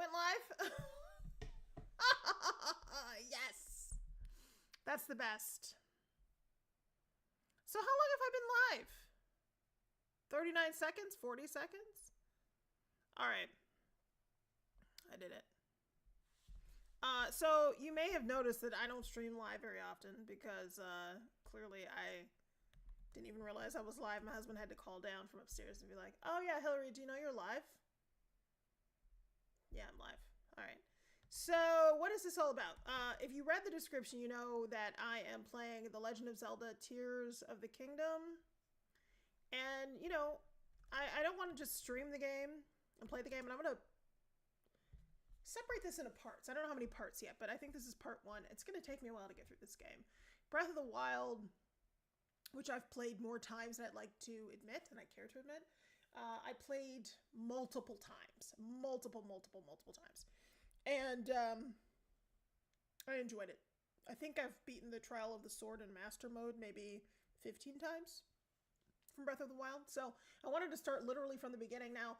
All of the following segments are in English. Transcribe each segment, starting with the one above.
went live? Yes. That's the best. So how long have I been live? 39 seconds? 40 seconds? Alright. I did it. So you may have noticed that I don't stream live very often because clearly I didn't even realize I was live. My husband had to call down from upstairs and be like, oh yeah, Hilary, do you know you're live? Yeah, I'm live. Alright. So, what is this all about? If you read the description, you know that I am playing The Legend of Zelda Tears of the Kingdom. And, you know, I don't want to just stream the game and play the game, and I'm going to separate this into parts. I don't know how many parts yet, but I think this is part one. It's going to take me a while to get through this game. Breath of the Wild, which I've played more times than I'd like to admit, and I care to admit, I played multiple times. Multiple times. And I enjoyed it. I think I've beaten the Trial of the Sword in Master Mode maybe 15 times from Breath of the Wild. So I wanted to start literally from the beginning. Now,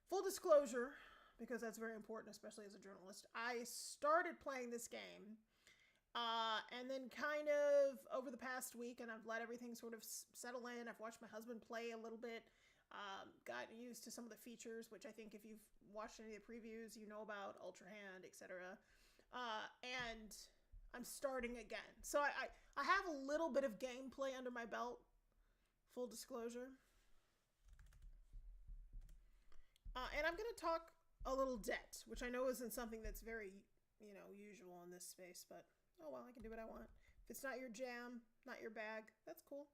full disclosure, because that's very important, especially as a journalist, I started playing this game and then kind of over the past week, and I've let everything sort of settle in. I've watched my husband play a little bit. Got used to some of the features, which I think if you've watched any of the previews, you know about Ultra Hand, etc. And I'm starting again. So I have a little bit of gameplay under my belt, full disclosure. And I'm going to talk a little debt, which I know isn't something that's very, usual in this space, but oh well, I can do what I want. If it's not your jam, not your bag, that's cool.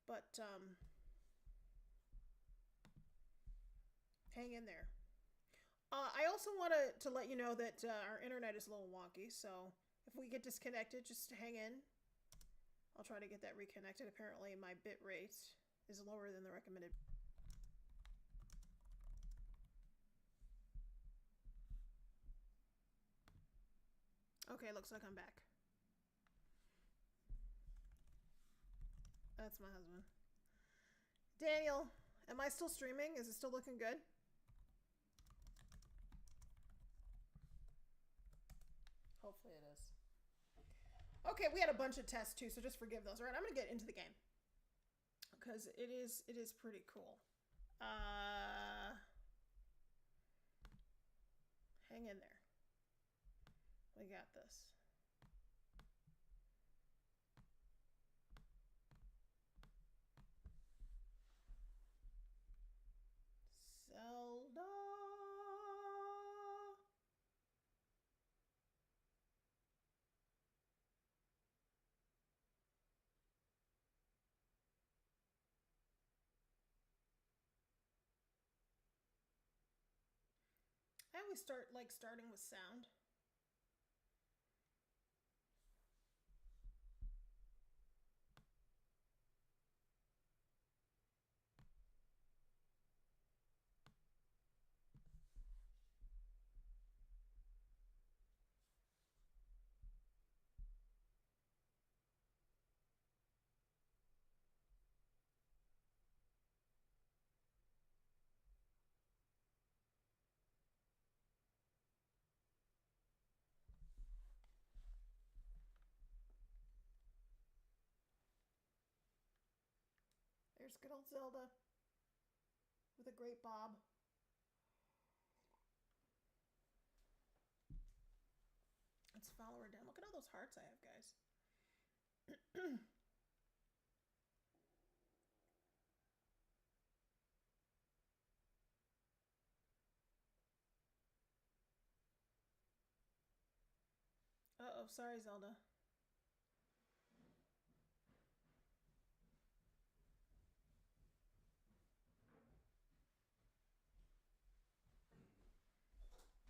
But, hang in there. I also wanted to let you know that our internet is a little wonky, so if we get disconnected, just hang in. I'll try to get that reconnected. Apparently my bit rate is lower than the recommended. Okay, looks like I'm back. That's my husband. Daniel, am I still streaming? Is it still looking good? Hopefully it is. Okay, we had a bunch of tests too, so just forgive those. All right, I'm gonna get into the game because it is pretty cool. Hang in there. We got this. Zelda. I always starting with sound. There's good old Zelda with a great bob. Let's follow her down. Look at all those hearts I have, guys. Uh-oh, sorry, Zelda.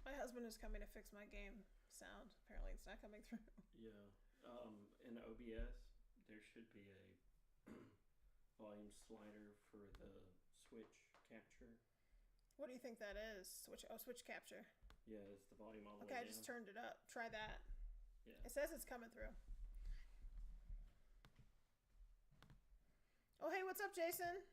My husband is coming to fix my game sound. Apparently it's not coming through. Yeah. In OBS, there should be a volume slider for the switch capture. What do you think that is? Switch capture. Yeah, it's the volume all the way Okay, down. I just turned it up. Try that. Yeah. It says it's coming through. Oh, hey, what's up, Jason?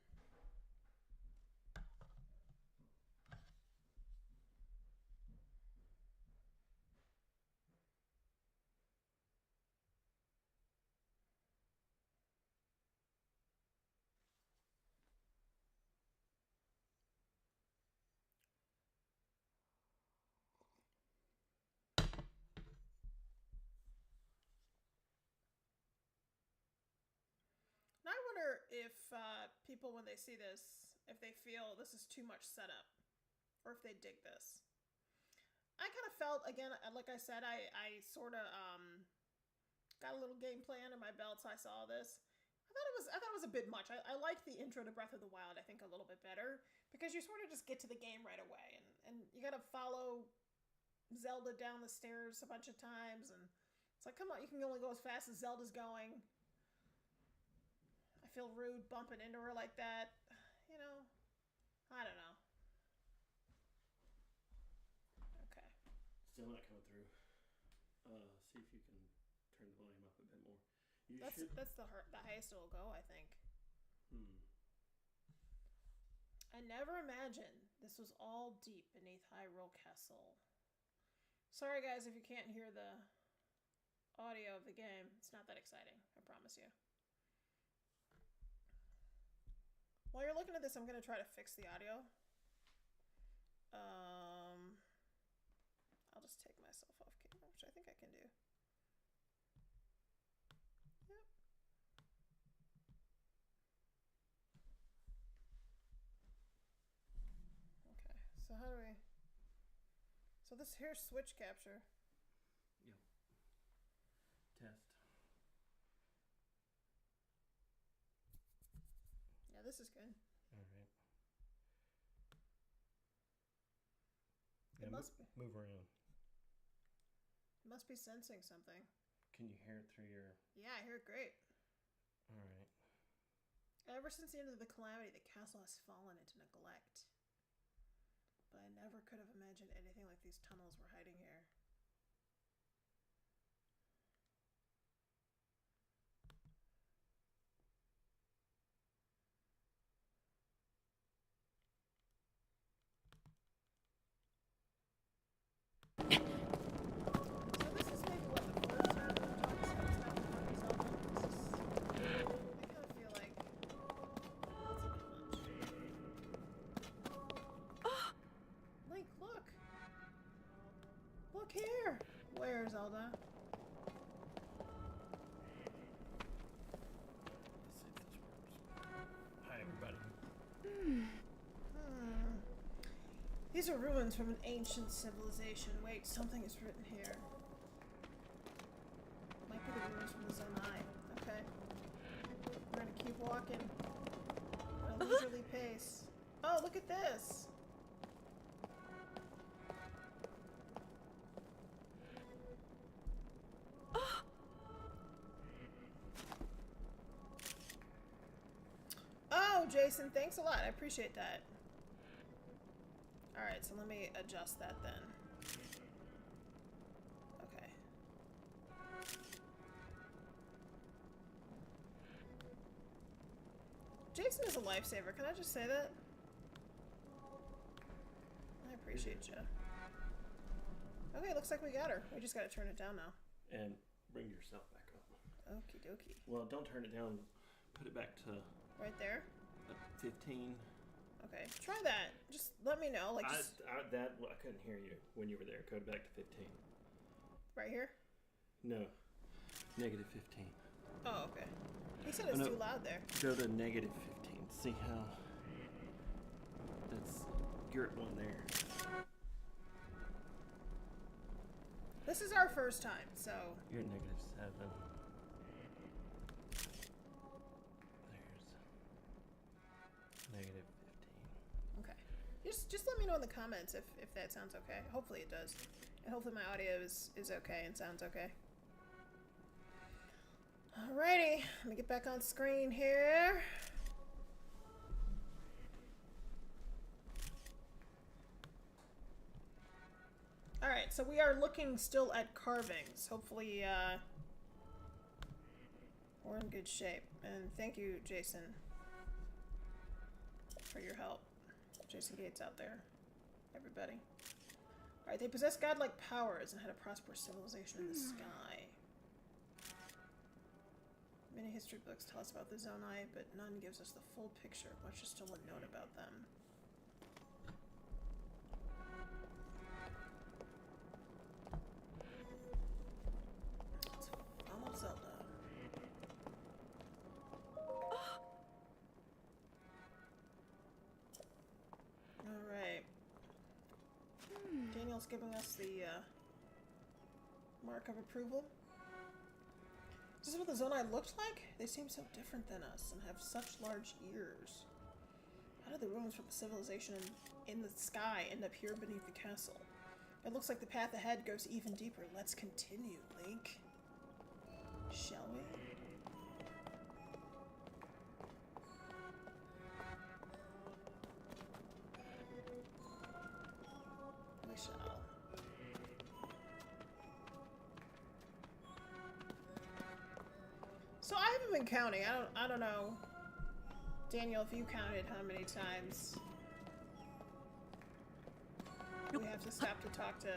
wonder if people, when they see this, if they feel this is too much setup, or if they dig this. I kind of felt, again, like I said, I sort of got a little gameplay under my belt, so I saw this. I thought it was a bit much. I liked the intro to Breath of the Wild, I think, a little bit better, because you sort of just get to the game right away, and you gotta follow Zelda down the stairs a bunch of times, and it's like, come on, you can only go as fast as Zelda's going. I feel rude bumping into her like that. You know, I don't know. Okay. Still not coming through. See if you can turn the volume up a bit more. That's the highest it'll go, I think. I never imagined this was all deep beneath Hyrule Castle. Sorry guys if you can't hear the audio of the game. It's not that exciting, I promise you. While you're looking at this, I'm going to try to fix the audio. I'll just take myself off camera, which I think I can do. Yep. Okay, so how do we... So this here's switch capture. Yep. Test. Yeah, this is good. All right. It must be. Move around. It must be sensing something. Can you hear it through your... Yeah, I hear it great. All right. Ever since the end of the calamity, the castle has fallen into neglect. But I never could have imagined anything like these tunnels were hiding here. Look here! Where, Zelda? Let's see if this works. Hi, everybody. These are ruins from an ancient civilization. Wait, something is written here. Might be the ruins from the Zonai. Okay. We're gonna keep walking at a leisurely pace. Oh, look at this! Oh, Jason, thanks a lot. I appreciate that. Alright, so let me adjust that then. Okay. Jason is a lifesaver. Can I just say that? I appreciate you. Okay, looks like we got her. We just gotta turn it down now. And bring yourself back up. Okie dokie. Well, don't turn it down. Put it back to... Right there? 15. Okay, try that. Just let me know. Like, I couldn't hear you when you were there. Go back to 15. Right here? No. Negative 15. Oh, okay. He said it's too loud there. Go to negative 15. See how... You're at one there. This is our first time, so... You're at negative 7. There's... negative 15. Okay. Just let me know in the comments if that sounds okay. Hopefully it does. And hopefully my audio is okay and sounds okay. Alrighty. Let me get back on screen here. Alright, so we are looking still at carvings. Hopefully, we're in good shape. And thank you, Jason, for your help. Jason Gates out there. Everybody. Alright, they possess godlike powers and had a prosperous civilization in the sky. Many history books tell us about the Zonai, but none gives us the full picture, much is still unknown about them. Let's follow Zelda. giving us the mark of approval. Is this what the Zonai looked like? They seem so different than us and have such large ears. How did the ruins from the civilization in the sky end up here beneath the castle? It looks like the path ahead goes even deeper. Let's continue, Link. Shall we? We shall. So I haven't been counting. I don't know, Daniel, if you counted how many times we have to stop to talk to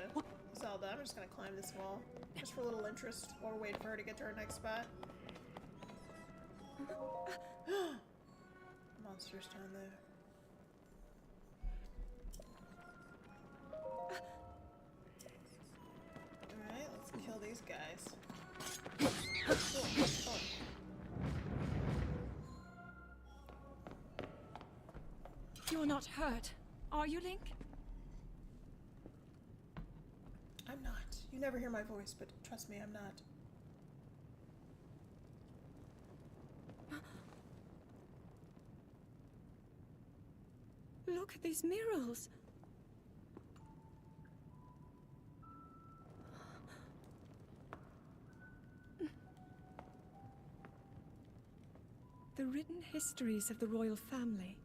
Zelda. I'm just gonna climb this wall, just for a little interest, while we're waiting for her to get to her next spot. Monsters down there. Alright, let's kill these guys. Oh. You're not hurt, are you, Link? I'm not. You never hear my voice, but trust me, I'm not. Look at these murals. The written histories of the royal family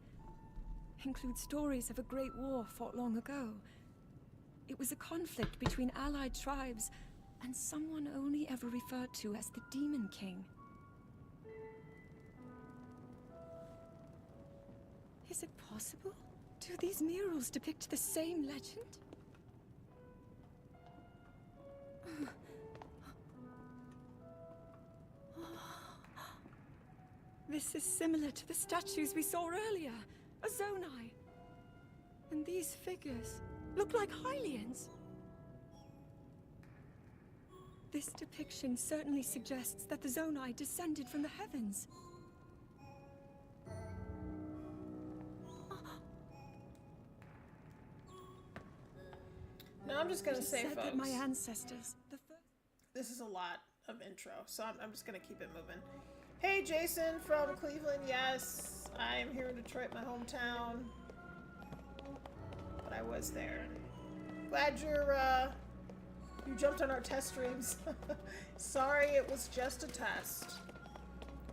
include stories of a great war fought long ago. It was a conflict between allied tribes and someone only ever referred to as the Demon King. Is it possible? Do these murals depict the same legend? This is similar to the statues we saw earlier, a Zonai. And these figures look like Hylians. This depiction certainly suggests that the Zonai descended from the heavens. No, I'm just gonna say, said folks, that my ancestors, this is a lot of intro, so I'm just gonna keep it moving. Hey, Jason from Cleveland. Yes, I am here in Detroit, my hometown. But I was there. Glad you jumped on our test streams. Sorry, it was just a test,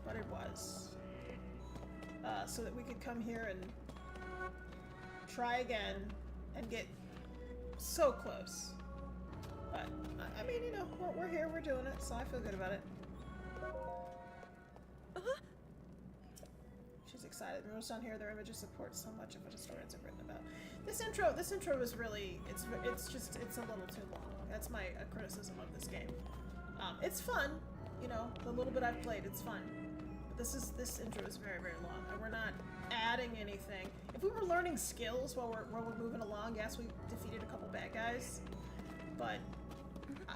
but it was. So that we could come here and try again and get so close. But I mean, you know, we're here, we're doing it, so I feel good about it. She's excited. The murals down here, their images support so much of what historians have written about. This intro is really, it's a little too long. That's my criticism of this game. It's fun, you know, the little bit I've played, it's fun. But this intro is very, very long, and we're not adding anything. If we were learning skills while we're moving along, yes, we defeated a couple bad guys, but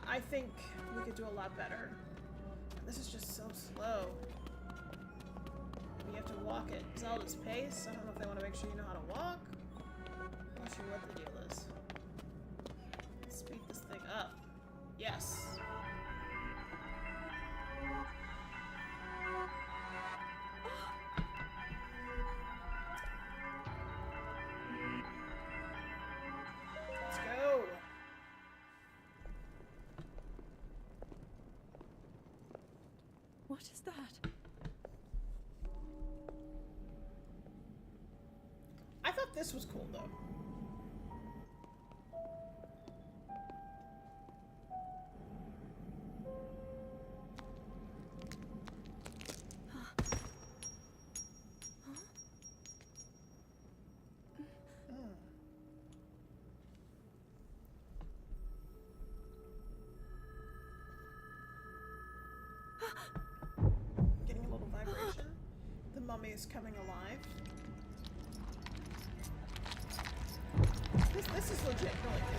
I think we could do a lot better. This is just so slow. You have to walk at Zelda's pace. I don't know if they want to make sure you know how to walk. I'm not sure what the deal is. Let's speed this thing up. Yes. Let's go. What is that? I thought this was cool, though. Getting a little vibration. The mummy is coming alive. This is legit really cool.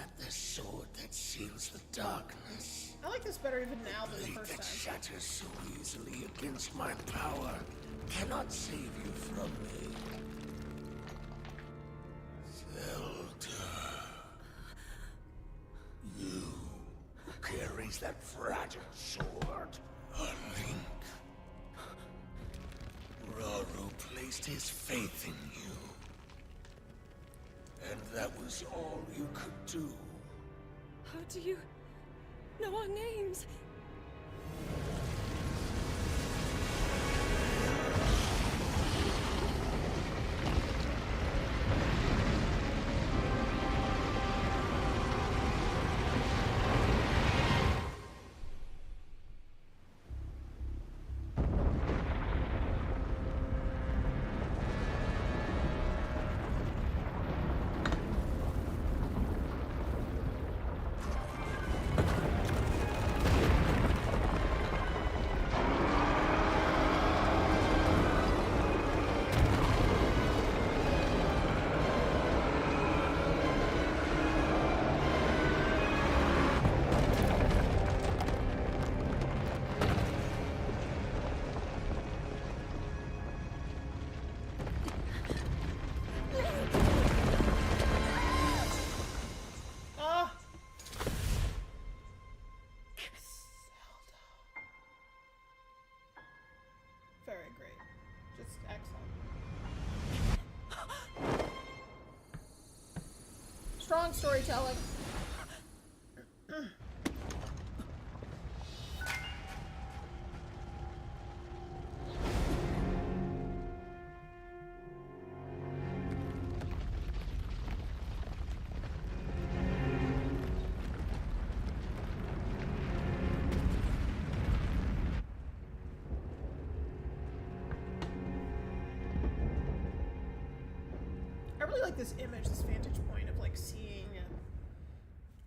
that the sword that seals the darkness? I like this better even now than the Blade first that time. shatters so easily against my power cannot save you from me. Zelda. You who carries that fragile sword. A Link. Raru placed his faith in you. And that was all you could do. How do you know our names? Very great. Just excellent. Strong storytelling. I really like this image, this vantage point of like seeing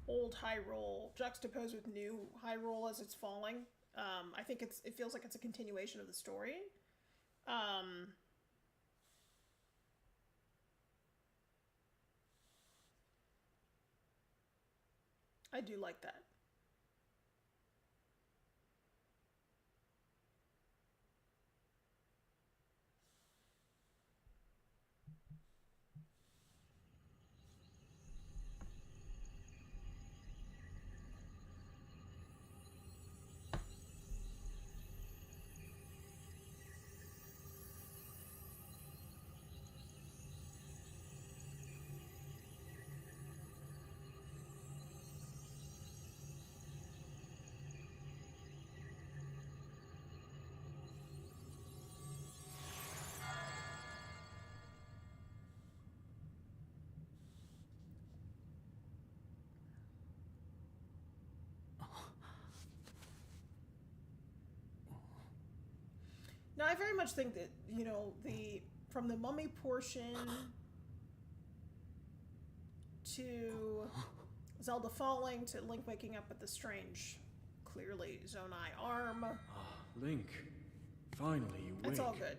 old Hyrule juxtaposed with new Hyrule as it's falling. I think it feels like it's a continuation of the story. I do like that. Now, I very much think that, you know, from the mummy portion to Zelda falling to Link waking up with the strange, clearly Zonai arm. Link, finally you wake. It's all good.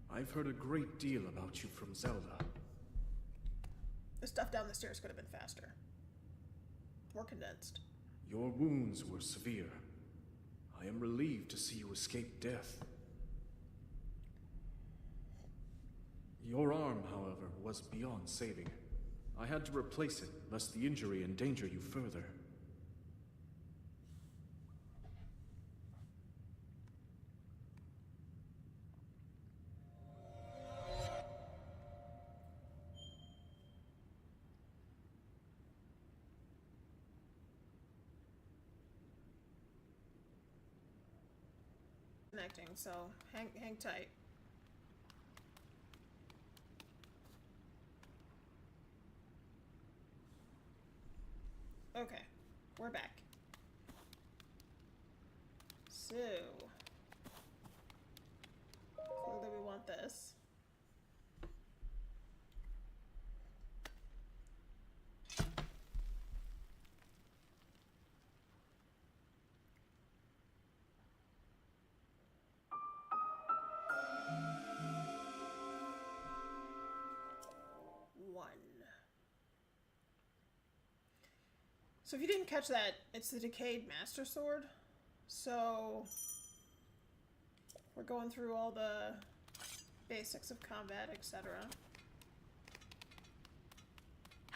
I've heard a great deal about you from Zelda. The stuff down the stairs could have been faster. More condensed. Your wounds were severe. I am relieved to see you escape death. Your arm, however, was beyond saving. I had to replace it, lest the injury endanger you further. Connecting, so hang tight. Okay, we're back. So, clearly we want this. So if you didn't catch that, it's the Decayed Master Sword. So we're going through all the basics of combat, etc.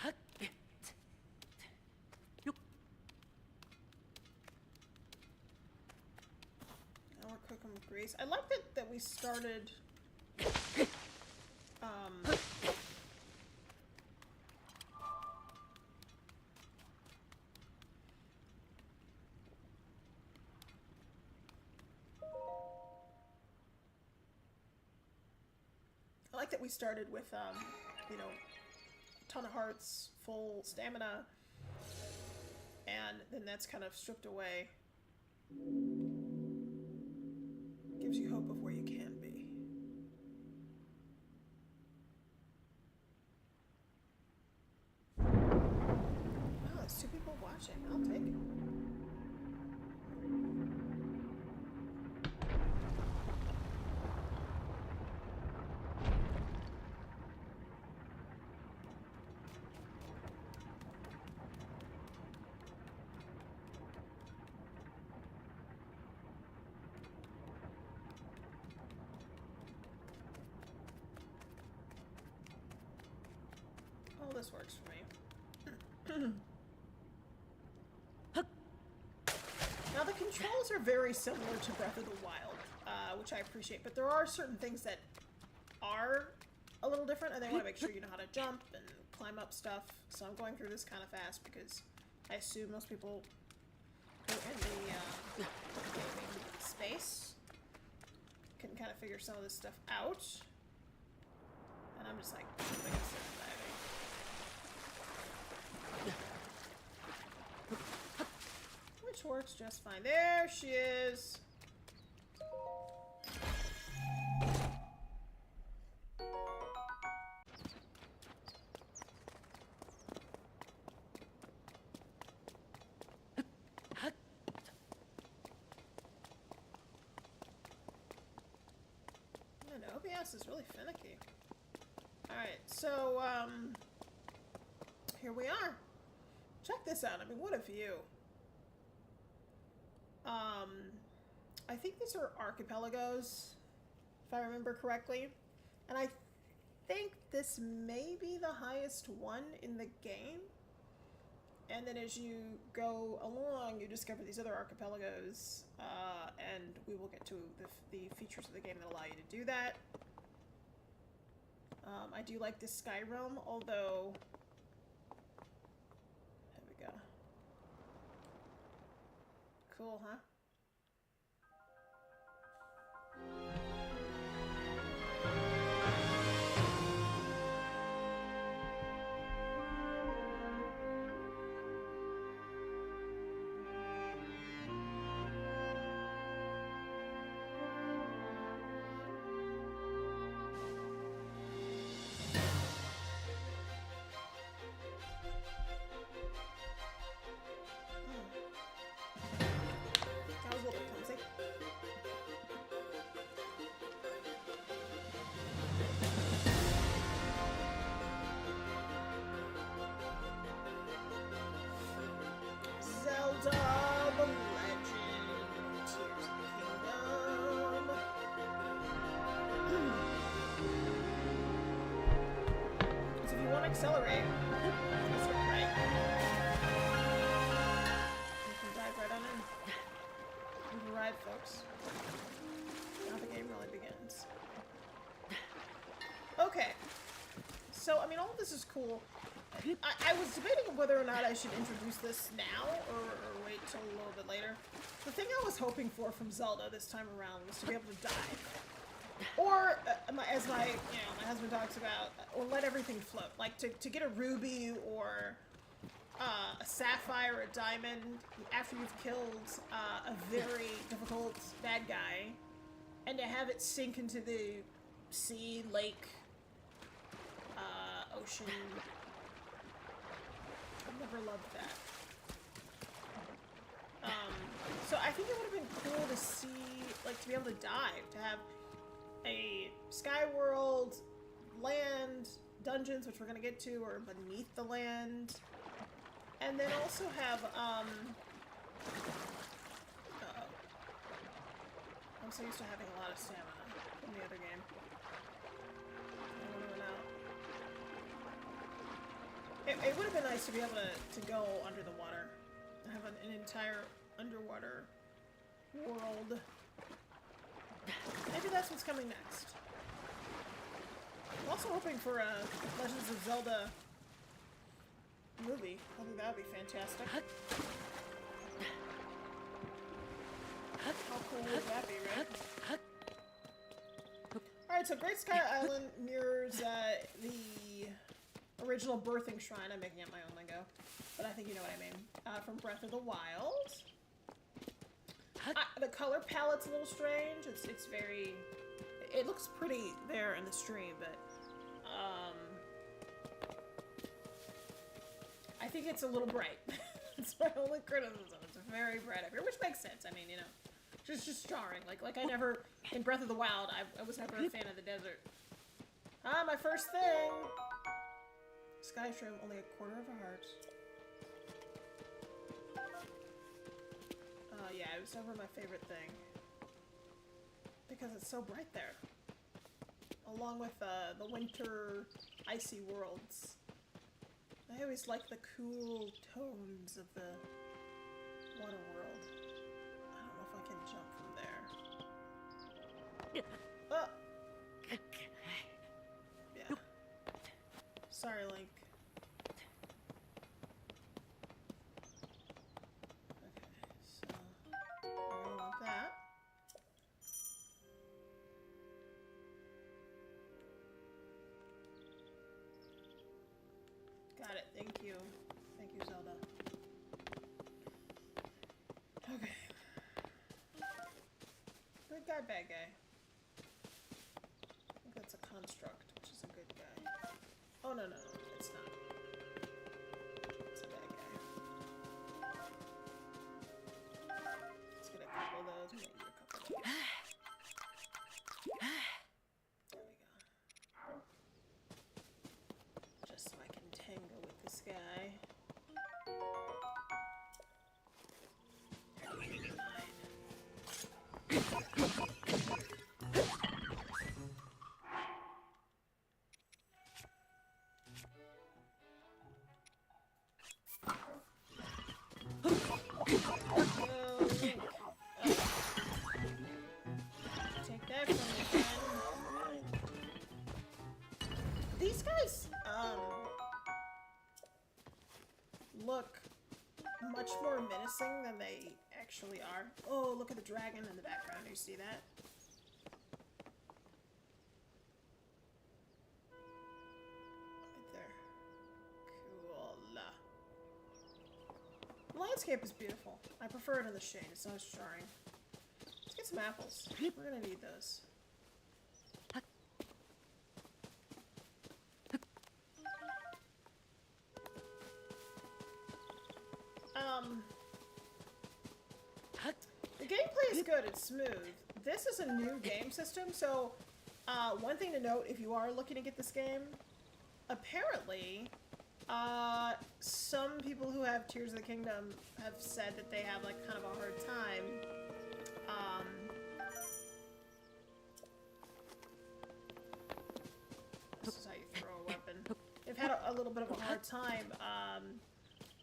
Now we're cooking with grease. I like that we started I like that we started with, you know, a ton of hearts, full stamina, and then that's kind of stripped away. Gives you hope of where you can be. Oh, there's 2 people watching. I'll take it. Oh, this works for me. Now, the controls are very similar to Breath of the Wild, which I appreciate, but there are certain things that are a little different, and they want to make sure you know how to jump and climb up stuff. So I'm going through this kind of fast because I assume most people who are in the gaming space can kind of figure some of this stuff out. And I'm just like, jumping instead of diving. Which works just fine. There she is. Man, OBS is really finicky. Alright, so, here we are. Check this out. I mean, what a view. I think these are archipelagos, if I remember correctly. And I think this may be the highest one in the game. And then as you go along, you discover these other archipelagos, and we will get to the features of the game that allow you to do that. I do like this sky realm, although... There we go. Cool, huh? That was a little bit clumsy. Zelda, the Legend, Tears of the Kingdom. So if you want to accelerate, that's right. You can dive right on in. We've arrived, folks. Now the game really begins. Okay. So, I mean, all of this is cool. I was debating whether or not I should introduce this now or wait till a little bit later. The thing I was hoping for from Zelda this time around was to be able to dive. Or, as my husband talks about, or let everything float. Like, to get a ruby or a sapphire or a diamond after you've killed a very difficult bad guy, and to have it sink into the sea, lake, ocean. I've never loved that. So I think it would have been cool to see, like, to be able to dive, to have a sky world, land, dungeons, which we're gonna get to, or beneath the land. And then also have, uh-oh. I'm so used to having a lot of stamina in the other game. I want to run out. It would have been nice to be able to go under the water. And have an entire underwater world. Maybe that's what's coming next. I'm also hoping for a Legends of Zelda movie. I think that would be fantastic. How cool would that be, right? Alright, so Great Sky Island mirrors the original birthing shrine. I'm making up my own lingo, but I think you know what I mean. From Breath of the Wild. The color palette's a little strange. It's very... It looks pretty there in the stream, but... I think it's a little bright. That's my only criticism. It's very bright up here, which makes sense. I mean, you know, just jarring. Like I never... In Breath of the Wild, I was never a fan of the desert. Ah, my first thing! Sky Shroom, only a quarter of a heart. Yeah, it was never my favorite thing. Because it's so bright there. Along with the winter icy worlds. I always like the cool tones of the water world. I don't know if I can jump from there. Oh! Yeah. Sorry, Link. Got it. Thank you. Thank you, Zelda. Okay. Good guy, bad guy. I think that's a construct, which is a good guy. Oh, no, it's not. It's a bad guy. Let's get a couple of those. Maybe a couple of those. There we go. Just so I can tangle with this guy. Take that from me, friend. These guys, look much more menacing than they actually are. Oh, look at the dragon in the background. Do you see that? Right there. Cool. The landscape is beautiful. I prefer it in the shade. It's not as jarring. Let's get some apples. We're gonna need those. The gameplay is good, it's smooth. This is a new game system, so one thing to note if you are looking to get this game, apparently some people who have Tears of the Kingdom have said that they have like kind of a hard time this is how you throw a weapon. They've had a little bit of a hard time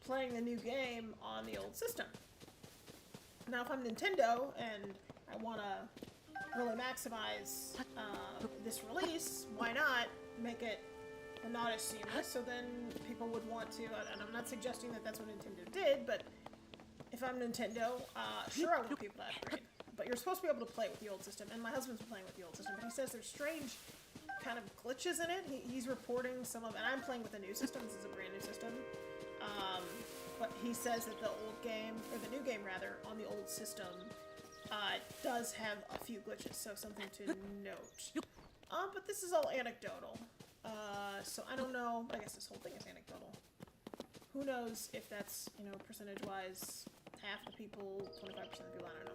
playing the new game on the old system. Now, if I'm Nintendo and I want to really maximize this release, why not make it not as seamless? So then people would want to, and I'm not suggesting that that's what Nintendo did, but if I'm Nintendo, sure I want people to upgrade. But you're supposed to be able to play with the old system, and my husband's been playing with the old system, but he says there's strange kind of glitches in it. He's reporting some of, and I'm playing with a new system. This is a brand new system. But he says that the old game, or the new game rather, on the old system does have a few glitches, so something to note. But this is all anecdotal. So I don't know, I guess this whole thing is anecdotal. Who knows if that's, you know, percentage-wise, half the people, 25% of the people, I don't know.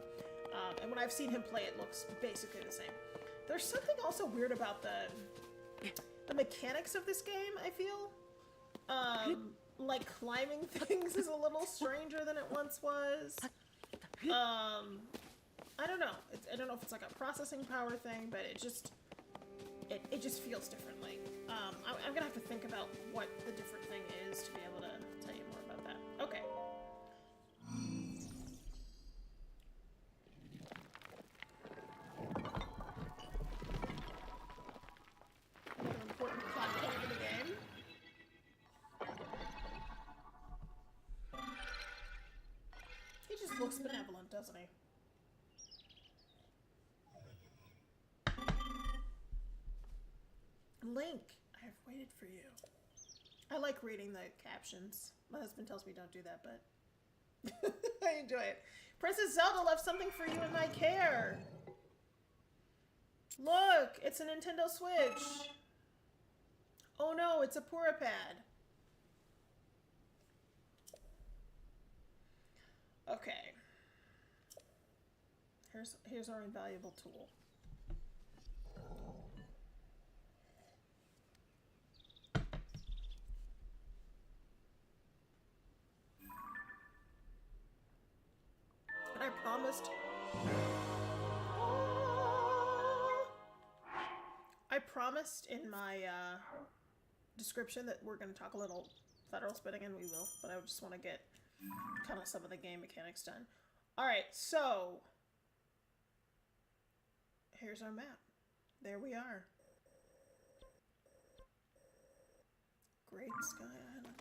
And when I've seen him play, it looks basically the same. There's something also weird about the mechanics of this game, I feel. like, climbing things is a little stranger than it once was. I don't know. I don't know if it's like a processing power thing, but it just feels differently. I'm gonna have to think about what the different thing is to be able to tell you more about that. Okay. Another important plot point in the game. He just looks benevolent, doesn't he? Link, I have waited for you. I like reading the captions. My husband tells me don't do that, but I enjoy it. Princess Zelda left something for you in my care. Look, it's a Nintendo Switch. Oh no, it's a Purapad. Okay. Here's our invaluable tool. I promised in my description that we're going to talk a little federal spinning, and we will, but I just want to get kind of some of the game mechanics done. Alright, so here's our map. There we are. Great Sky Island.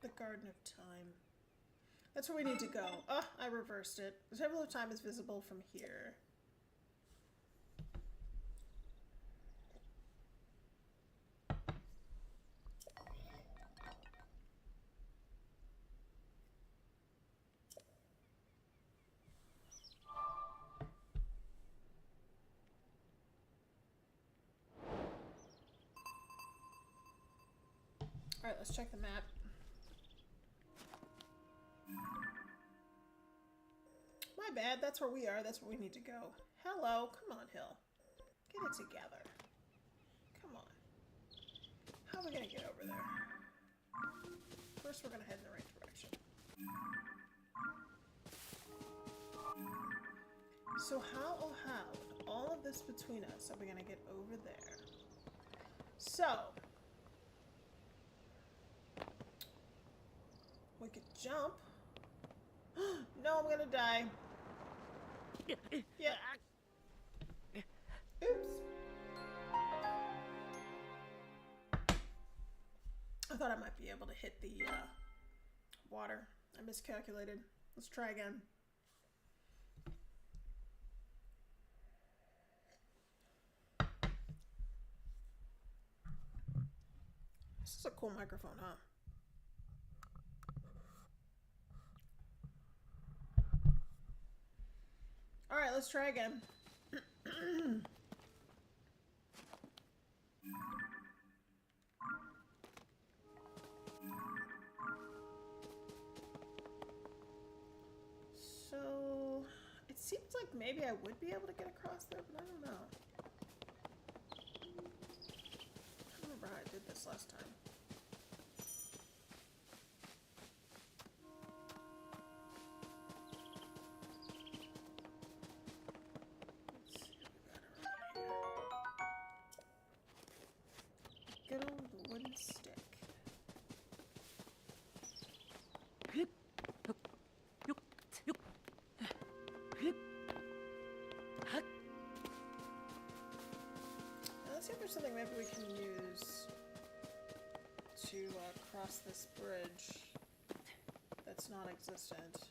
The Garden of Time. That's where we need to go. Oh, I reversed it. The Table of Time is visible from here. Alright, let's check the map. My bad, that's where we are, that's where we need to go. Hello, come on, Hill. Get it together. Come on. How are we gonna get over there? First, we're gonna head in the right direction. So how, oh how, with all of this between us, are we gonna get over there? So, we could jump. No, I'm gonna die. Yeah. Oops. I thought I might be able to hit the water. I miscalculated. Let's try again. This is a cool microphone, huh? Alright, let's try again. So, it seems like maybe I would be able to get across there, but I don't know. I don't remember how I did this last time. Good old wooden stick. Now, let's see if there's something maybe we can use to cross this bridge that's non-existent.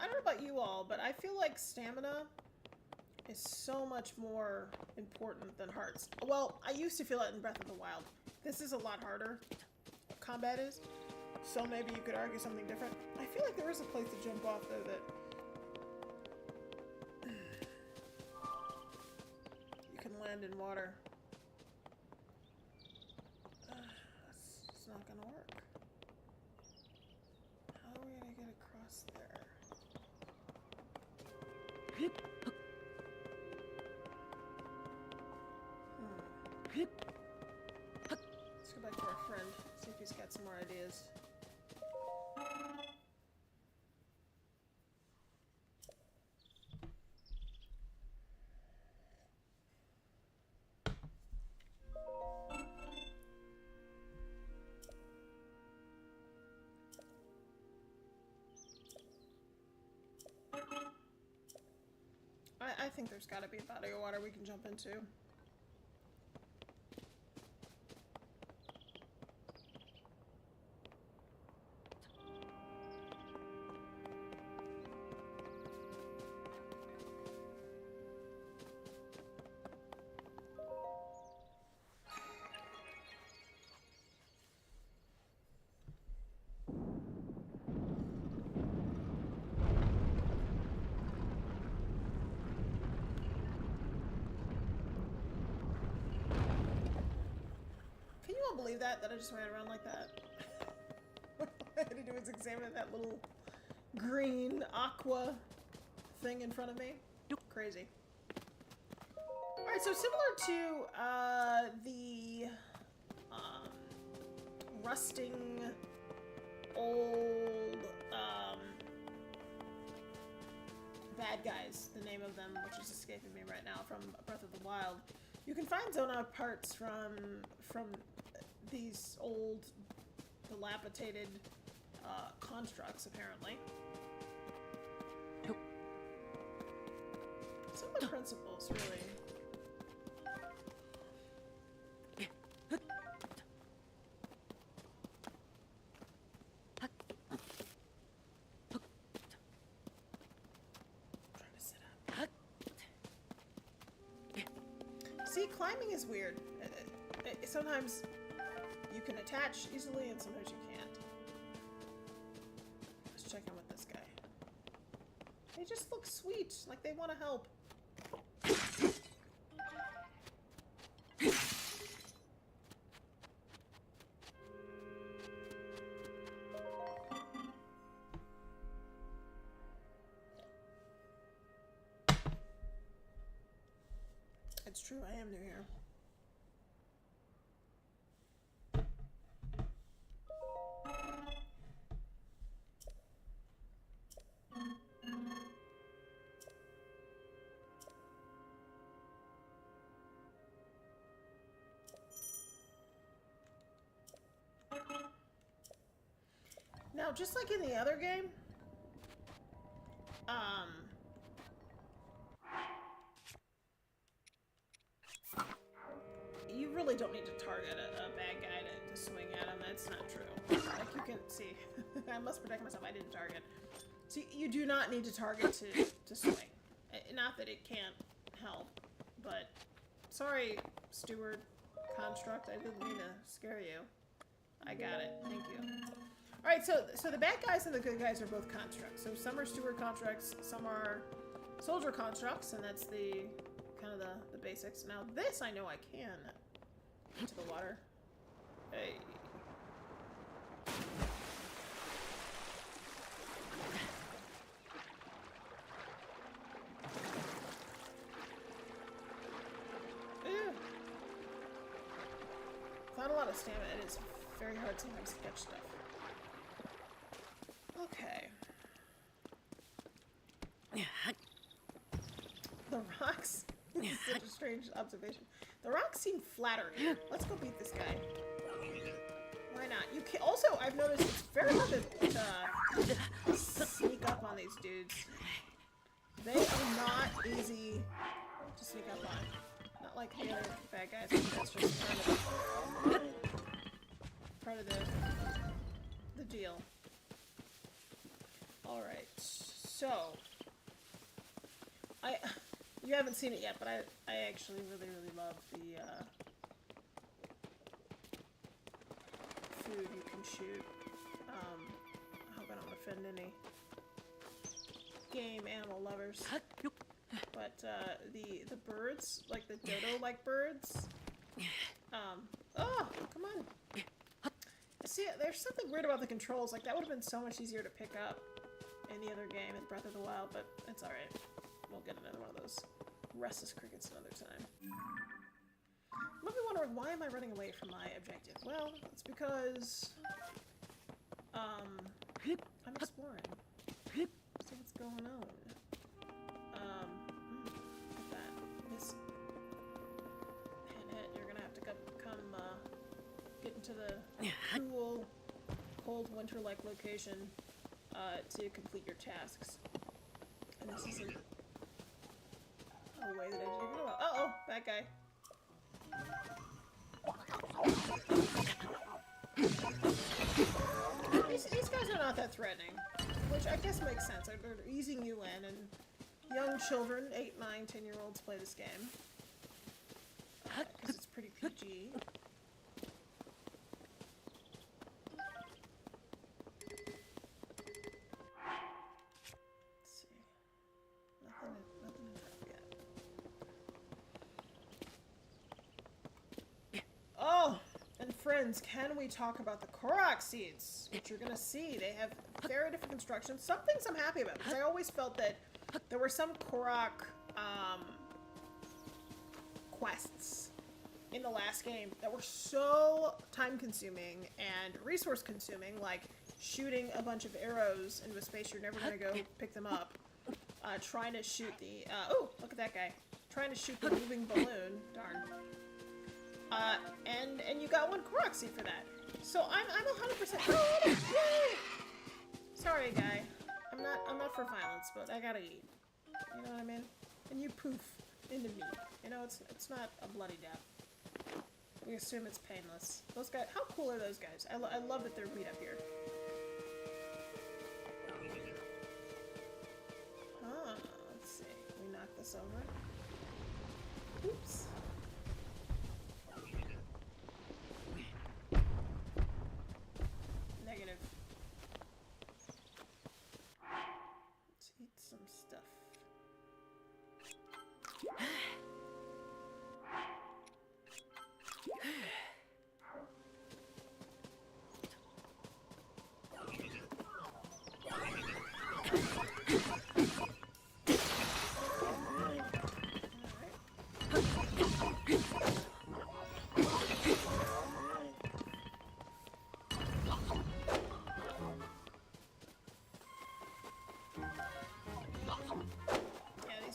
I don't know about you all, but I feel like stamina is so much more important than hearts. Well, I used to feel it in Breath of the Wild. This is a lot harder. Combat is. So maybe you could argue something different. I feel like there is a place to jump off, though, that you can land in water. It's not gonna work. How are we gonna get across there? Let's go back to our friend, see if he's got some more ideas. I think there's gotta be a body of water we can jump into. Believe that I just ran around like that. What I had to do was examine that little green aqua thing in front of me. Crazy. Alright, so similar to the rusting old bad guys, the name of them, which is escaping me right now, from Breath of the Wild. You can find Zona parts from these old, dilapidated constructs, apparently. Similar principles, really. Trying to sit up. See, climbing is weird. Sometimes you can attach easily, and sometimes you can't. Let's check in with this guy. They just look sweet, like they want to help. It's true, I am new here. Now, just like in the other game, you really don't need to target a bad guy to swing at him. That's not true. Like, you can see, I must protect myself. I didn't target. See, you do not need to target to swing. Not that it can't help, but sorry, steward construct. I didn't mean to scare you. I got it. Thank you. Alright, so the bad guys and the good guys are both constructs. So some are steward constructs, some are soldier constructs, and that's the kind of the basics. Now this I know I can into the water. Hey. Ew. Without a lot of stamina, it is very hard sometimes to catch stuff. Okay. The rocks? This is such a strange observation. The rocks seem flatter here. Let's go beat this guy. Why not? You can also, I've noticed it's very hard to sneak up on these dudes. They are not easy to sneak up on. Not like the other bad guys. That's just part of the deal. Alright, so you haven't seen it yet, but I actually really love the food you can shoot. offend any game animal lovers. But the birds, like the dodo-like birds, oh, come on. See, there's something weird about the controls. Like, that would have been so much easier to pick up in the other game, in Breath of the Wild, but it's alright. We'll get another one of those restless crickets another time. You might be wondering, why am I running away from my objective? Well, it's because, I'm exploring. See what's going on. Look at that. Miss Pinhead, you're gonna have to come get into the cool, cold, winter-like location, to complete your tasks. And this isn't a way that I didn't even know about. Uh-oh! Bad guy. These guys are not that threatening, which I guess makes sense. They're easing you in, and young children, 8, 9, 10-year-olds play this game. Because it's pretty PG. Let's see. Nothing in front yet. Oh! And friends, can we talk about the Korok seeds? Which you're gonna see. They have very different constructions. Some things I'm happy about, because I always felt that there were some Korok, quests in the last game that were so time-consuming and resource-consuming, like shooting a bunch of arrows into a space you're never gonna go pick them up, trying to shoot the, oh, look at that guy. Trying to shoot the moving balloon. Darn. And you got one Korok seed for that. So I'm 100%. Oh, yay! Sorry, guy. I'm not for violence, but I gotta eat. You know what I mean? And you poof into me. You know, it's not a bloody death. We assume it's painless. Those guys, how cool are those guys? I love that they're beat up here. Huh, let's see. We knock this over. Oops. Negative. Let's eat some stuff.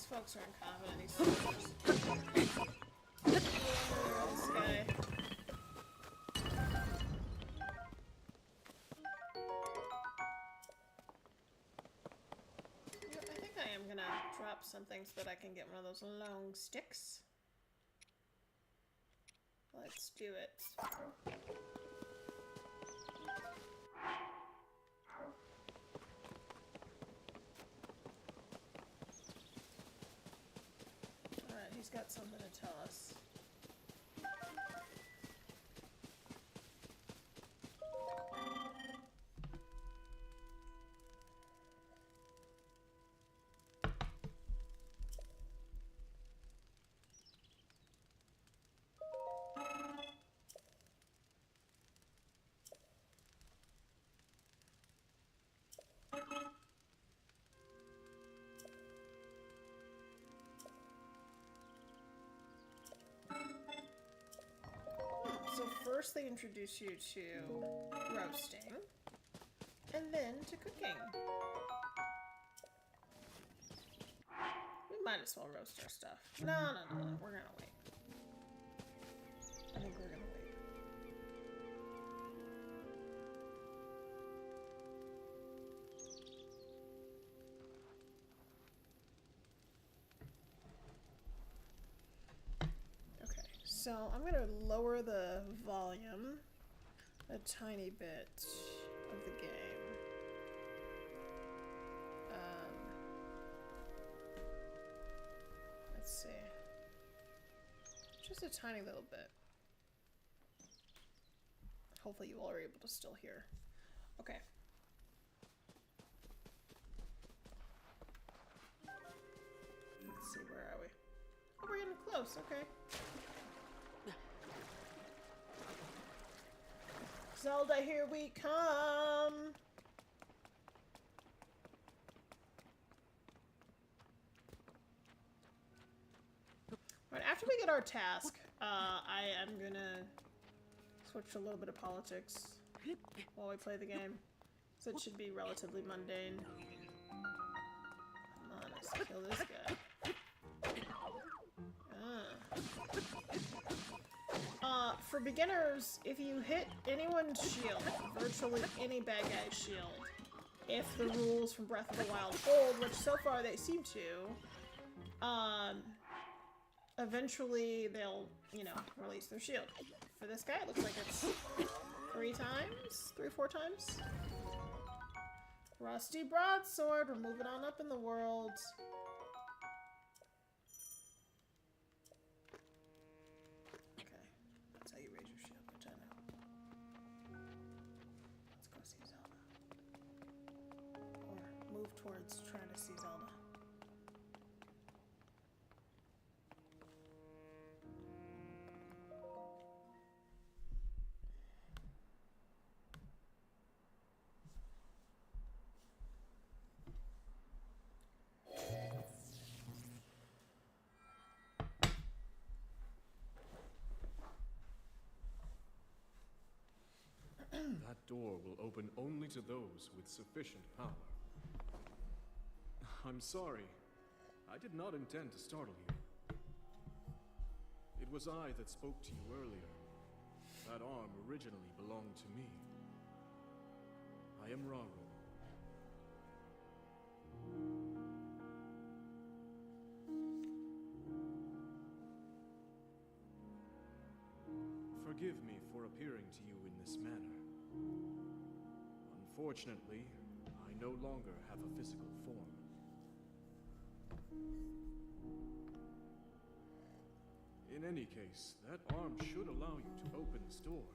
Folks are incompetent, these soldiers. This guy. I think I am gonna drop something so that I can get one of those long sticks. Let's do it. He's got something to tell us. So first they introduce you to roasting, and then to cooking. We might as well roast our stuff. No, we're gonna wait. I think we're gonna wait. So I'm going to lower the volume a tiny bit of the game. Let's see. Just a tiny little bit. Hopefully you all are able to still hear. Okay. close. Okay. Zelda, here we come. All right, after we get our task, I am gonna switch to a little bit of politics while we play the game. So it should be relatively mundane. Come on, let's kill this guy. For beginners, if you hit anyone's shield, virtually any bad guy's shield, if the rules from Breath of the Wild hold, which so far they seem to, eventually they'll, you know, release their shield. For this guy, it looks like it's 3 or 4 times. Rusty broadsword, we're moving on up in the world. Okay, that's how you raise your shield, which I know. Let's go see Zelda. Or move towards trying to see Zelda. That door will open only to those with sufficient power. I'm sorry. I did not intend to startle you. It was I that spoke to you earlier. That arm originally belonged to me. I am Raru. Forgive me for appearing to you in this manner. Unfortunately, I no longer have a physical form. In any case, that arm should allow you to open this door.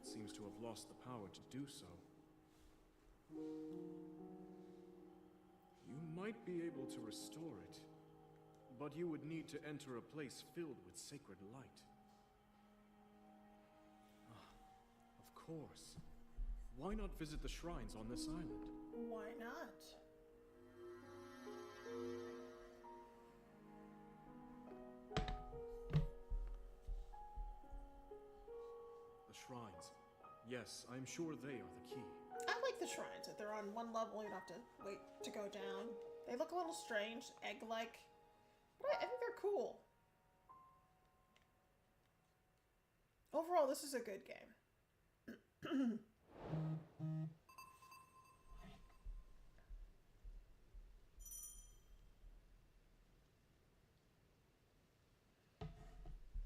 It seems to have lost the power to do so. You might be able to restore it, but you would need to enter a place filled with sacred light. Of course. Why not visit the shrines on this island? Why not? The shrines. Yes, I'm sure they are the key. I like the shrines. If they're on one level, you don't have to wait to go down. They look a little strange, egg-like, but I think they're cool. Overall, this is a good game.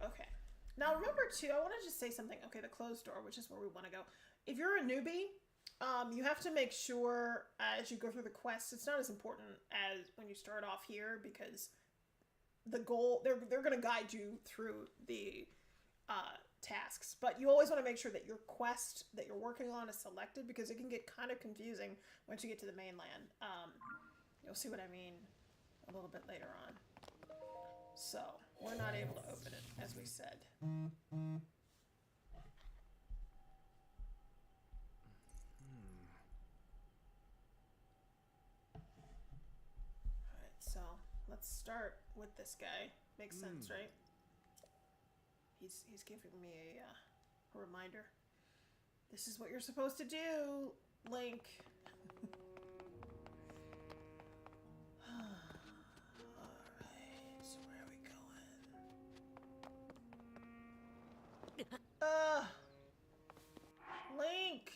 Okay. Now remember too, I want to just say something. Okay, the closed door, which is where we want to go. If you're a newbie, you have to make sure as you go through the quests, it's not as important as when you start off here, because the goal, they're going to guide you through the tasks, but you always want to make sure that your quest that you're working on is selected, because it can get kind of confusing once you get to the mainland. You'll see what I mean a little bit later on. So, we're not able to open it, as we said. Alright, so let's start with this guy. Makes sense, right? He's giving me a reminder. This is what you're supposed to do, Link. Alright, so where are we going? Link!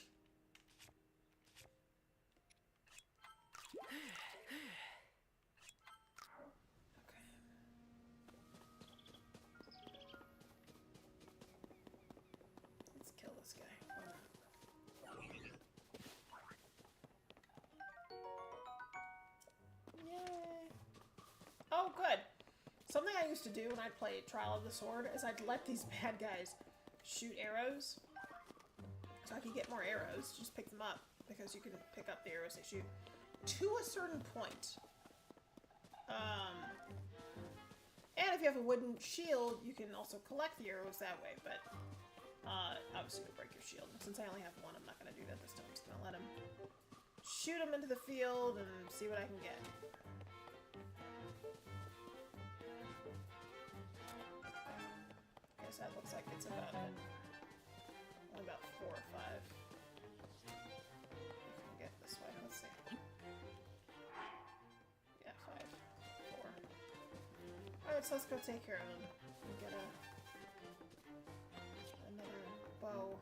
Oh, good. Something I used to do when I'd play Trial of the Sword is I'd let these bad guys shoot arrows. So I could get more arrows. Just pick them up, because you can pick up the arrows they shoot. To a certain point. And if you have a wooden shield, you can also collect the arrows that way, but obviously you'll break your shield. Since I only have one, I'm not going to do that this time. I'm just going to let him shoot him into the field and see what I can get. Guess that looks like it's about it. Only about 4 or 5. I can get this way. Let's see. Yeah, 5. 4. Alright, so let's go take care of him. And get another bow.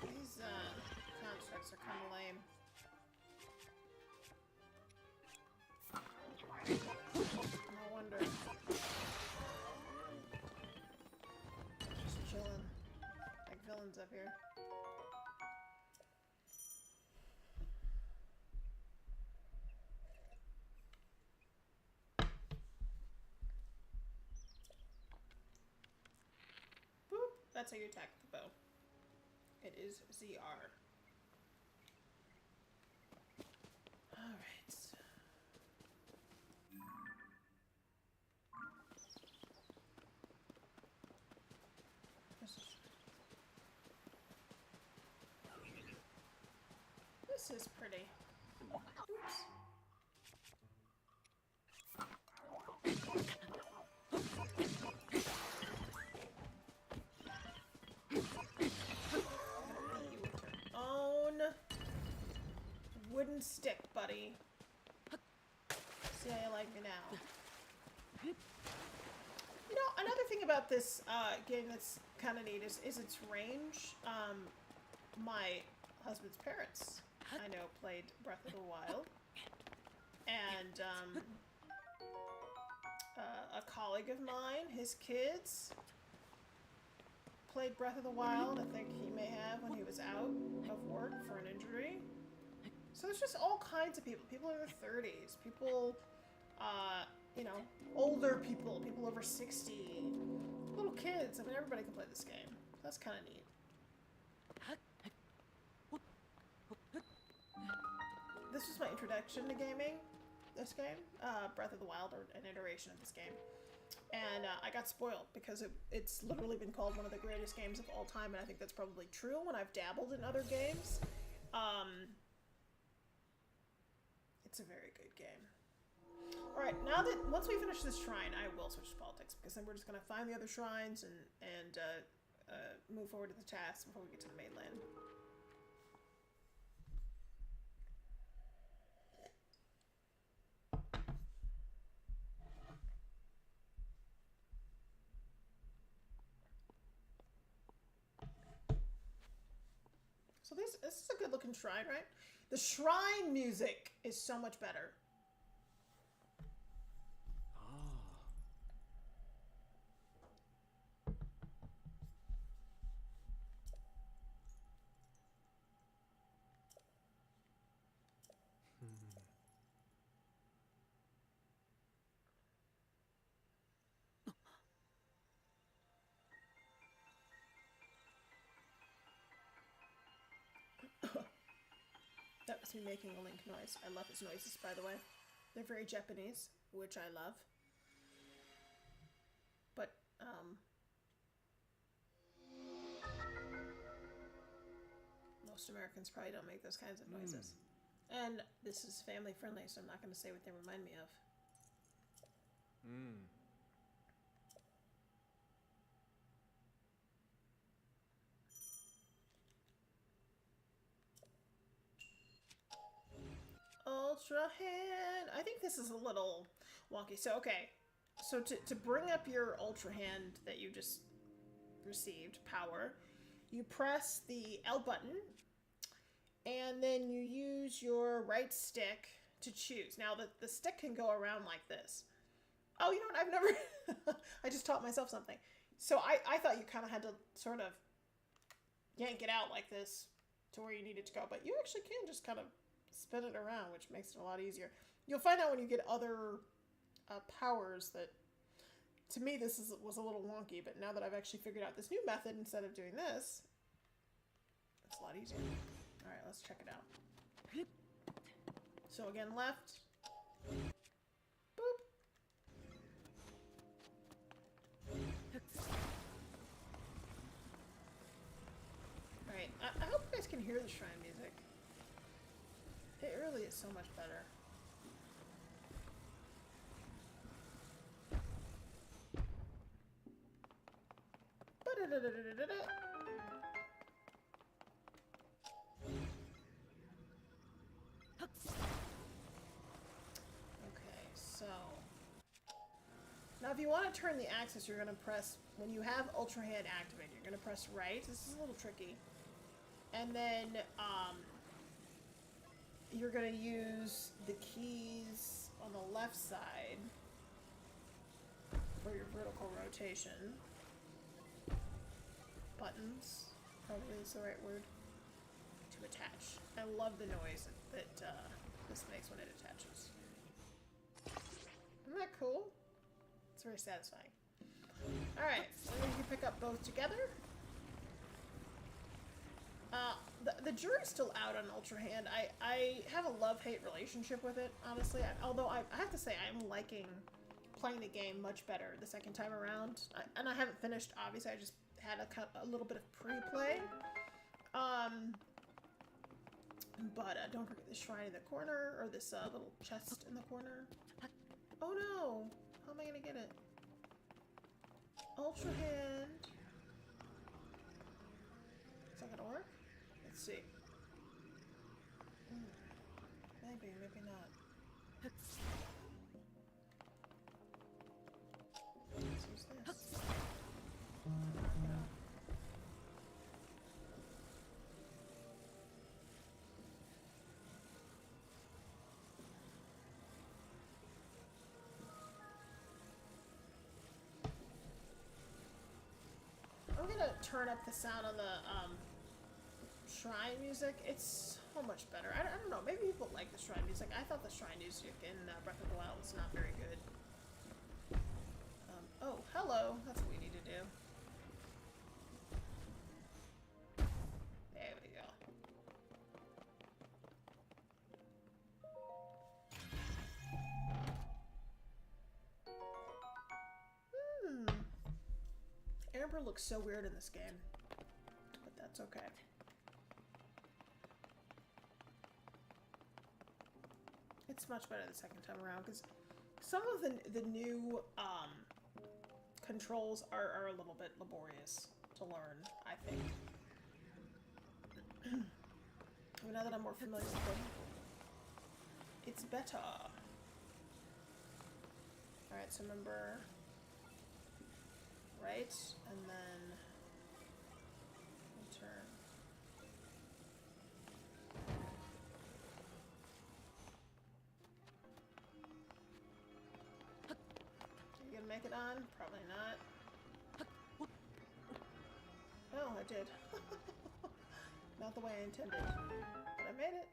These constructs are kind of lame. No wonder. Just chilling. Like villains up here. Boop. That's how you attack the bow. It is ZR. Alright. This is pretty. Oops. Own wooden stick, buddy. See how you like me now. You know, another thing about this game that's kind of neat is its range. My husband's parents, I know, played Breath of the Wild. And a colleague of mine, his kids, played Breath of the Wild. I think he may have when he was out of work for an injury. So there's just all kinds of people. People in their 30s, people, you know, older people, people over 60, little kids. I mean, everybody can play this game. That's kind of neat. This was my introduction to gaming, this game, Breath of the Wild, or an iteration of this game. And I got spoiled because it's literally been called one of the greatest games of all time, and I think that's probably true when I've dabbled in other games. It's a very good game. Alright, now that, once we finish this shrine, I will switch to politics, because then we're just going to find the other shrines and move forward to the tasks before we get to the mainland. So this is a good looking shrine, right? The shrine music is so much better. That was me making a Link noise. I love his noises, by the way. They're very Japanese, which I love. But, most Americans probably don't make those kinds of noises. And this is family friendly, so I'm not going to say what they remind me of. Ultra hand. I think this is a little wonky. So, okay. So to bring up your Ultra hand that you just received, power, you press the L button, and then you use your right stick to choose. Now, the stick can go around like this. Oh, you know what? I've never... I just taught myself something. So I thought you kind of had to sort of yank it out like this to where you need it to go. But you actually can just kind of spin it around, which makes it a lot easier. You'll find out when you get other powers that, to me, this was a little wonky, but now that I've actually figured out this new method instead of doing this, it's a lot easier. Alright, let's check it out. So again, left. Boop. Alright, I hope you guys can hear the shrine music. It really is so much better. Okay, so now if you want to turn the axis, you're going to press, when you have Ultra Hand activated, you're going to press right. This is a little tricky. And then you're going to use the keys on the left side for your vertical rotation. Buttons, probably is the right word, to attach. I love the noise that this makes when it attaches. Isn't that cool? It's very satisfying. Alright, so then you can pick up both together. The jury's still out on Ultra Hand. I have a love-hate relationship with it, honestly. Although I have to say I'm liking playing the game much better the second time around. And I haven't finished, obviously. I just had a little bit of pre-play. But don't forget this shrine in the corner, or this little chest in the corner. Oh no! How am I gonna get it? Ultra Hand. Is that gonna work? Let's see. Maybe, maybe not. Let's use this. I'm gonna turn up the sound on the shrine music. It's so much better. I don't know. Maybe people like the shrine music. I thought the shrine music in Breath of the Wild was not very good. Oh, hello. That's what we need to do. There we go. Amber looks so weird in this game, but that's okay. It's much better the second time around because some of the new controls are a little bit laborious to learn, I think. Now that I'm more familiar with them, it's better. Alright, so remember, right, and then turn. Are you gonna make it on? Probably not. Oh, I did. Not the way I intended, but I made it.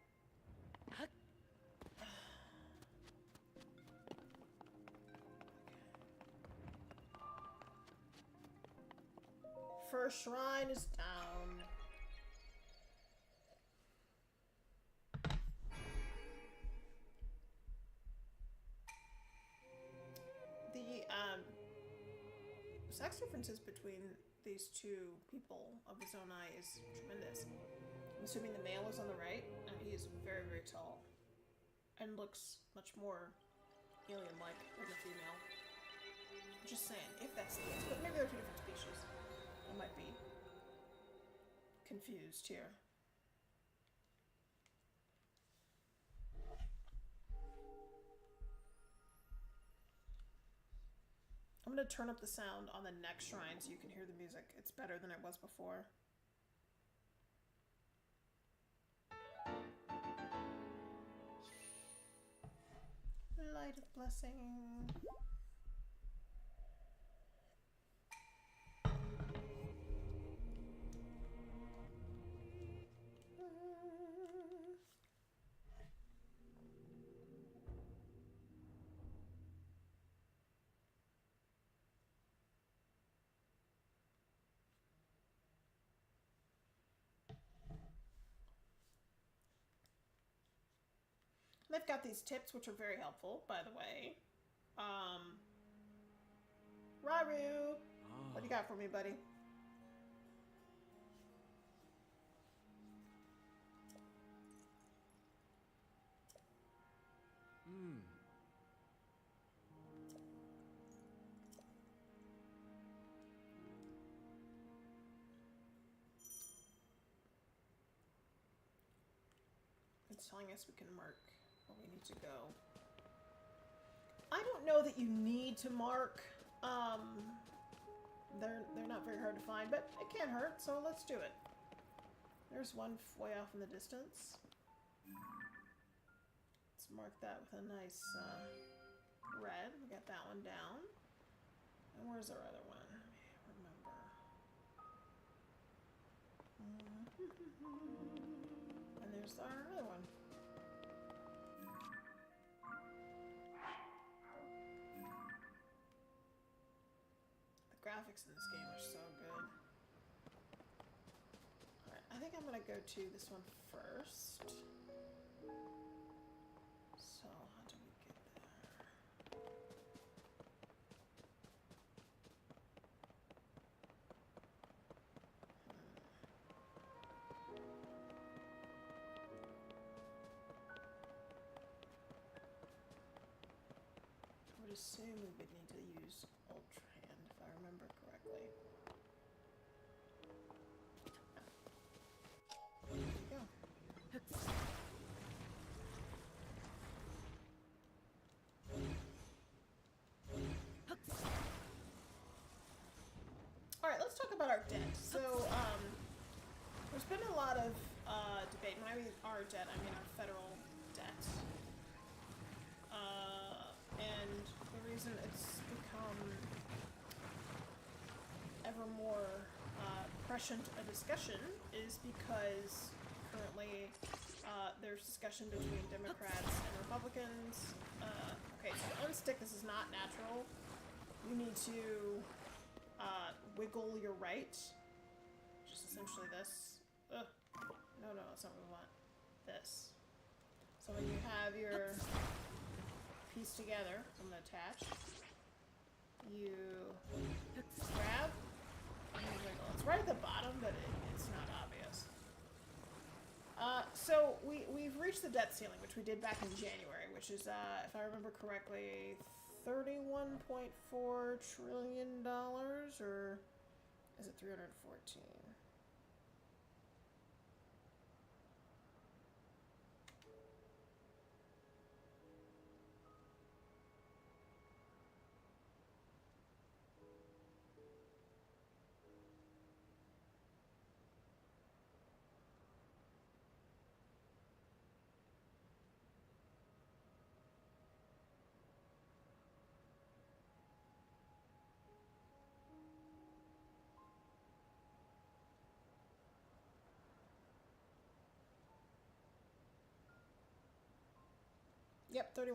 First shrine is down. The sex differences between these two people of his own eye is tremendous. I'm assuming the male is on the right, and he is very, very tall and looks much more alien-like than the female. Just saying, if that's the case, but maybe they're two different species. I might be confused here. I'm going to turn up the sound on the next shrine so you can hear the music. It's better than it was before. Light of blessing. They've got these tips, which are very helpful, by the way. Raru, what do you got for me, buddy? It's telling us we can mark where we need to go. I don't know that you need to mark. They're not very hard to find, but it can't hurt, so let's do it. There's one way off in the distance. Let's mark that with a nice red. We got that one down. And where's our other one? Let me remember. And there's our other one. The graphics in this game are so good. Alright, I think I'm gonna go to this one first. So, how do we get there? I would assume we would need to use Ultra Hand if I remember correctly. There you go. Alright, let's talk about our debt. So, there's been a lot of debate. When I mean our debt, I mean our federal debt. And the reason it's become ever more prescient a discussion is because currently there's discussion between Democrats and Republicans. Okay, so to unstick this is not natural. You need to wiggle your right, which is essentially this. Ugh. No, that's not what we want. This. So when you have your piece together, I'm gonna attach. You grab, and you wiggle. It's right at the bottom, but it's not obvious. So we've reached the debt ceiling, which we did back in January, which is, if I remember correctly, $31.4 trillion, or is it 314? Yep, $1.4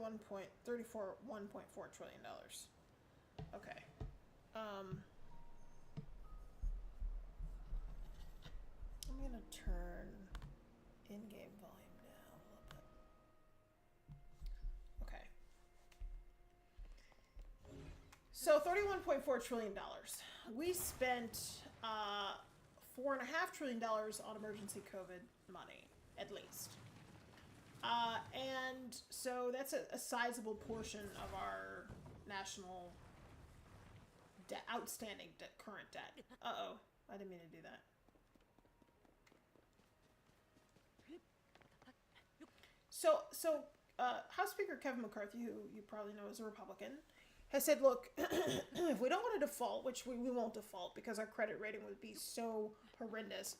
trillion. Okay. I'm gonna turn in-game volume down a little bit. Okay. So $31.4 trillion. We spent $4.5 trillion on emergency COVID money, at least. And so that's a sizable portion of our national debt, outstanding debt, current debt. Uh-oh, I didn't mean to do that. So House Speaker Kevin McCarthy, who you probably know is a Republican, has said, look, if we don't want to default, which we won't default because our credit rating would be so horrendous.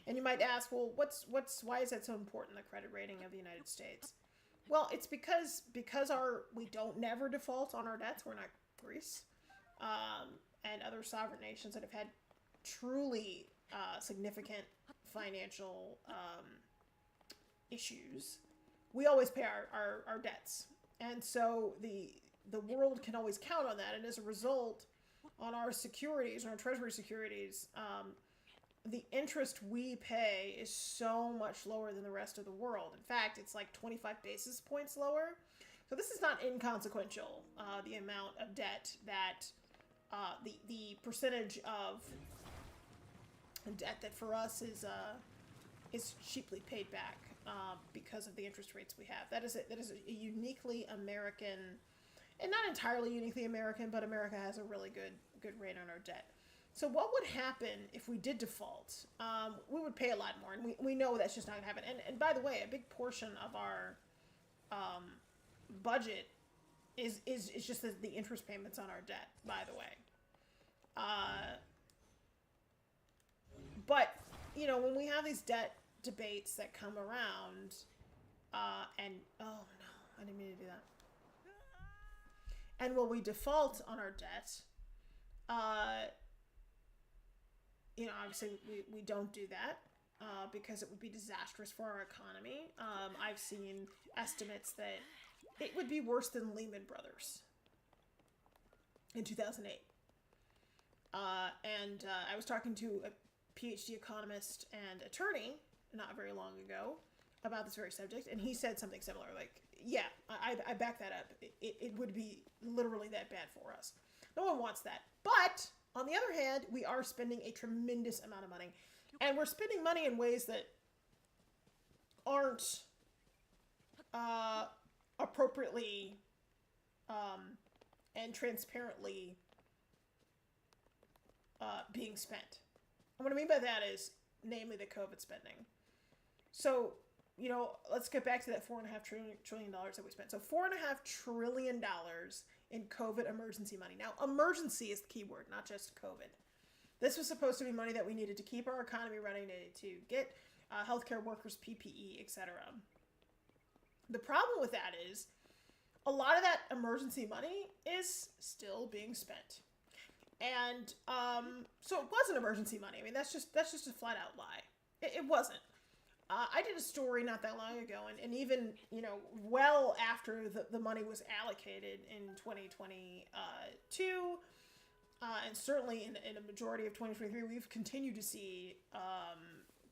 And you might ask, well, why is that so important, the credit rating of the United States? Well, it's because we don't never default on our debts. We're not Greece, and other sovereign nations that have had truly significant financial issues. We always pay our debts, and so the world can always count on that. And as a result, on our securities, on our treasury securities, the interest we pay is so much lower than the rest of the world. In fact, it's like 25 basis points lower. So this is not inconsequential, the amount of debt that, the percentage of debt that for us is cheaply paid back because of the interest rates we have. That is a uniquely American, and not entirely uniquely American, but America has a really good rate on our debt. So what would happen if we did default? We would pay a lot more, and we know that's just not going to happen. And by the way, a big portion of our budget is just the interest payments on our debt, by the way. But, you know, when we have these debt debates that come around, and, oh no, I didn't mean to do that. And when we default on our debt, you know, obviously we don't do that because it would be disastrous for our economy. I've seen estimates that it would be worse than Lehman Brothers in 2008. And I was talking to a PhD economist and attorney not very long ago about this very subject, and he said something similar, like, yeah, I back that up. It would be literally that bad for us. No one wants that. But on the other hand, we are spending a tremendous amount of money, and we're spending money in ways that aren't appropriately and transparently being spent. And what I mean by that is, namely, the COVID spending. So, you know, let's get back to that $4.5 trillion that we spent. So $4.5 trillion in COVID emergency money. Now, emergency is the key word, not just COVID. This was supposed to be money that we needed to keep our economy running, to get healthcare workers PPE, etc. The problem with that is a lot of that emergency money is still being spent. And so it wasn't emergency money. I mean, that's just a flat out lie. It wasn't. I did a story not that long ago, and even, you know, well after the money was allocated in 2022, and certainly in a majority of 2023, we've continued to see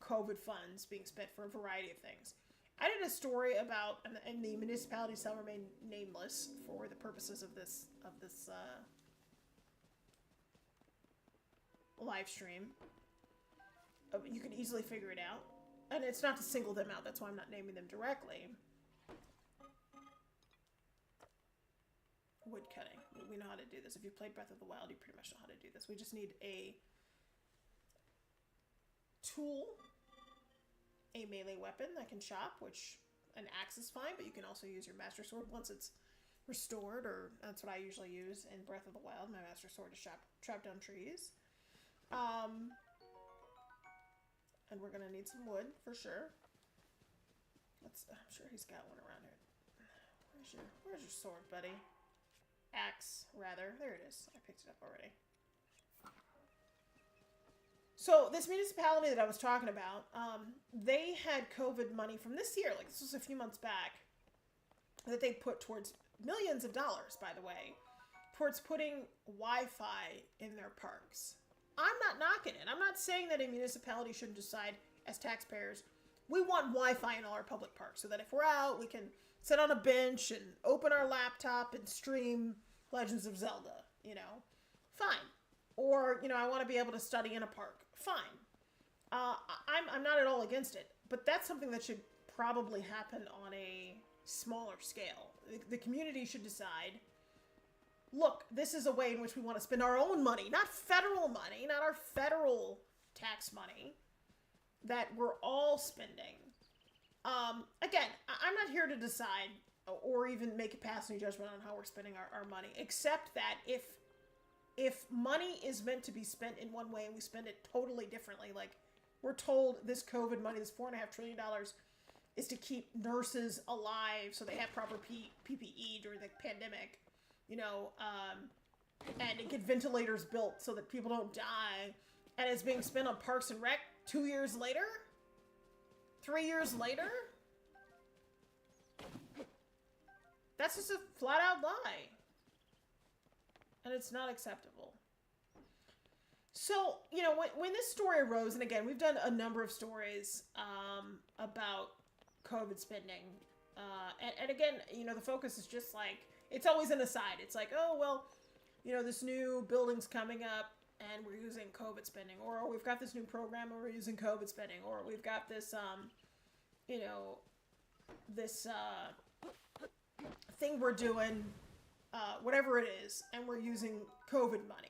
COVID funds being spent for a variety of things. I did a story about, and the municipalities shall remain nameless for the purposes of this live stream. You can easily figure it out. And it's not to single them out, that's why I'm not naming them directly. Wood cutting. We know how to do this. If you played Breath of the Wild, you pretty much know how to do this. We just need a tool, a melee weapon that can chop, which an axe is fine, but you can also use your Master Sword once it's restored, or that's what I usually use in Breath of the Wild, my Master Sword to chop down trees. And we're gonna need some wood for sure. I'm sure he's got one around here. Where's your sword, buddy? Axe, rather. There it is. I picked it up already. So this municipality that I was talking about, they had COVID money from this year, like this was a few months back, that they put towards millions of dollars, by the way, towards putting Wi-Fi in their parks. I'm not knocking it. I'm not saying that a municipality shouldn't decide, as taxpayers, we want Wi-Fi in all our public parks so that if we're out, we can sit on a bench and open our laptop and stream Legends of Zelda, you know. Fine. Or, you know, I want to be able to study in a park. Fine. I'm not at all against it. But that's something that should probably happen on a smaller scale. The community should decide, look, this is a way in which we want to spend our own money, not federal money, not our federal tax money that we're all spending. Again, I'm not here to decide or even make a passing judgment on how we're spending our money, except that if money is meant to be spent in one way and we spend it totally differently, like we're told this COVID money, this $4.5 trillion, is to keep nurses alive so they have proper PPE during the pandemic, you know, and get ventilators built so that people don't die, and it's being spent on Parks and Rec 2 years later? 3 years later? That's just a flat-out lie. And it's not acceptable. So, when this story arose, and again, we've done a number of stories about COVID spending. And again, the focus is just like, it's always an aside. It's like, oh, well, this new building's coming up and we're using COVID spending. Or we've got this new program and we're using COVID spending. Or we've got this, this thing we're doing, whatever it is, and we're using COVID money.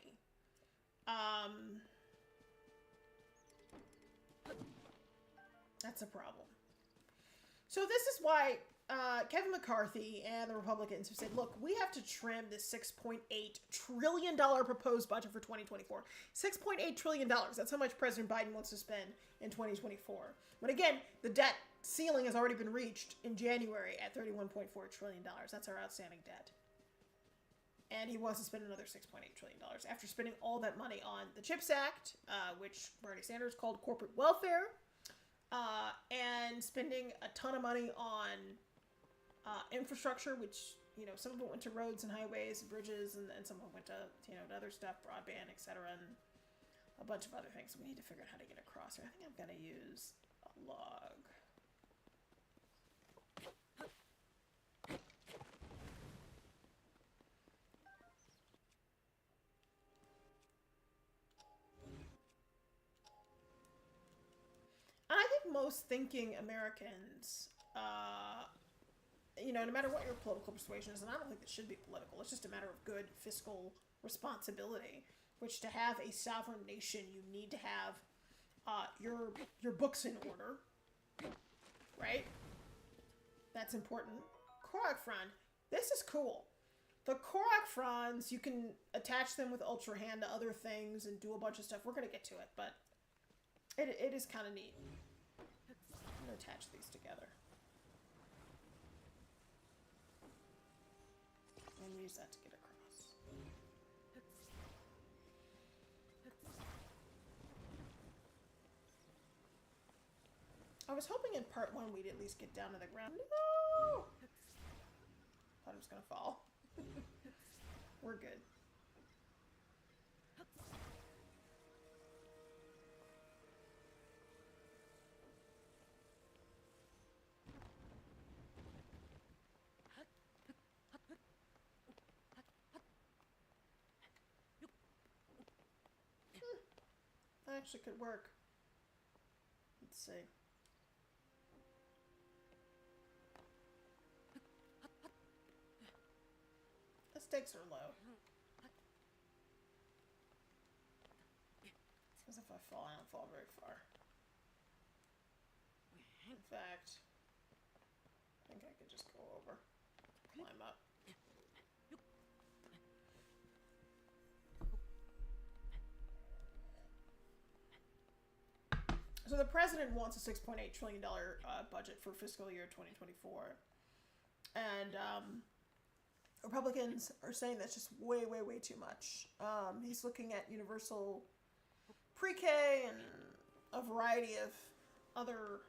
That's a problem. So this is why Kevin McCarthy and the Republicans have said, look, we have to trim this $6.8 trillion proposed budget for 2024. $6.8 trillion. That's how much President Biden wants to spend in 2024. But again, the debt ceiling has already been reached in January at $31.4 trillion. That's our outstanding debt. And he wants to spend another $6.8 trillion after spending all that money on the CHIPS Act, which Bernie Sanders called corporate welfare, and spending a ton of money on infrastructure, which, some of it went to roads and highways and bridges, and some of it went to, to other stuff, broadband, etc., and a bunch of other things. We need to figure out how to get across here. I think I'm going to use a log. And I think most thinking Americans, no matter what your political persuasion is, and I don't think it should be political, it's just a matter of good fiscal responsibility, which to have a sovereign nation, you need to have your books in order, right? That's important. Korok Frond. This is cool. The Korok Fronds, you can attach them with Ultra Hand to other things and do a bunch of stuff. We're going to get to it, but it is kind of neat. I'm going to attach these together. And use that to get across. I was hoping in part 1 we'd at least get down to the ground. No! Thought it was going to fall. We're good. That actually could work. Let's see. The stakes are low. Because if I fall, I don't fall very far. In fact, I think I could just go over, climb up. So the president wants a $6.8 trillion budget for fiscal year 2024. And Republicans are saying that's just way, way, way too much. He's looking at universal pre-K and a variety of other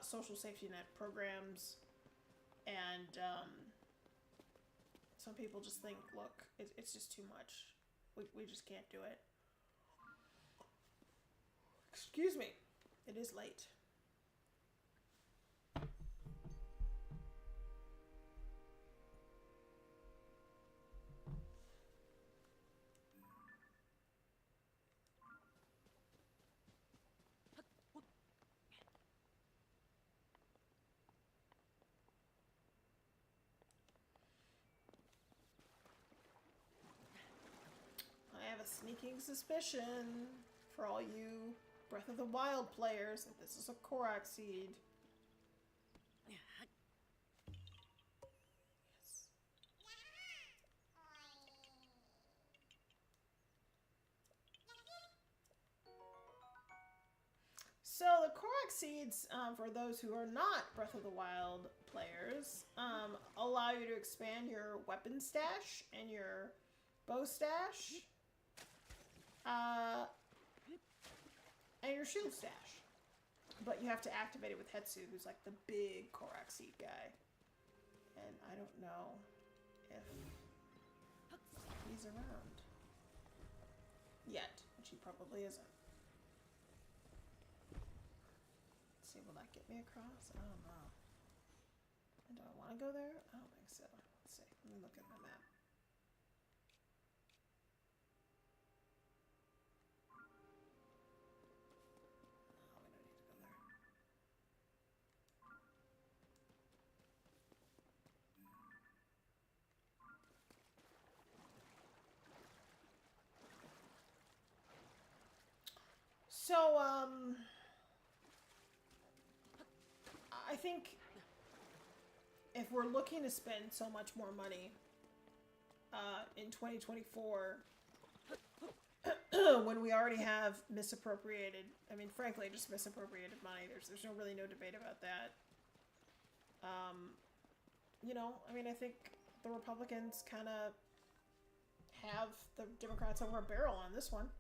social safety net programs. And some people just think, look, it's just too much. We just can't do it. Excuse me. It is late. I have a sneaking suspicion for all you Breath of the Wild players that this is a Korok seed. Yes. So the Korok seeds, for those who are not Breath of the Wild players, allow you to expand your weapon stash and your bow stash. And your shield stash. But you have to activate it with Hetsu, who's like the big Korok seed guy. And I don't know if he's around yet, she probably isn't. Let's see, will that get me across? I don't know. And do I want to go there? I don't think so. Let's see. Let me look at my map. Oh, we don't need to go there. So, I think if we're looking to spend so much more money in 2024, when we already have misappropriated, I mean, frankly, just misappropriated money, there's really no debate about that. You know, I mean, I think the Republicans kind of have the Democrats over a barrel on this one.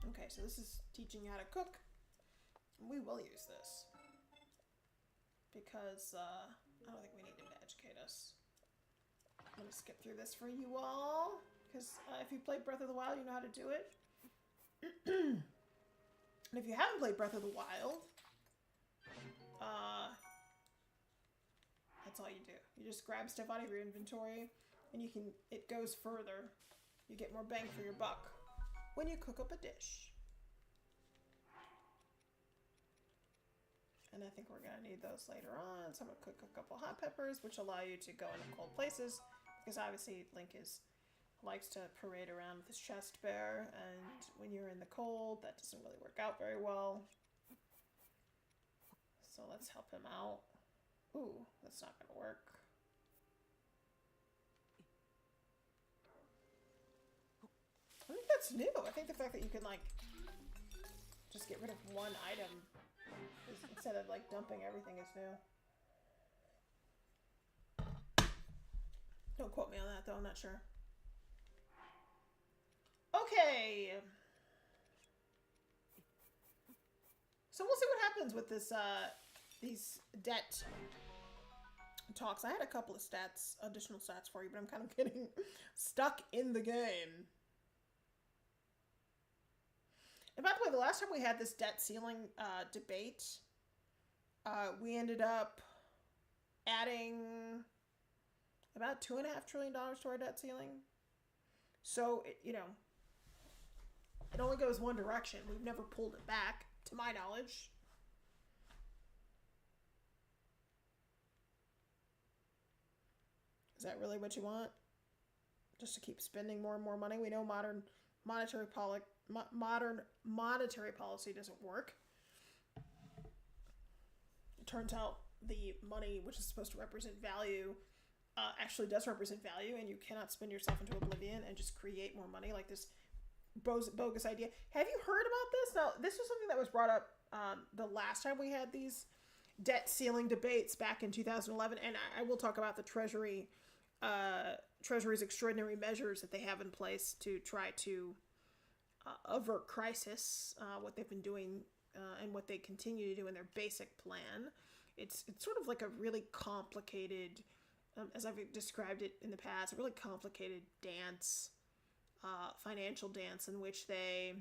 Okay, so this is teaching you how to cook. We will use this. Because, I don't think we need him to educate us. I'm gonna skip through this for you all. Because if you played Breath of the Wild, you know how to do it. And if you haven't played Breath of the Wild, that's all you do. You just grab stuff out of your inventory, and you can, it goes further. You get more bang for your buck when you cook up a dish. And I think we're gonna need those later on, so I'm gonna cook a couple hot peppers, which allow you to go into cold places, because obviously Link likes to parade around with his chest bare, and when you're in the cold, that doesn't really work out very well. So let's help him out. Ooh, that's not gonna work. I think that's new. I think the fact that you can, like, just get rid of one item instead of, like, dumping everything is new. Don't quote me on that, though. I'm not sure. Okay. So we'll see what happens with this, these debt talks. I had a couple of additional stats for you, but I'm kind of getting stuck in the game. And by the way, the last time we had this debt ceiling debate, we ended up adding about $2.5 trillion to our debt ceiling. So, you know, it only goes one direction. We've never pulled it back, to my knowledge. Is that really what you want? Just to keep spending more and more money? We know modern monetary policy doesn't work. It turns out the money, which is supposed to represent value, actually does represent value, and you cannot spend yourself into oblivion and just create more money like this bogus idea. Have you heard about this? Now, this was something that was brought up the last time we had these debt ceiling debates back in 2011, and I will talk about the Treasury's extraordinary measures that they have in place to try to avert crisis, what they've been doing and what they continue to do in their basic plan. It's sort of like a really complicated, as I've described it in the past, a really complicated dance, financial dance in which they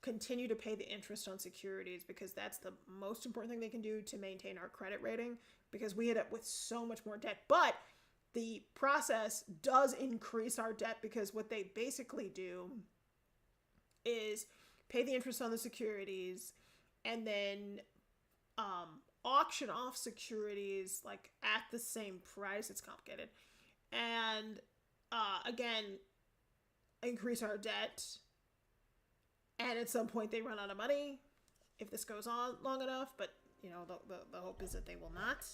continue to pay the interest on securities because that's the most important thing they can do to maintain our credit rating, because we end up with so much more debt. But the process does increase our debt because what they basically do is pay the interest on the securities and then auction off securities like at the same price. It's complicated. And again, increase our debt. And at some point they run out of money if this goes on long enough, but you know, the hope is that they will not.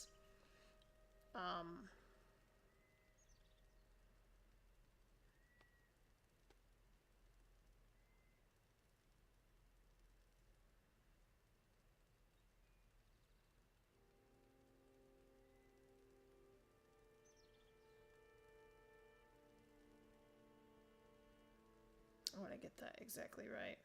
I want to get that exactly right.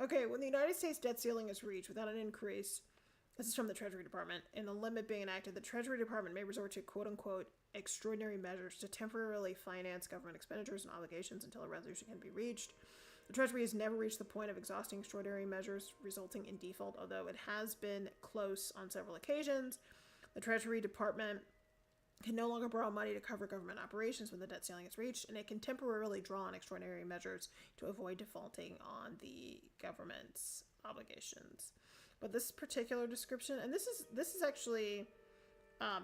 Okay, when the United States debt ceiling is reached without an increase, this is from the Treasury Department, and the limit being enacted, the Treasury Department may resort to quote-unquote extraordinary measures to temporarily finance government expenditures and obligations until a resolution can be reached. The Treasury has never reached the point of exhausting extraordinary measures resulting in default, although it has been close on several occasions. The Treasury Department can no longer borrow money to cover government operations when the debt ceiling is reached, and it can temporarily draw on extraordinary measures to avoid defaulting on the government's obligations. But this particular description, and this is actually,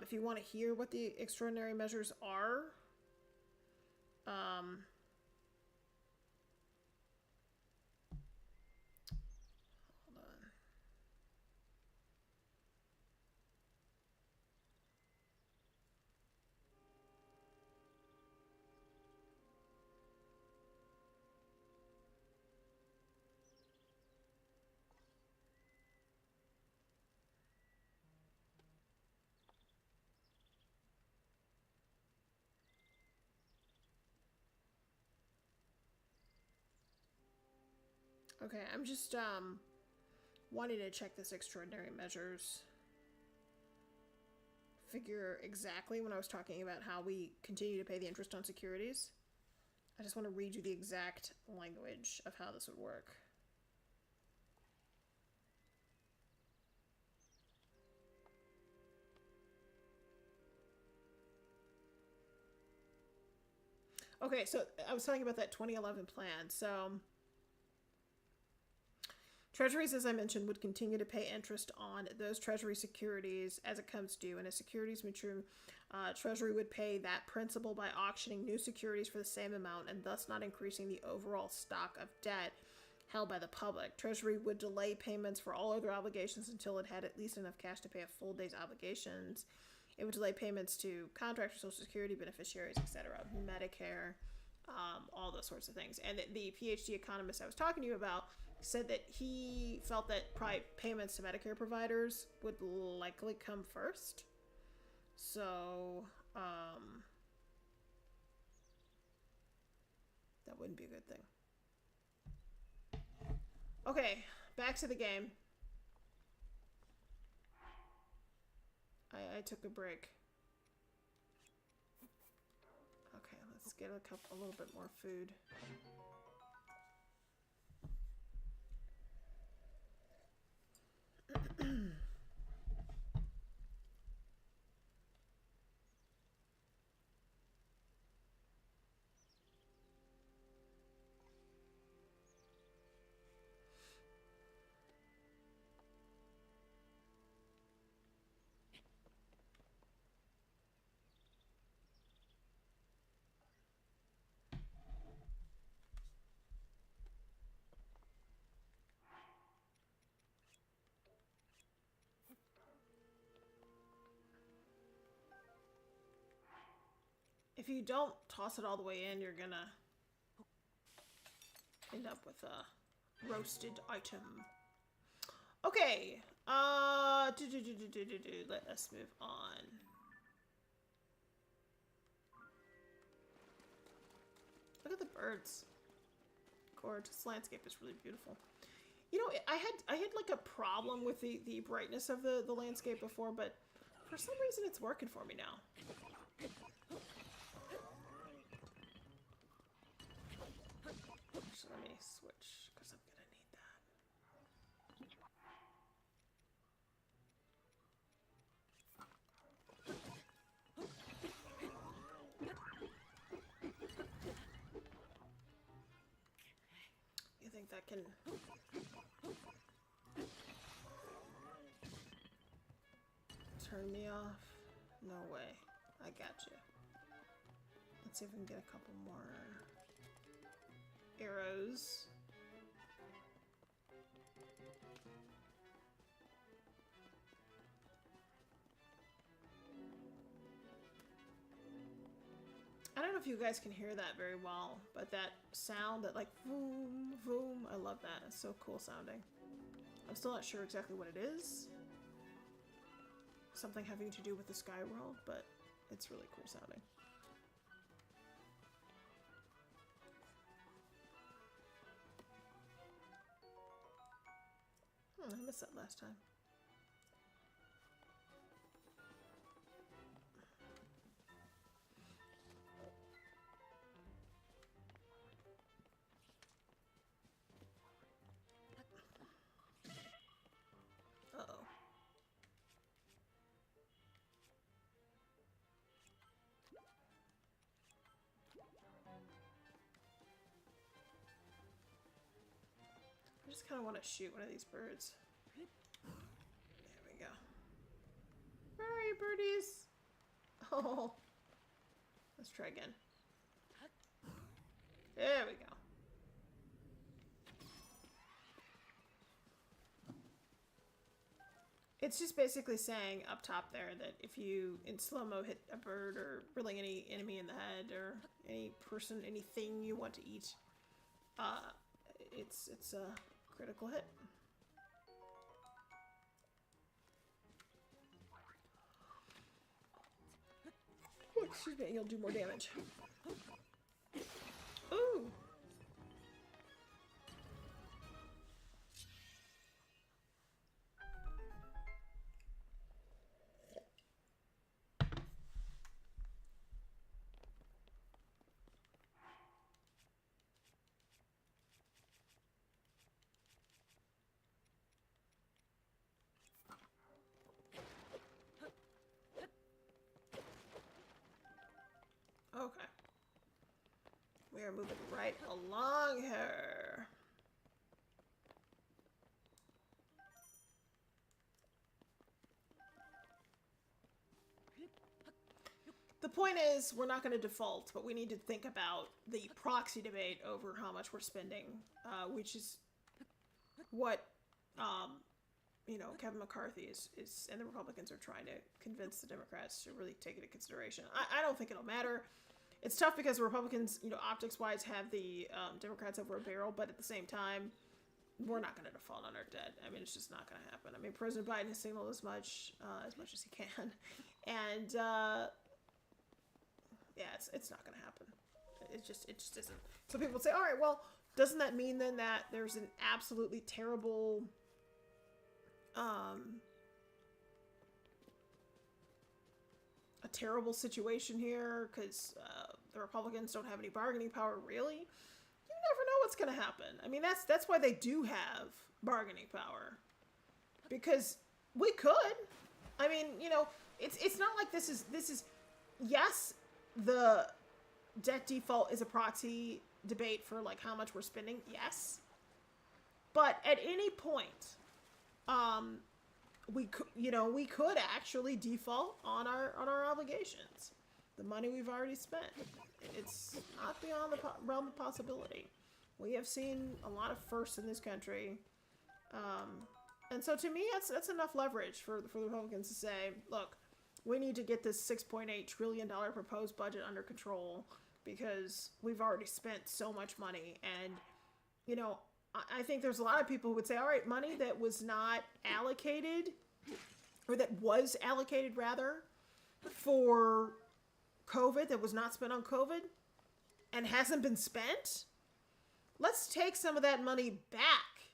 if you want to hear what the extraordinary measures are, hold on. Okay, I'm just wanting to check this extraordinary measures figure exactly when I was talking about how we continue to pay the interest on securities. I just want to read you the exact language of how this would work. Okay, so I was talking about that 2011 plan. So Treasuries, as I mentioned, would continue to pay interest on those Treasury securities as it comes due, and as securities mature, Treasury would pay that principal by auctioning new securities for the same amount and thus not increasing the overall stock of debt held by the public. Treasury would delay payments for all other obligations until it had at least enough cash to pay a full day's obligations. It would delay payments to contractors, Social Security beneficiaries, etc., Medicare, all those sorts of things. And the PhD economist I was talking to you about said that he felt that payments to Medicare providers would likely come first. So, that wouldn't be a good thing. Okay, back to the game. I took a break. Okay, let's get a little bit more food. If you don't toss it all the way in, you're gonna end up with a roasted item. Okay, let us move on. Look at the birds. Gorgeous landscape is really beautiful. You know, I had like a problem with the brightness of the landscape before, but for some reason it's working for me now. So let me switch, because I'm gonna need that. You think that can... turn me off? No way. I got you. Let's see if we can get a couple more arrows. I don't know if you guys can hear that very well, but that sound, that like boom, boom, I love that. It's so cool sounding. I'm still not sure exactly what it is. Something having to do with the sky world, but it's really cool sounding. I missed that last time. Uh-oh. I just kind of want to shoot one of these birds. There we go. Where are you, birdies? Oh. Let's try again. There we go. It's just basically saying up top there that if you, in slow-mo, hit a bird or really any enemy in the head or any person, anything you want to eat, it's a critical hit. Oh, excuse me, you'll do more damage. Ooh! Okay. We are moving right along here. The point is, we're not going to default, but we need to think about the proxy debate over how much we're spending, which is what, you know, Kevin McCarthy is, and the Republicans are trying to convince the Democrats to really take into consideration. I don't think it'll matter. It's tough because the Republicans, you know, optics-wise have the Democrats over a barrel, but at the same time, we're not going to default on our debt. I mean, it's just not going to happen. I mean, President Biden has signaled as much as he can, and yeah, it's not going to happen. It just isn't. So people would say, all right, well, doesn't that mean then that there's an absolutely terrible a terrible situation here because the Republicans don't have any bargaining power? Really? You never know what's going to happen. I mean, that's why they do have bargaining power, because we could. I mean, you know, it's not like this is yes, the debt default is a proxy debate for like how much we're spending. Yes, but at any point, we could actually default on our obligations, the money we've already spent. It's not beyond the realm of possibility. We have seen a lot of firsts in this country, and so to me, that's enough leverage for the Republicans to say, look, we need to get this $6.8 trillion proposed budget under control because we've already spent so much money. And, you know, I think there's a lot of people who would say, all right, money that was not allocated, or that was allocated rather, for COVID, that was not spent on COVID and hasn't been spent, let's take some of that money back.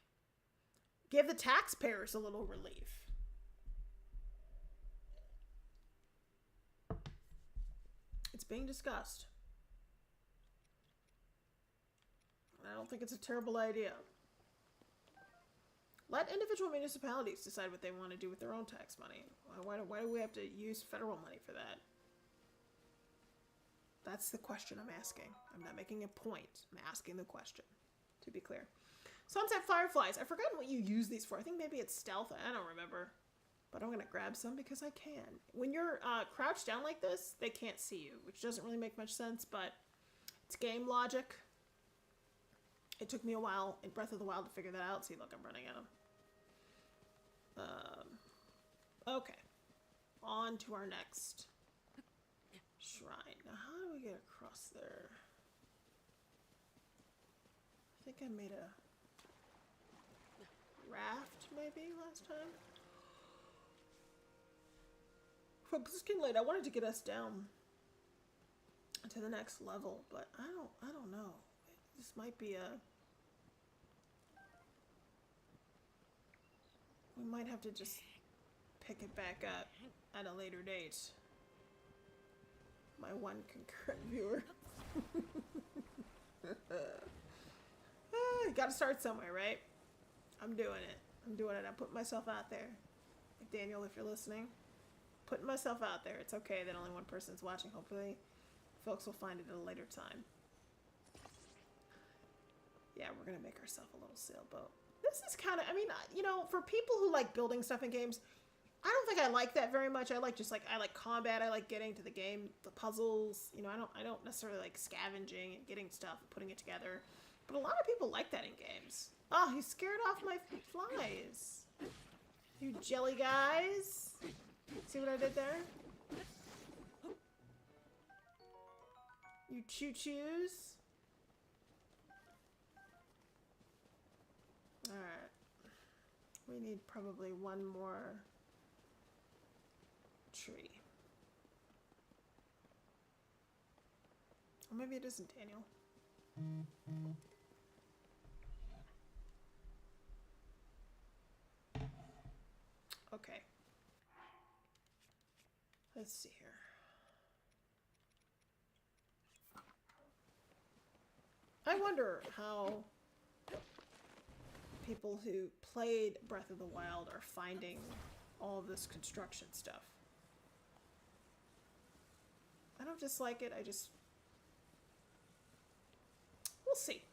Give the taxpayers a little relief. It's being discussed. I don't think it's a terrible idea. Let individual municipalities decide what they want to do with their own tax money. Why do we have to use federal money for that? That's the question I'm asking. I'm not making a point. I'm asking the question, to be clear. Sunset Fireflies. I've forgotten what you use these for. I think maybe it's stealth. I don't remember. But I'm going to grab some because I can. When you're crouched down like this, they can't see you, which doesn't really make much sense, but it's game logic. It took me a while in Breath of the Wild to figure that out. See, look, I'm running at them. Okay. On to our next shrine. Now, how do we get across there? I think I made a raft, maybe, last time? From Skin Late, I wanted to get us down to the next level, but I don't know. This might be a We might have to just pick it back up at a later date. My one concurrent viewer. You gotta start somewhere, right? I'm doing it. I'm doing it. I'm putting myself out there. Like Daniel, if you're listening, putting myself out there. It's okay that only one person's watching. Hopefully, folks will find it at a later time. Yeah, we're gonna make ourselves a little sailboat. This is kind of, I mean, you know, for people who like building stuff in games, I don't think I like that very much. I like combat. I like getting to the game, the puzzles. You know, I don't necessarily like scavenging and getting stuff and putting it together. But a lot of people like that in games. Oh, he scared off my flies. You jelly guys. See what I did there? You choo-choos. Alright. We need probably one more tree. Or maybe it isn't, Daniel. Okay. Let's see here. I wonder how people who played Breath of the Wild are finding all of this construction stuff. I don't dislike it, we'll see.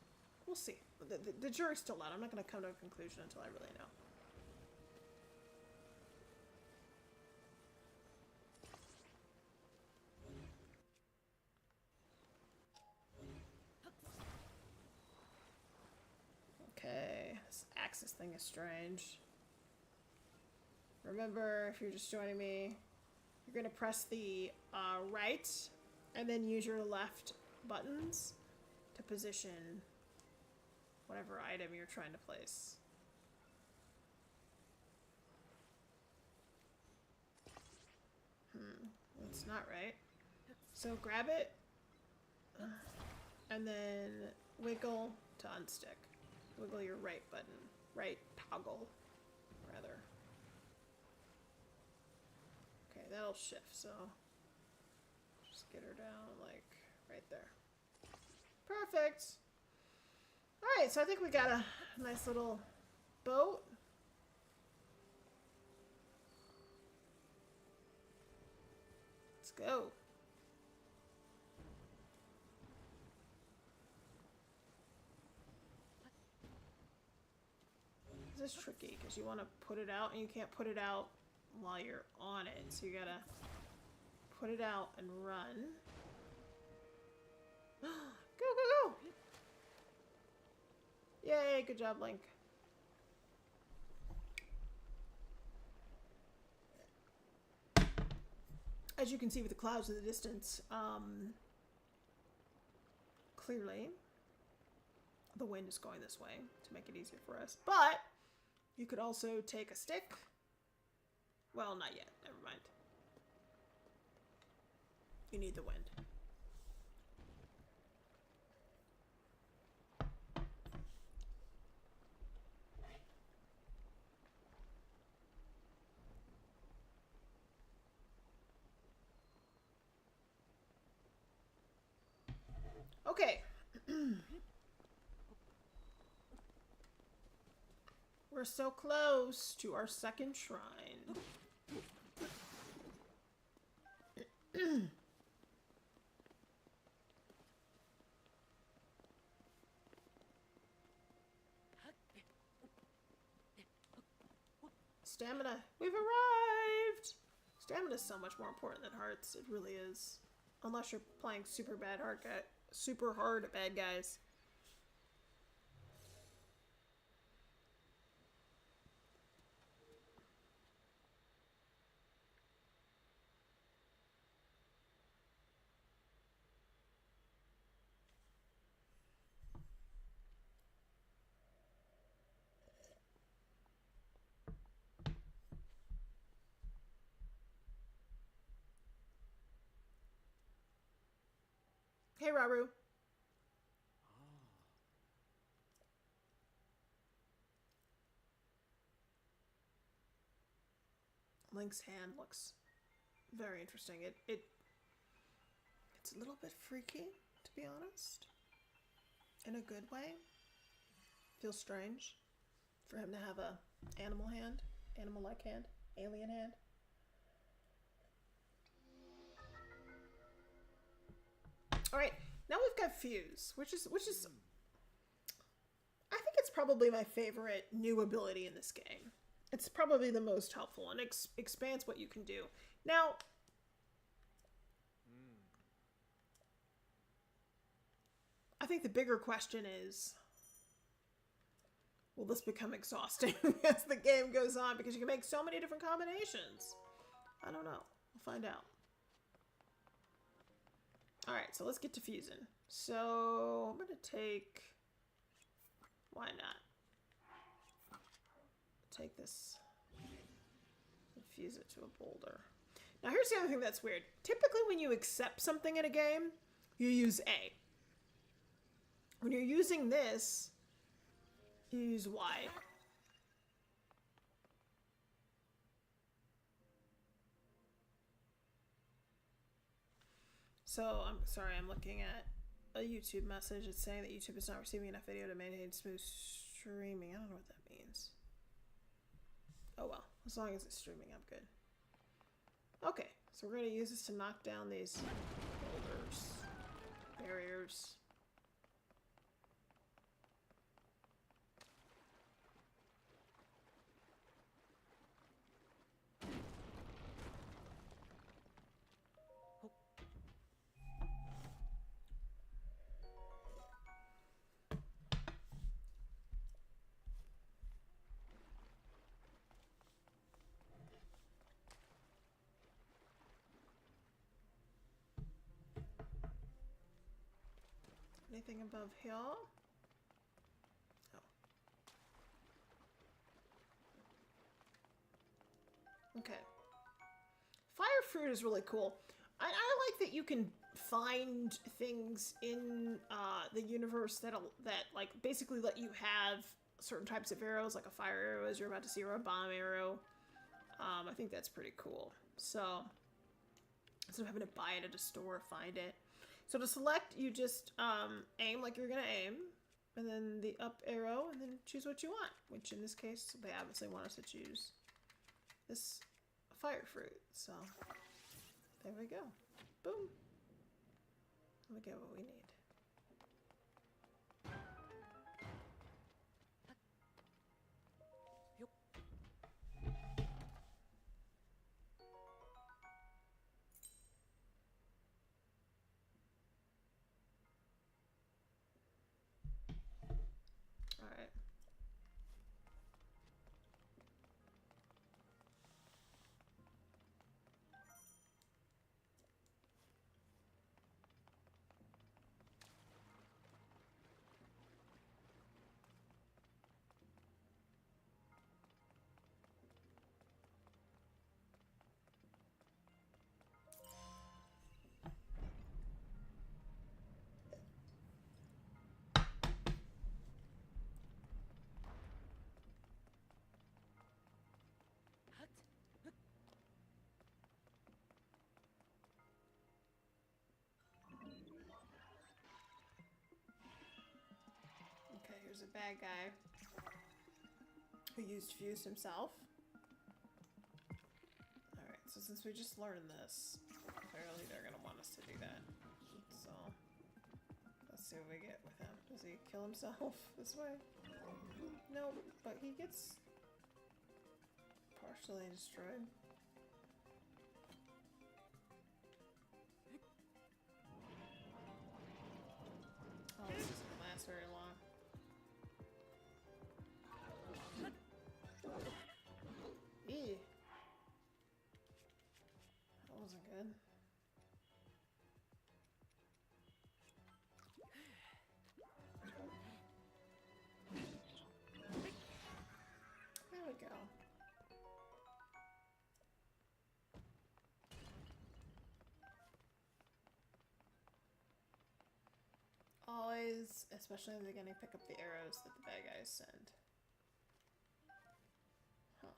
We'll see. The jury's still out. I'm not going to come to a conclusion until I really know. Okay, this axis thing is strange. Remember, if you're just joining me, you're going to press the right and then use your left buttons to position whatever item you're trying to place. That's not right. So grab it and then wiggle to unstick. Wiggle your right button. Right toggle, rather. Okay, that'll shift, so just get her down, like, right there. Perfect! Alright, so I think we got a nice little boat. Let's go. This is tricky because you want to put it out and you can't put it out while you're on it. So you gotta put it out and run. Go, go, go! Yay, good job, Link. As you can see with the clouds in the distance, clearly the wind is going this way to make it easier for us. But you could also take a stick. Well, not yet. Never mind. You need the wind. Okay. We're so close to our second shrine. Stamina. We've arrived! Stamina is so much more important than hearts. It really is. Unless you're playing super hard bad guys. Hey, Raru. Link's hand looks very interesting. It's a little bit freaky, to be honest. In a good way. Feels strange for him to have a animal-like hand, alien hand. All right, now we've got Fuse, which is I think it's probably my favorite new ability in this game. It's probably the most helpful and expands what you can do. Now, I think the bigger question is, will this become exhausting as the game goes on? Because you can make so many different combinations. I don't know. We'll find out. Alright, so let's get to fusing. So, I'm going to take... Why not? Take this and fuse it to a boulder. Now, here's the other thing that's weird. Typically, when you accept something in a game, you use A. When you're using this, you use Y. So, I'm sorry, I'm looking at a YouTube message. It's saying that YouTube is not receiving enough video to maintain smooth streaming. I don't know what that means. Oh well, as long as it's streaming, I'm good. Okay, so we're going to use this to knock down these boulders, barriers. Anything above here? Oh. Okay. Fire fruit is really cool. I like that you can find things in the universe that like basically let you have certain types of arrows, like a fire arrow as you're about to see, or a bomb arrow. I think that's pretty cool. So instead of having to buy it at a store, find it. So to select, you just aim like you're going to aim, and then the up arrow, and then choose what you want, which in this case, they obviously want us to choose this fire fruit. So there we go. Boom. We get what we need. Alright. Okay, here's a bad guy who used Fuse himself. Alright, so since we just learned this, clearly they're gonna want us to do that. So, let's see what we get with him. Does he kill himself this way? No, but he gets partially destroyed. Oh, this isn't gonna last very long. Eee. That wasn't good. There we go. Always, especially in the beginning, pick up the arrows that the bad guys send. Huh.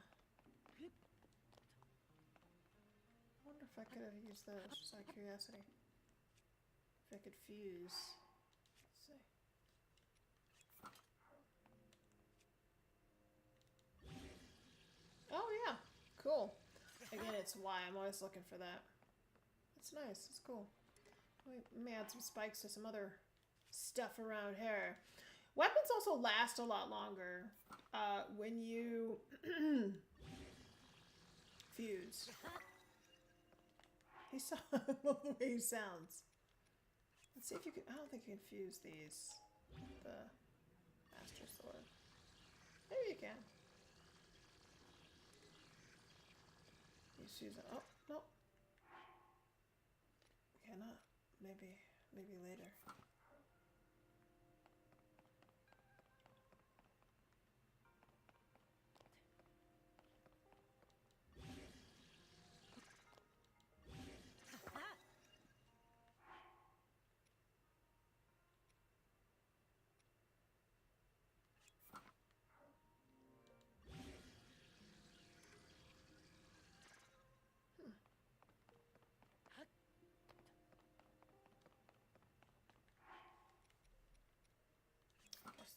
I could have used those, just out of curiosity. If I could fuse. Let's see. Oh yeah, cool. Again, it's why I'm always looking for that. It's nice, it's cool. We may add some spikes to some other stuff around here. Weapons also last a lot longer when you fuse. He saw the way he sounds. Let's see if you can. I don't think you can fuse these. The Master Sword. Maybe you can. You fuse it. Oh no. Cannot. Maybe later.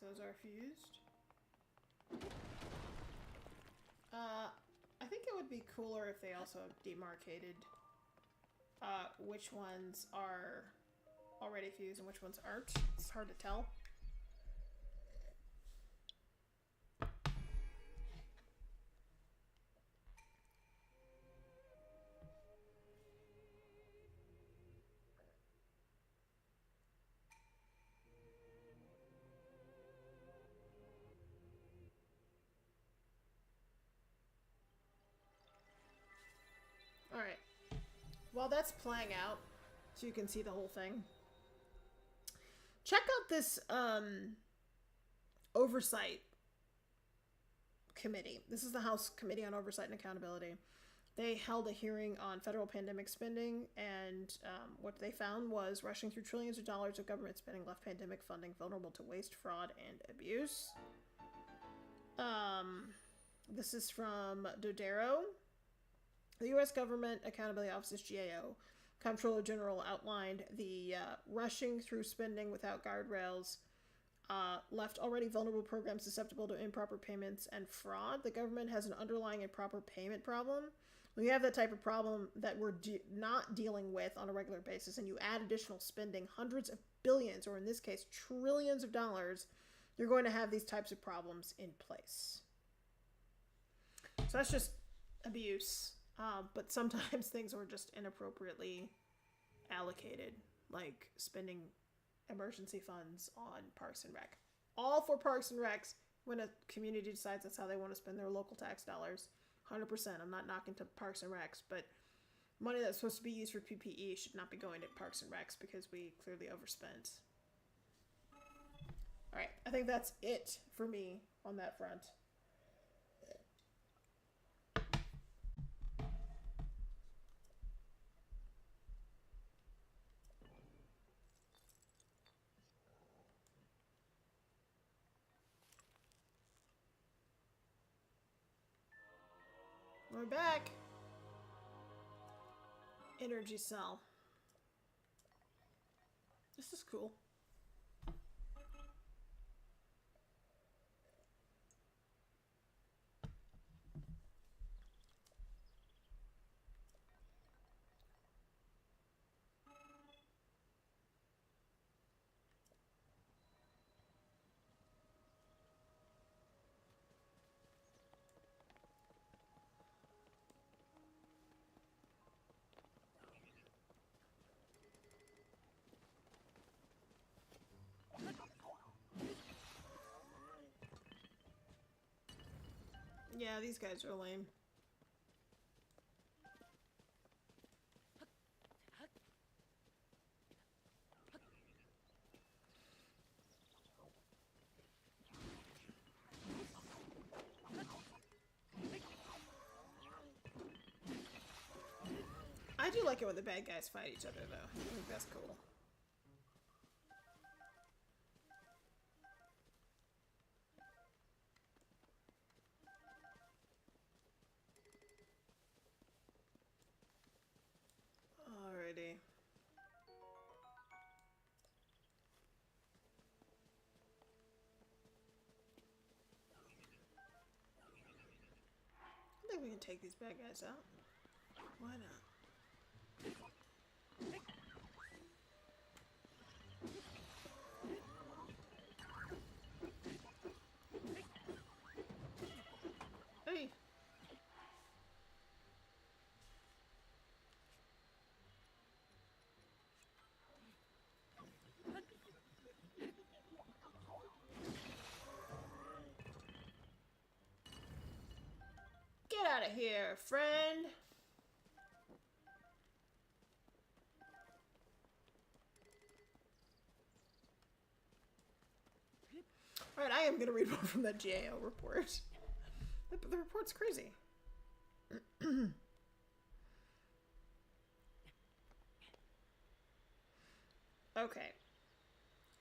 Those are fused. I think it would be cooler if they also demarcated which ones are already fused and which ones aren't. It's hard to tell. Alright. While that's playing out, so you can see the whole thing, check out this oversight committee. This is the House Committee on Oversight and Accountability. They held a hearing on federal pandemic spending, and what they found was rushing through trillions of dollars of government spending left pandemic funding vulnerable to waste, fraud, and abuse. This is from Dodero. The U.S. Government Accountability Office's GAO Comptroller General outlined the rushing through spending without guardrails left already vulnerable programs susceptible to improper payments and fraud. The government has an underlying improper payment problem. When you have that type of problem that we're not dealing with on a regular basis, and you add additional spending, hundreds of billions, or in this case, trillions of dollars, you're going to have these types of problems in place. So that's just abuse. But sometimes things were just inappropriately allocated, like spending emergency funds on Parks and Rec. All for Parks and Recs when a community decides that's how they want to spend their local tax dollars. 100%. I'm not knocking to Parks and Recs, but money that's supposed to be used for PPE should not be going to Parks and Recs because we clearly overspent. Alright, I think that's it for me on that front. We're back. Energy cell. This is cool. Yeah, these guys are lame. I do like it when the bad guys fight each other, though. I think that's cool. think we can take these bad guys out. Why not? Hey. Get out of here, friend. Alright, I am going to read more from that GAO report. The report's crazy. Okay.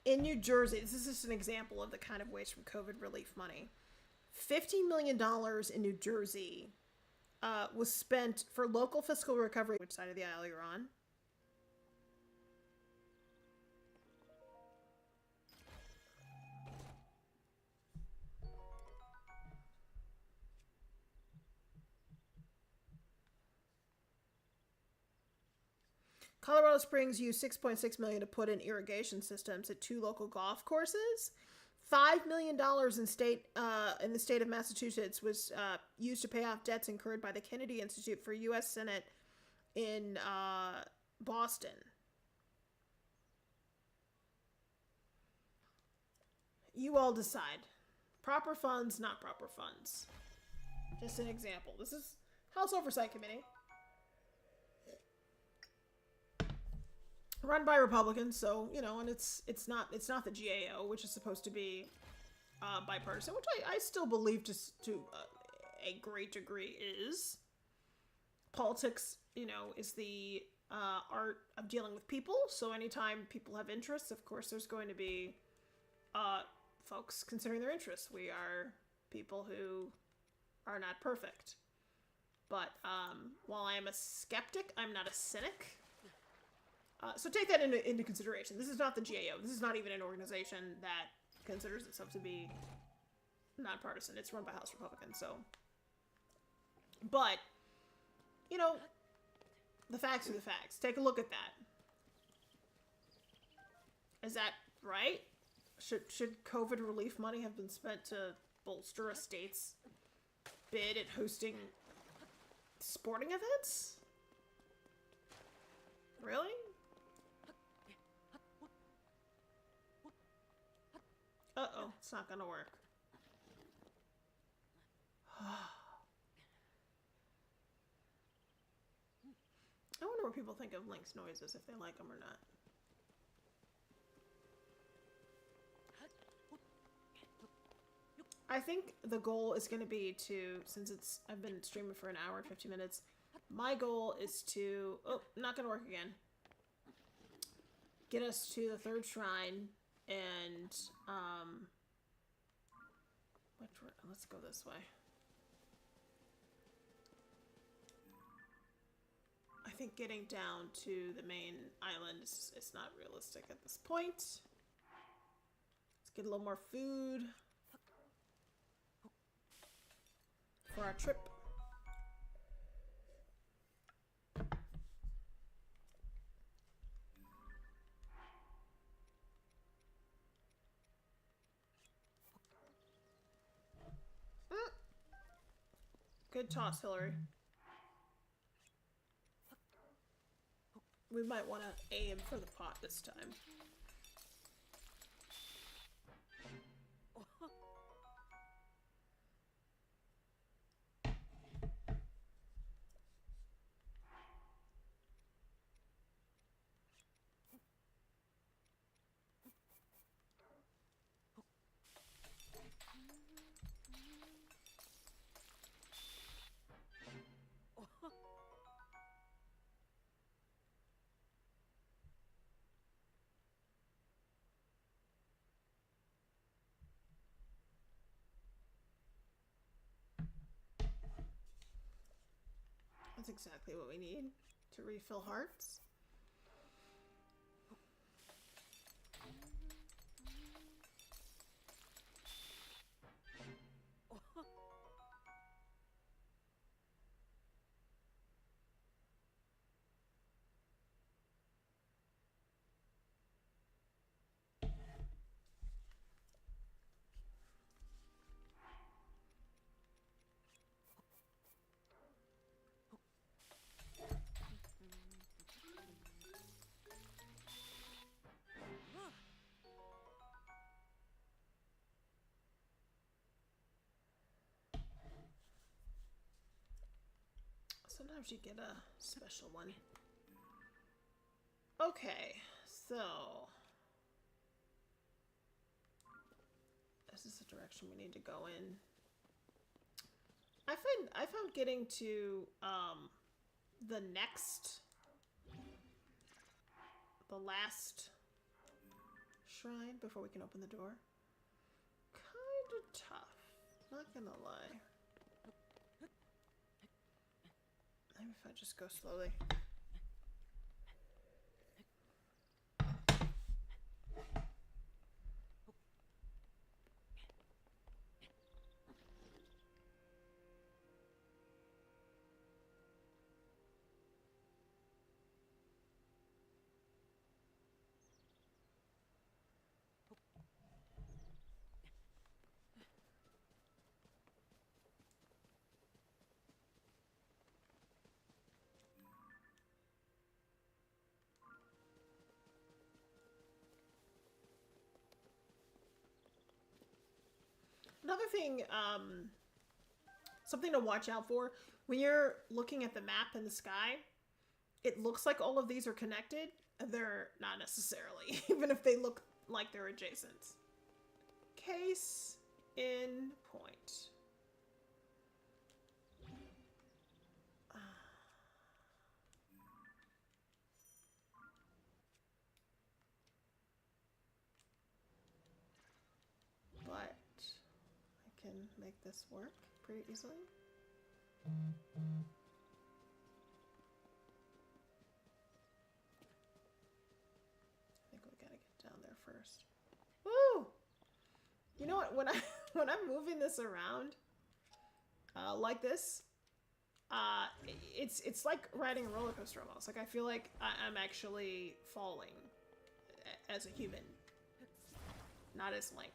In New Jersey, this is just an example of the kind of waste from COVID relief money. $50 million in New Jersey was spent for local fiscal recovery. Which side of the aisle you're on? Colorado Springs used $6.6 million to put in irrigation systems at 2 local golf courses. $5 million in the state of Massachusetts was used to pay off debts incurred by the Kennedy Institute for U.S. Senate in Boston. You all decide. Proper funds, not proper funds. Just an example. This is House Oversight Committee. Run by Republicans, so, you know, and it's not the GAO, which is supposed to be bipartisan, which I still believe to a great degree is. Politics, you know, is the art of dealing with people, so anytime people have interests, of course there's going to be folks considering their interests. We are people who are not perfect. But while I am a skeptic, I'm not a cynic. So take that into consideration. This is not the GAO. This is not even an organization that considers itself to be nonpartisan. It's run by House Republicans, so. But, you know, the facts are the facts. Take a look at that. Is that right? Should COVID relief money have been spent to bolster a state's bid at hosting sporting events? Really? Uh-oh, it's not gonna work. I wonder what people think of Link's noises, if they like them or not. I think the goal is going to be to, since I've been streaming for an hour and 50 minutes, my goal is to, not going to work again, get us to the 3rd shrine, and, let's go this way. I think getting down to the main island is not realistic at this point. Let's get a little more food for our trip. Good toss, Hilary. We might want to aim for the pot this time. That's exactly what we need to refill hearts. Sometimes you get a special one. Okay, so this is the direction we need to go in. I found getting to the last shrine before we can open the door kind of tough, not gonna lie. Maybe if I just go slowly. Another thing, something to watch out for, when you're looking at the map in the sky, it looks like all of these are connected. They're not necessarily, even if they look like they're adjacent. Case in point. But I can make this work pretty easily. I think we gotta get down there first. Woo! You know what? When I'm moving this around, like this, it's like riding a roller coaster almost. Like I feel like I'm actually falling as a human, not as Link.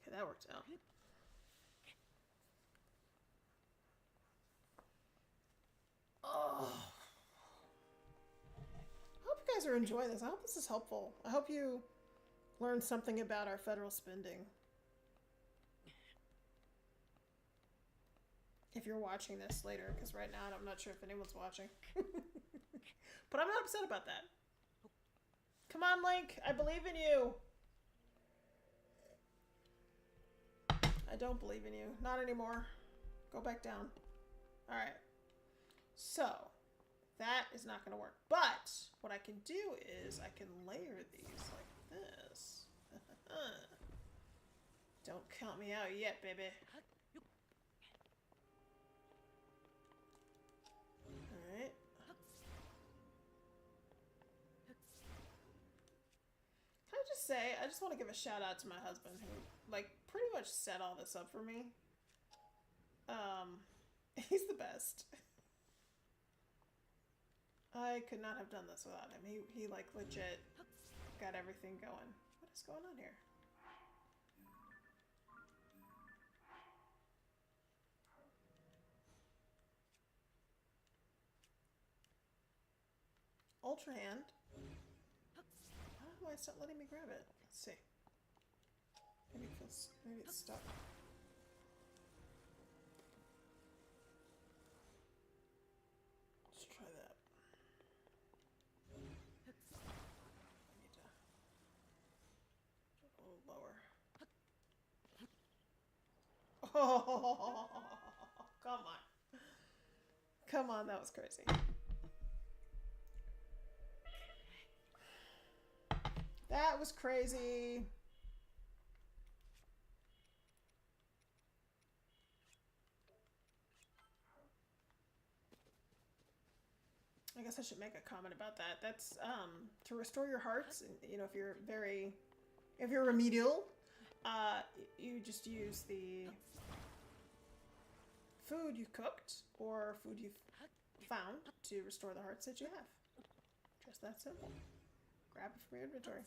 Okay, that worked out. Oh. I hope you guys are enjoying this. I hope this is helpful. I hope you learned something about our federal spending. If you're watching this later, because right now I'm not sure if anyone's watching. But I'm not upset about that. Come on, Link. I believe in you. I don't believe in you. Not anymore. Go back down. Alright. So, that is not going to work. But, what I can do is I can layer these like this. Don't count me out yet, baby. Alright. Can I just say, I just want to give a shout out to my husband who, like, pretty much set all this up for me. He's the best. I could not have done this without him. He like legit got everything going. What is going on here? Ultra hand. Why is it not letting me grab it? Let's see. Maybe it's stuck. Let's try that. I need to a little lower. Oh, come on. Come on, that was crazy. That was crazy. I guess I should make a comment about that. That's to restore your hearts. You know, if you're remedial, you just use the food you cooked or food you've found to restore the hearts that you have. Just that simple. Grab it from your inventory.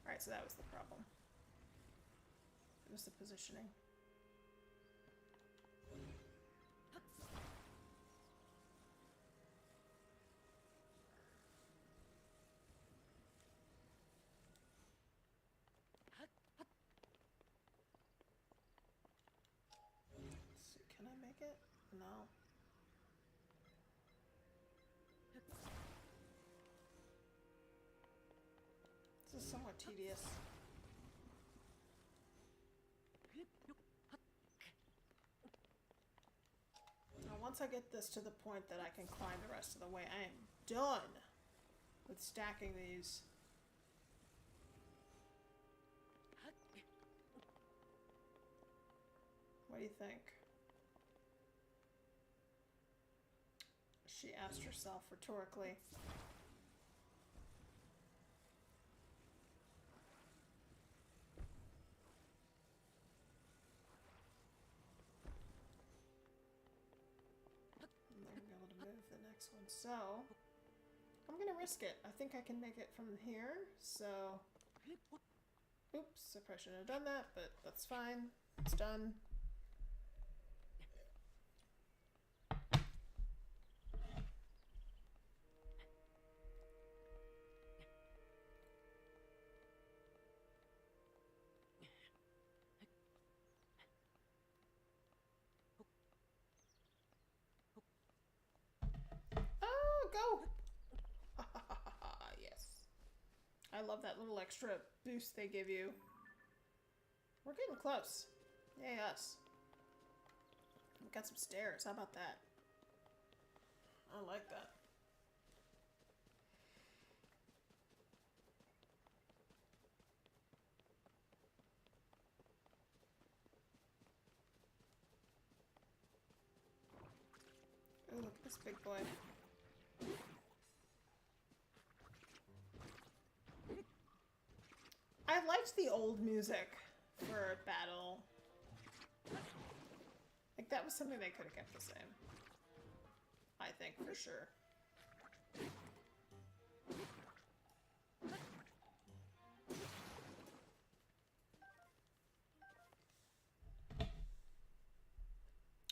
Alright, so that was the problem. It was the positioning. No. This is somewhat tedious. Now, once I get this to the point that I can climb the rest of the way, I am done with stacking these. What do you think? She asked herself rhetorically. I'm not gonna be able to move the next one, so I'm gonna risk it. I think I can make it from here, so oops, I probably shouldn't have done that, but that's fine. It's done. Go! Yes. I love that little extra boost they give you. We're getting close. Yay, us. We've got some stairs. How about that? I like that. Oh, look at this big boy. I liked the old music for battle. Like, that was something they could have kept the same. I think, for sure.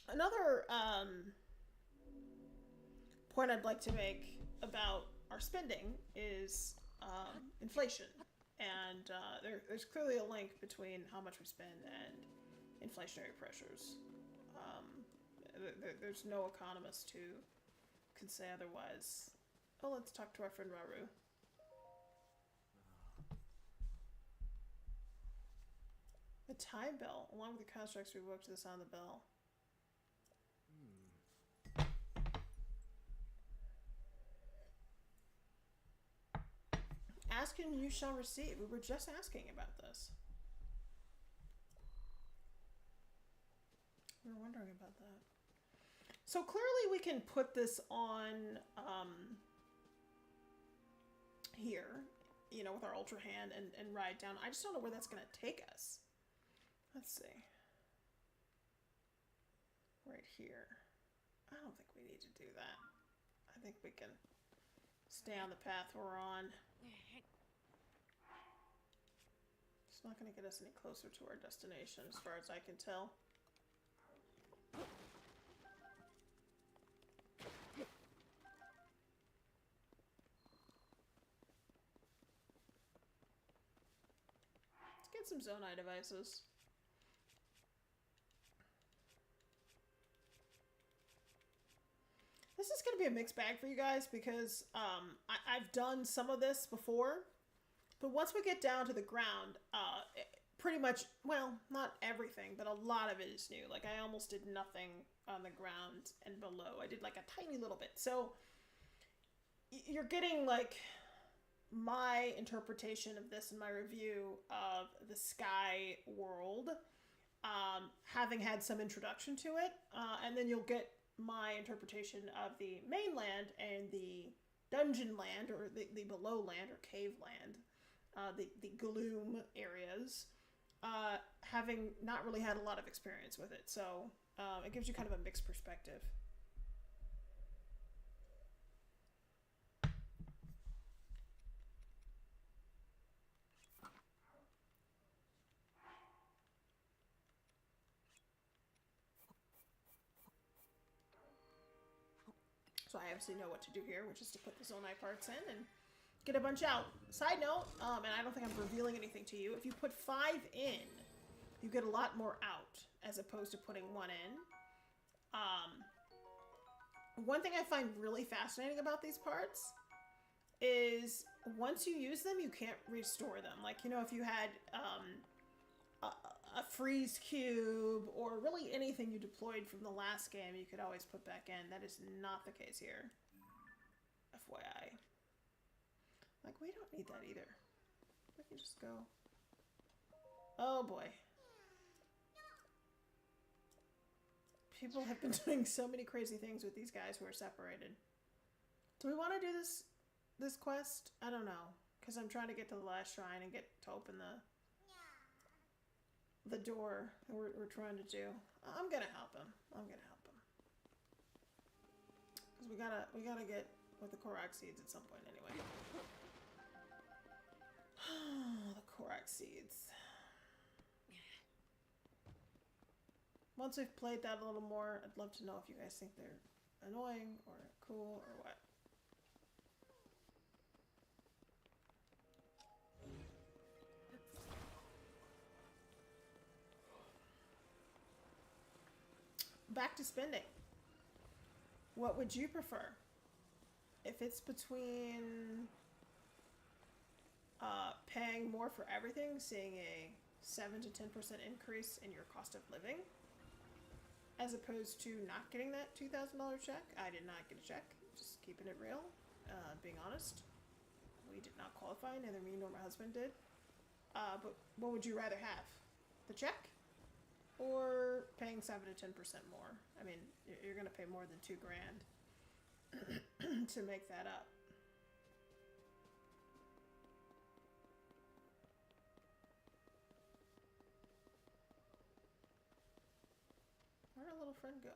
Another, point I'd like to make about our spending is, inflation. And there's clearly a link between how much we spend and inflationary pressures. There's no economist who can say otherwise. Oh, let's talk to our friend Raru. The time bell. Along with the constructs, we woke to the sound of the bell. Ask and you shall receive. We were just asking about this. We were wondering about that. So clearly we can put this on here, you know, with our ultra hand and ride down. I just don't know where that's going to take us. Let's see. Right here. I don't think we need to do that. I think we can stay on the path we're on. It's not going to get us any closer to our destination as far as I can tell. Let's get some Zonai devices. This is going to be a mixed bag for you guys because I've done some of this before, but once we get down to the ground, pretty much, well, not everything, but a lot of it is new. Like, I almost did nothing on the ground and below. I did like a tiny little bit. So you're getting like my interpretation of this in my review of the Sky world, having had some introduction to it, and then you'll get my interpretation of the mainland and the dungeon land, or the below land, or cave land, the gloom areas, having not really had a lot of experience with it. So it gives you kind of a mixed perspective. So I obviously know what to do here, which is to put the Zonai parts in and get a bunch out. Side note, and I don't think I'm revealing anything to you, if you put 5 in, you get a lot more out, as opposed to putting 1 in. one thing I find really fascinating about these parts is once you use them, you can't restore them. Like, you know, if you had a freeze cube or really anything you deployed from the last game, you could always put back in. That is not the case here. FYI. Like, we don't need that either. We can just go. Oh boy. People have been doing so many crazy things with these guys who are separated. Do we want to do this quest? I don't know, because I'm trying to get to the last shrine and get to open the door that we're trying to do. I'm gonna help him. Because we gotta get with the Korok seeds at some point anyway. The Korok seeds. Once we've played that a little more, I'd love to know if you guys think they're annoying or cool or what. Back to spending. What would you prefer? If it's between paying more for everything, seeing a 7 to 10% increase in your cost of living, as opposed to not getting that $2,000 check. I did not get a check, just keeping it real, being honest. We did not qualify, neither me nor my husband did. But what would you rather have? The check? Or paying 7 to 10% more? I mean, you're going to pay more than $2,000 to make that up. Where'd our little friend go?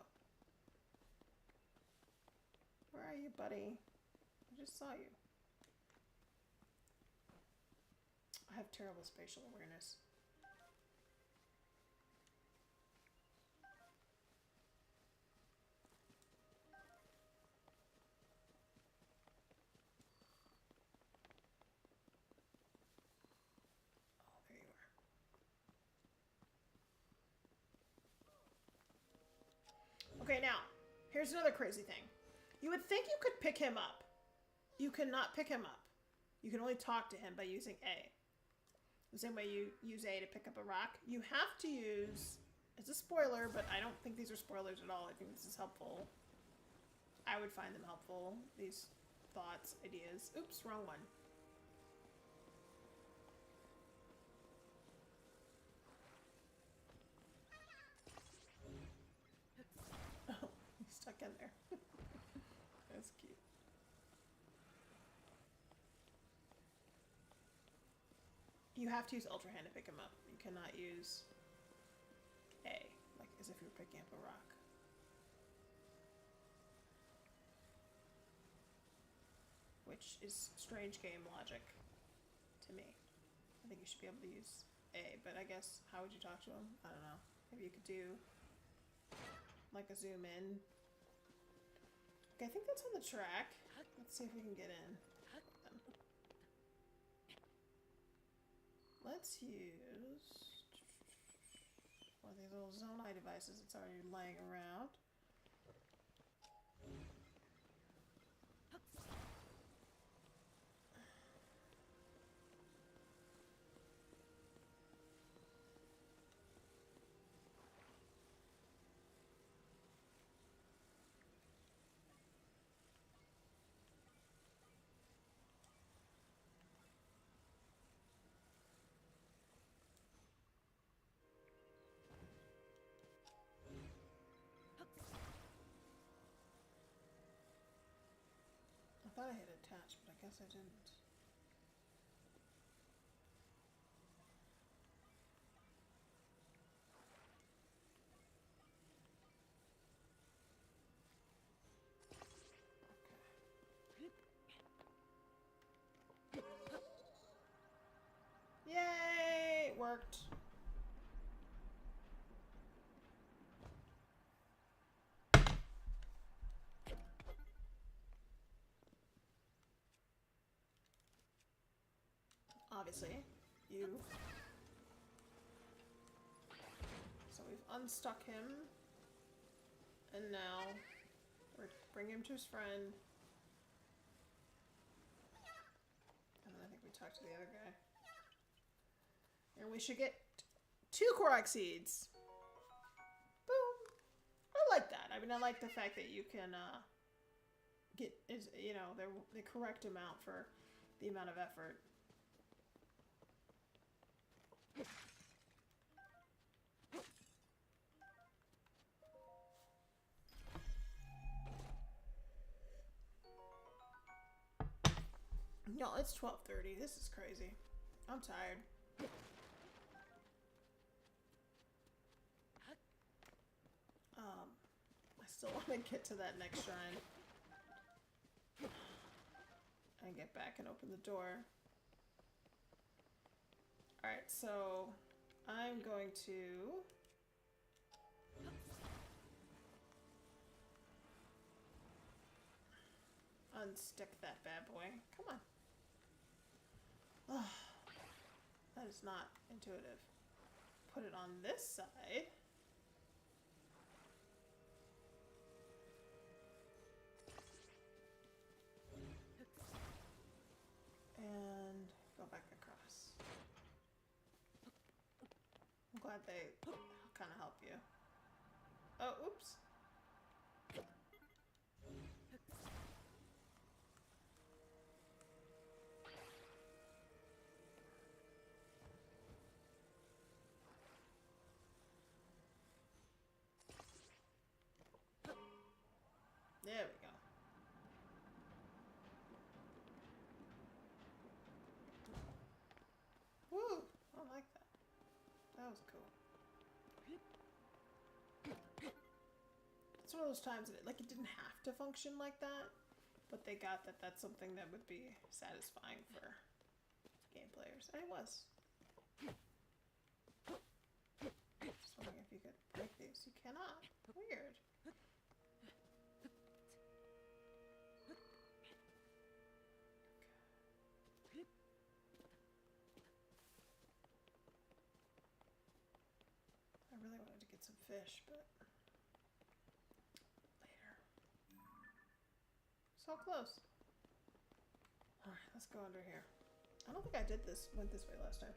Where are you, buddy? I just saw you. I have terrible spatial awareness. Oh, there you are. Okay, now, here's another crazy thing. You would think you could pick him up. You cannot pick him up. You can only talk to him by using A. The same way you use A to pick up a rock. You have to use, it's a spoiler, but I don't think these are spoilers at all. I think this is helpful. I would find them helpful, these thoughts, ideas. Oops, wrong one. Oh, he's stuck in there. That's cute. You have to use Ultra Hand to pick him up. You cannot use A, like as if you're picking up a rock. Which is strange game logic to me. I think you should be able to use A, but I guess, how would you talk to him? I don't know. Maybe you could do like a zoom in. Okay, I think that's on the track. Let's see if we can get in. Let's use one of these little Zonai devices that's already laying around. I thought I hit attach, but I guess I didn't. Okay. Yay! It worked. Obviously, so we've unstuck him, and now we're Bring him to his friend. And then I think we talked to the other guy. And we should get 2 Korok seeds. Boom. I like that. I mean, I like the fact that you can get, you know, the correct amount for the amount of effort. No, it's 12:30. This is crazy. I'm tired. I still want to get to that next shrine. And get back and open the door. Alright, so I'm going to unstick that bad boy. Come on. Oh, that is not intuitive. Put it on this side. And go back across. I'm glad they kind of help you. Oh, oops. There we go. Woo! I like that. That was cool. It's one of those times that it didn't have to function like that, but they got that that's something that would be satisfying for game players. And it was. Just wondering if you could break these. You cannot. Weird. I really wanted to get some fish, but later. So close. Alright, let's go under here. I don't think I went this way last time.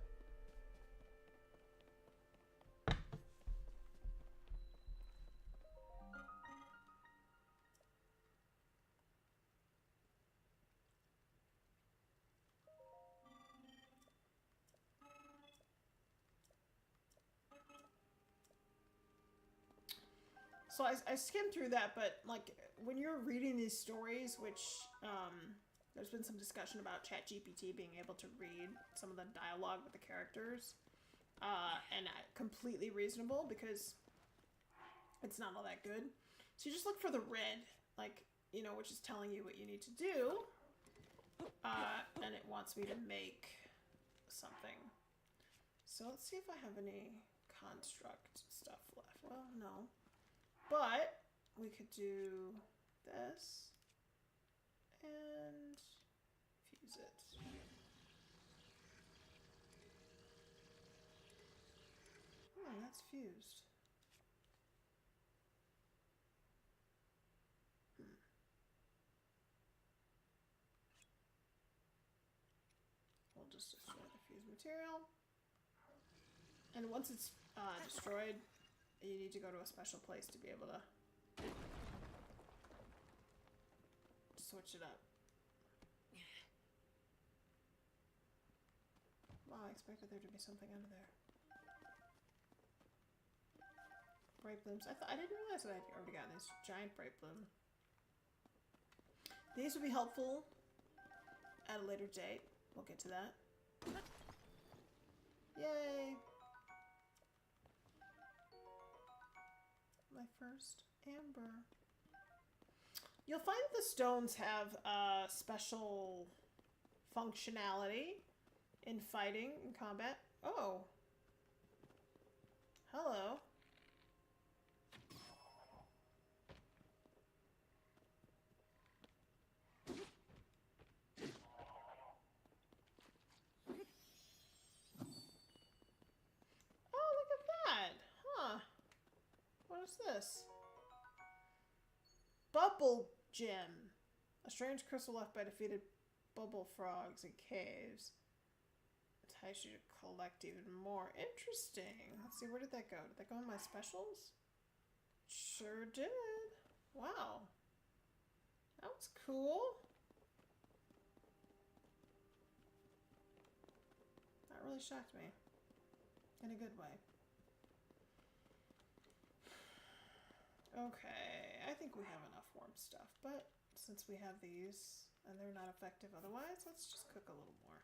So I skimmed through that, but like when you're reading these stories, which there's been some discussion about ChatGPT being able to read some of the dialogue with the characters, and completely reasonable because it's not all that good. So you just look for the red, like, you know, which is telling you what you need to do, and it wants me to make something. So let's see if I have any construct stuff left. Well, no. But we could do this and fuse it. Oh, that's fused. We'll just destroy the fused material. And once it's destroyed, you need to go to a special place to be able to switch it up. Wow, I expected there to be something under there. Bright blooms. I didn't realize that I'd already gotten this giant bright bloom. These would be helpful at a later date. We'll get to that. Yay! My first amber. You'll find that the stones have special functionality in fighting and combat. Oh. Hello. Oh, look at that. Huh. What is this? Gem. A strange crystal left by defeated bubble frogs in caves. Entice you to collect even more. Interesting. Let's see, where did that go? Did that go in my specials? Sure did. Wow. That was cool. That really shocked me. In a good way. Okay, I think we have enough warm stuff, but since we have these and they're not effective otherwise, let's just cook a little more.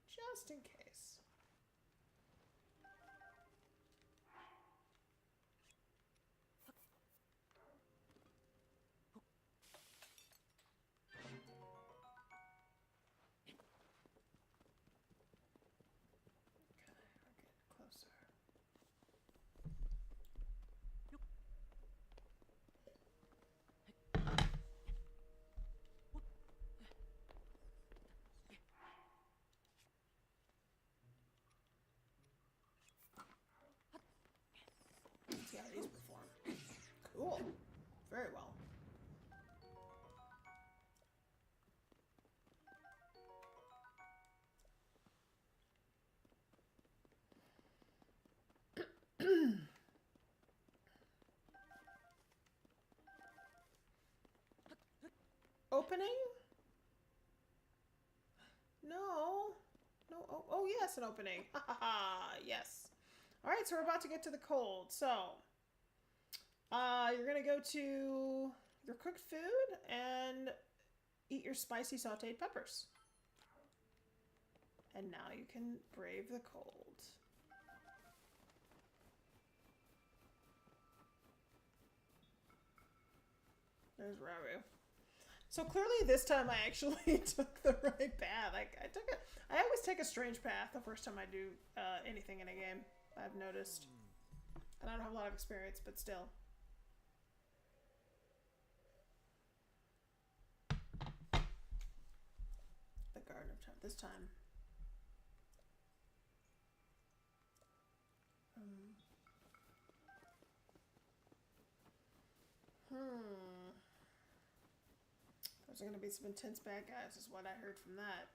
Just in case. Okay, we're getting closer. Let's see how these perform. Cool. Very well. Opening? No. No. Oh, yes, an opening. Ha ha ha. Yes. All right, so we're about to get to the cold. So, you're going to go to your cooked food and eat your spicy sauteed peppers. And now you can brave the cold. There's Raru. So clearly this time I actually took the right path. I always take a strange path the first time I do anything in a game, I've noticed. And I don't have a lot of experience, but still. The Garden of Time. This time. There's going to be some intense bad guys, is what I heard from that.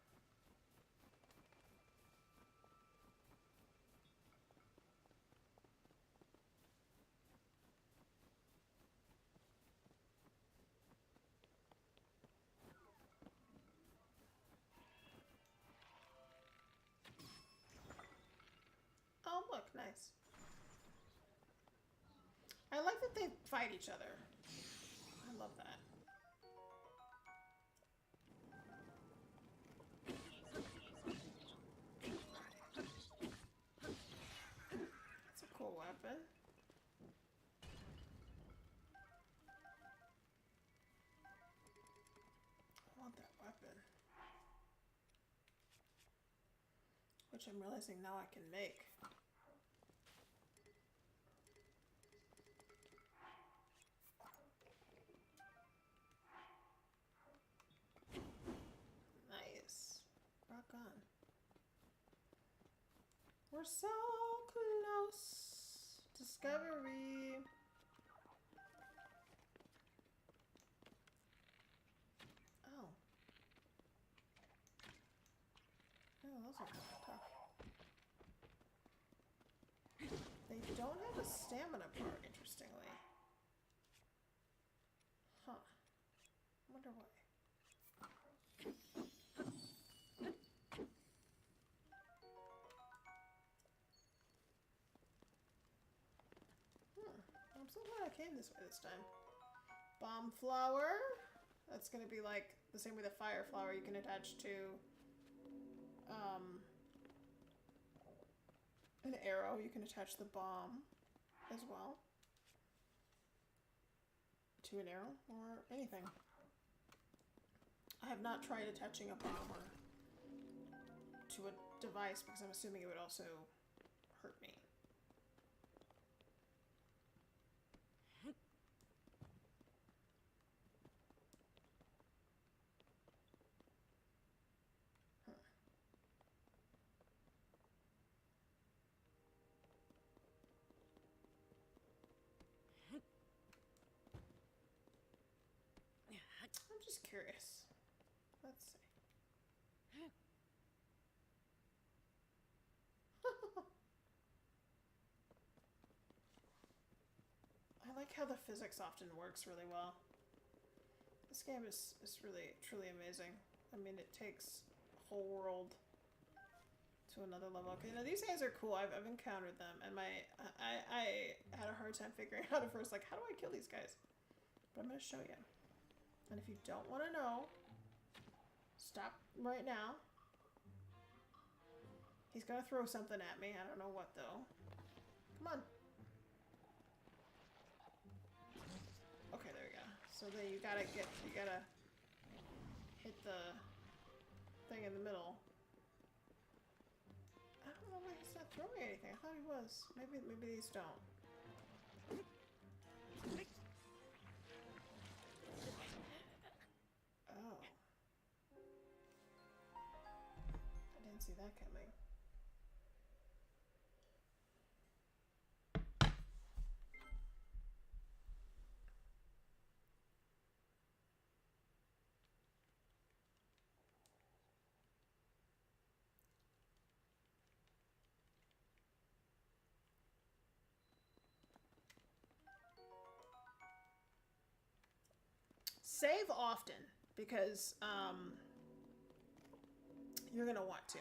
Oh, look, nice. I like that they fight each other. I love that. That's a cool weapon. I want that weapon. Which I'm realizing now I can make. Nice. Rock on. We're so close. Discovery. Oh. Oh, those are kind of tough. They don't have a stamina bar, interestingly. Huh. Wonder why. I'm so glad I came this way this time. Bomb flower. That's gonna be like the same with a fire flower you can attach to an arrow. You can attach the bomb as well to an arrow or anything. I have not tried attaching a bomb or to a device because I'm assuming it would also hurt me. Just curious. Let's see. I like how the physics often works really well. This game is really, truly amazing. I mean, it takes a whole world to another level. Okay, now these guys are cool. I've encountered them, and I had a hard time figuring out at first, like, how do I kill these guys? But I'm going to show you. And if you don't want to know, stop right now. He's going to throw something at me. I don't know what, though. Come on. Okay, there we go. So then you gotta hit the thing in the middle. I don't know why he's not throwing anything. I thought he was. Maybe these don't. Oh. I didn't see that coming. Save often, because you're going to want to.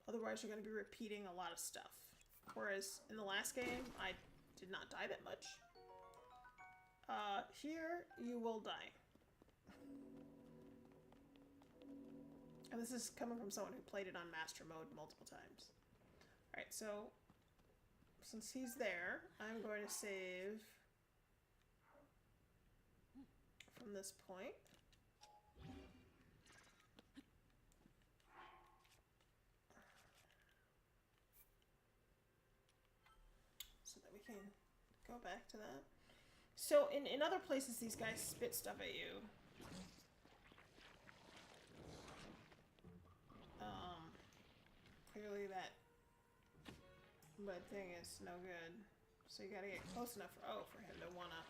Otherwise, you're going to be repeating a lot of stuff. Whereas in the last game, I did not die that much. Here, you will die. And this is coming from someone who played it on Master Mode multiple times. Alright, so since he's there, I'm going to save from this point. So that we can go back to that. So in other places, these guys spit stuff at you. Clearly that red thing is no good. So you gotta get close enough for him to wanna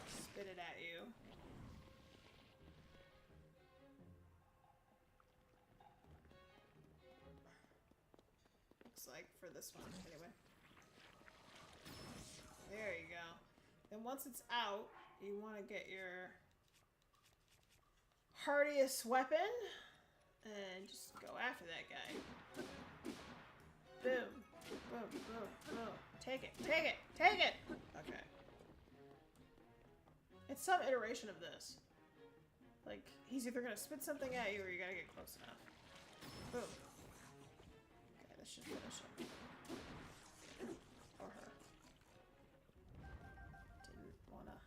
spit it at you. Looks like for this one, anyway. There you go. And once it's out, you want to get your hardiest weapon and just go after that guy. Boom. Boom, boom, boom. Take it, take it, take it! Okay. It's some iteration of this. Like, he's either gonna spit something at you or you gotta get close enough. Boom. Okay, this should finish him. Or her. Didn't wanna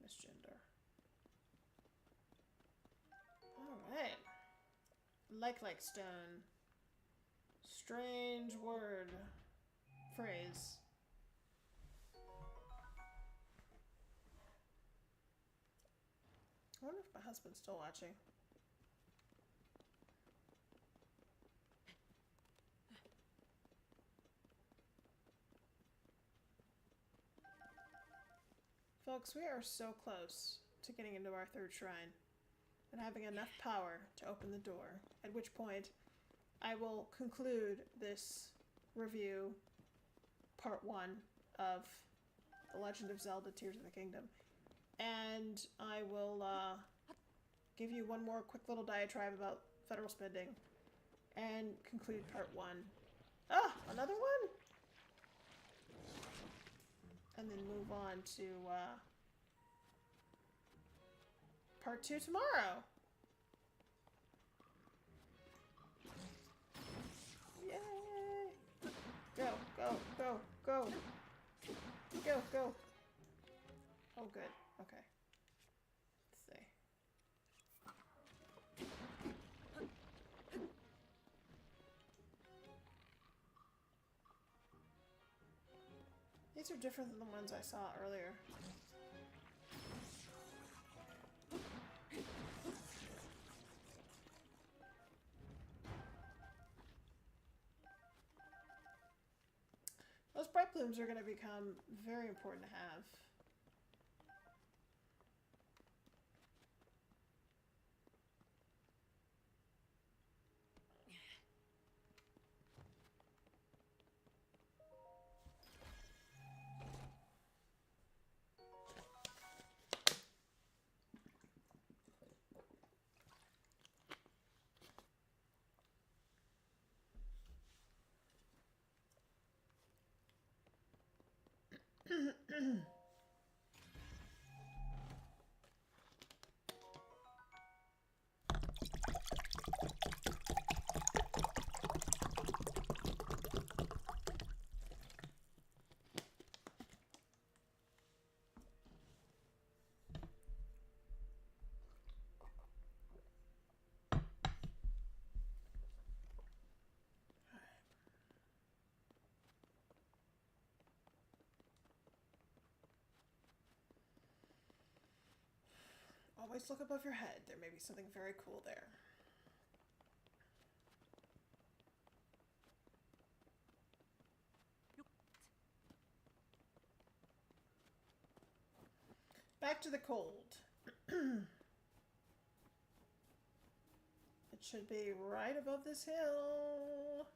misgender. Alright. Like stone. Strange word. Phrase. I wonder if my husband's still watching. Folks, we are so close to getting into our third shrine and having enough power to open the door, at which point I will conclude this review, part 1 of The Legend of Zelda Tears of the Kingdom. And I will give you one more quick little diatribe about federal spending and conclude part 1. Ah, another one? And then move on to part 2 tomorrow. Yay! Go, go, go, go. Go, go. Oh, good. Okay. Let's see. These are different than the ones I saw earlier. Those bright blooms are going to become very important to have. Always look above your head. There may be something very cool there. Back to the cold. It should be right above this hill.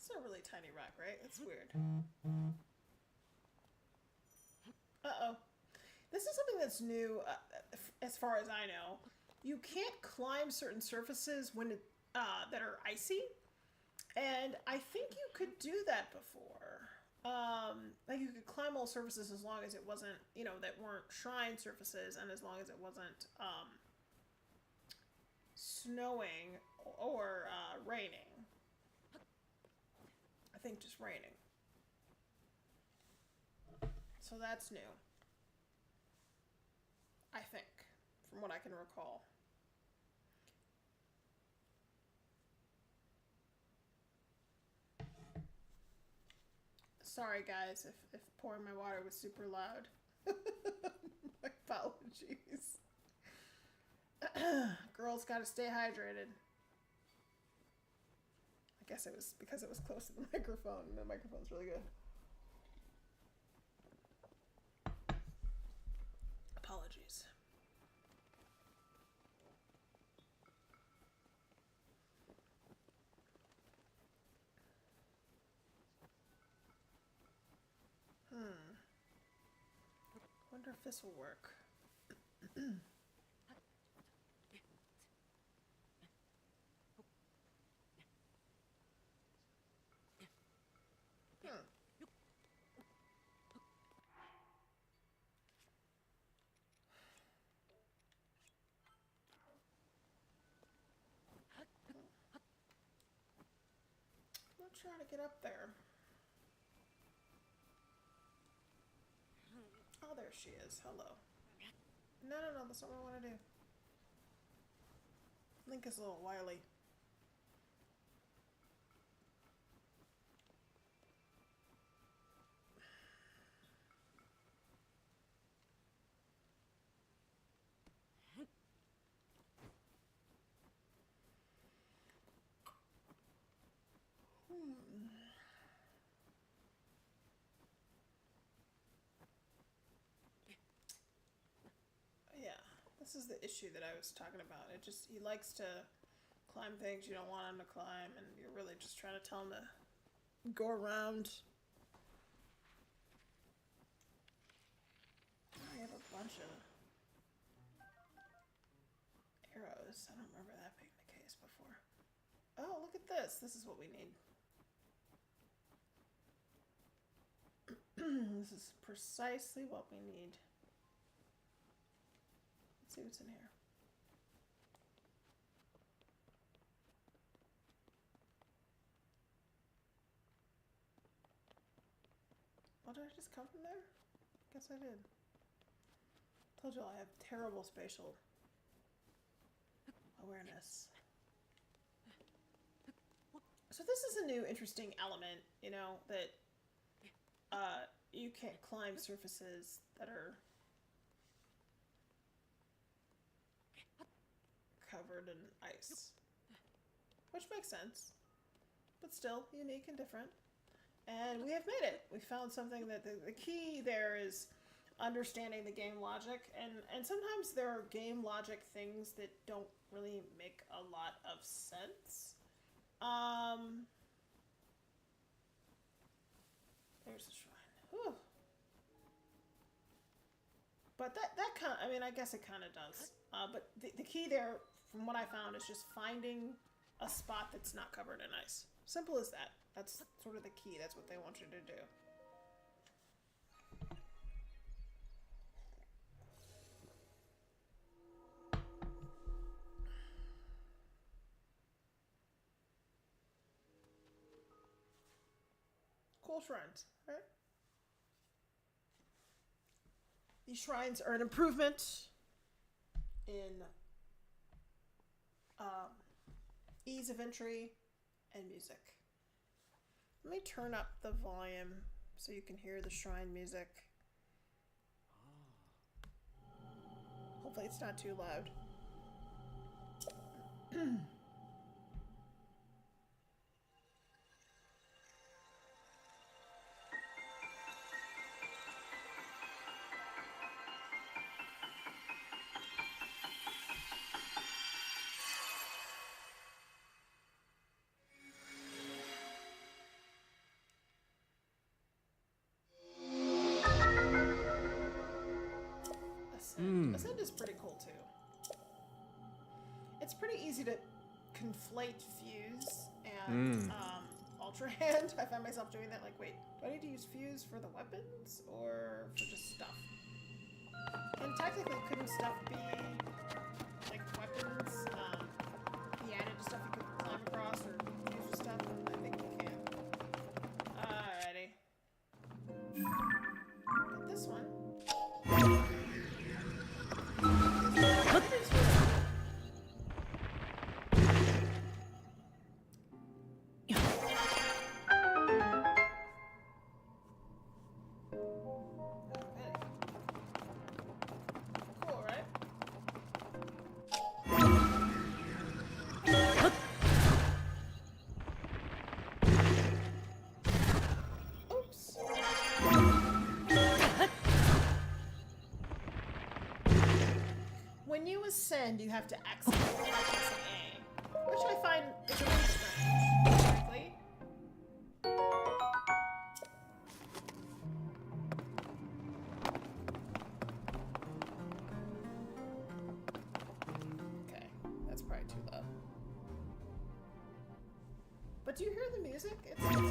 That's a really tiny rock, right? That's weird. Uh-oh. This is something that's new, as far as I know. You can't climb certain surfaces when that are icy. And I think you could do that before. Like you could climb all surfaces as long as it wasn't, you know, that weren't shrine surfaces, and as long as it wasn't snowing or raining. I think just raining. So that's new. I think, from what I can recall. Sorry guys if pouring my water was super loud. My apologies. Girls gotta stay hydrated. I guess it was because it was close to the microphone, and the microphone's really good. Apologies. Wonder if this will work. I'm trying to get up there. Oh, there she is. Hello. No, that's not what I want to do. Link is a little wily. This is the issue that I was talking about. He likes to climb things you don't want him to climb, and you're really just trying to tell him to go around. I have a bunch of arrows. I don't remember that being the case before. Oh, look at this. This is what we need. This is precisely what we need. See what's in here. Oh, did I just come from there? Guess I did. Told you all I have terrible spatial awareness. So this is a new interesting element, you know, that you can't climb surfaces that are covered in ice, which makes sense, but still unique and different. And we have made it. We found something that the key there is understanding the game logic, and sometimes there are game logic things that don't really make a lot of sense. There's the shrine. Whew. But that kind of, I mean, I guess it kind of does. But the key there, from what I found, is just finding a spot that's not covered in ice. Simple as that. That's sort of the key. That's what they want you to do. Cool shrines, right? These shrines are an improvement in ease of entry and music. Let me turn up the volume so you can hear the shrine music. Hopefully it's not too loud. Ascend is pretty cool too. It's pretty easy to conflate Fuse and Ultra Hand. I find myself doing that, like, wait, do I need to use Fuse for the weapons or for just stuff? And technically, couldn't stuff be like weapons? Be added to stuff you could climb across or use for stuff? I think you can. Alrighty. But this one. When you ascend, you have to exit by pressing A, which I find is a little strange, frankly. Okay, that's probably too low. But do you hear the music? It's cool.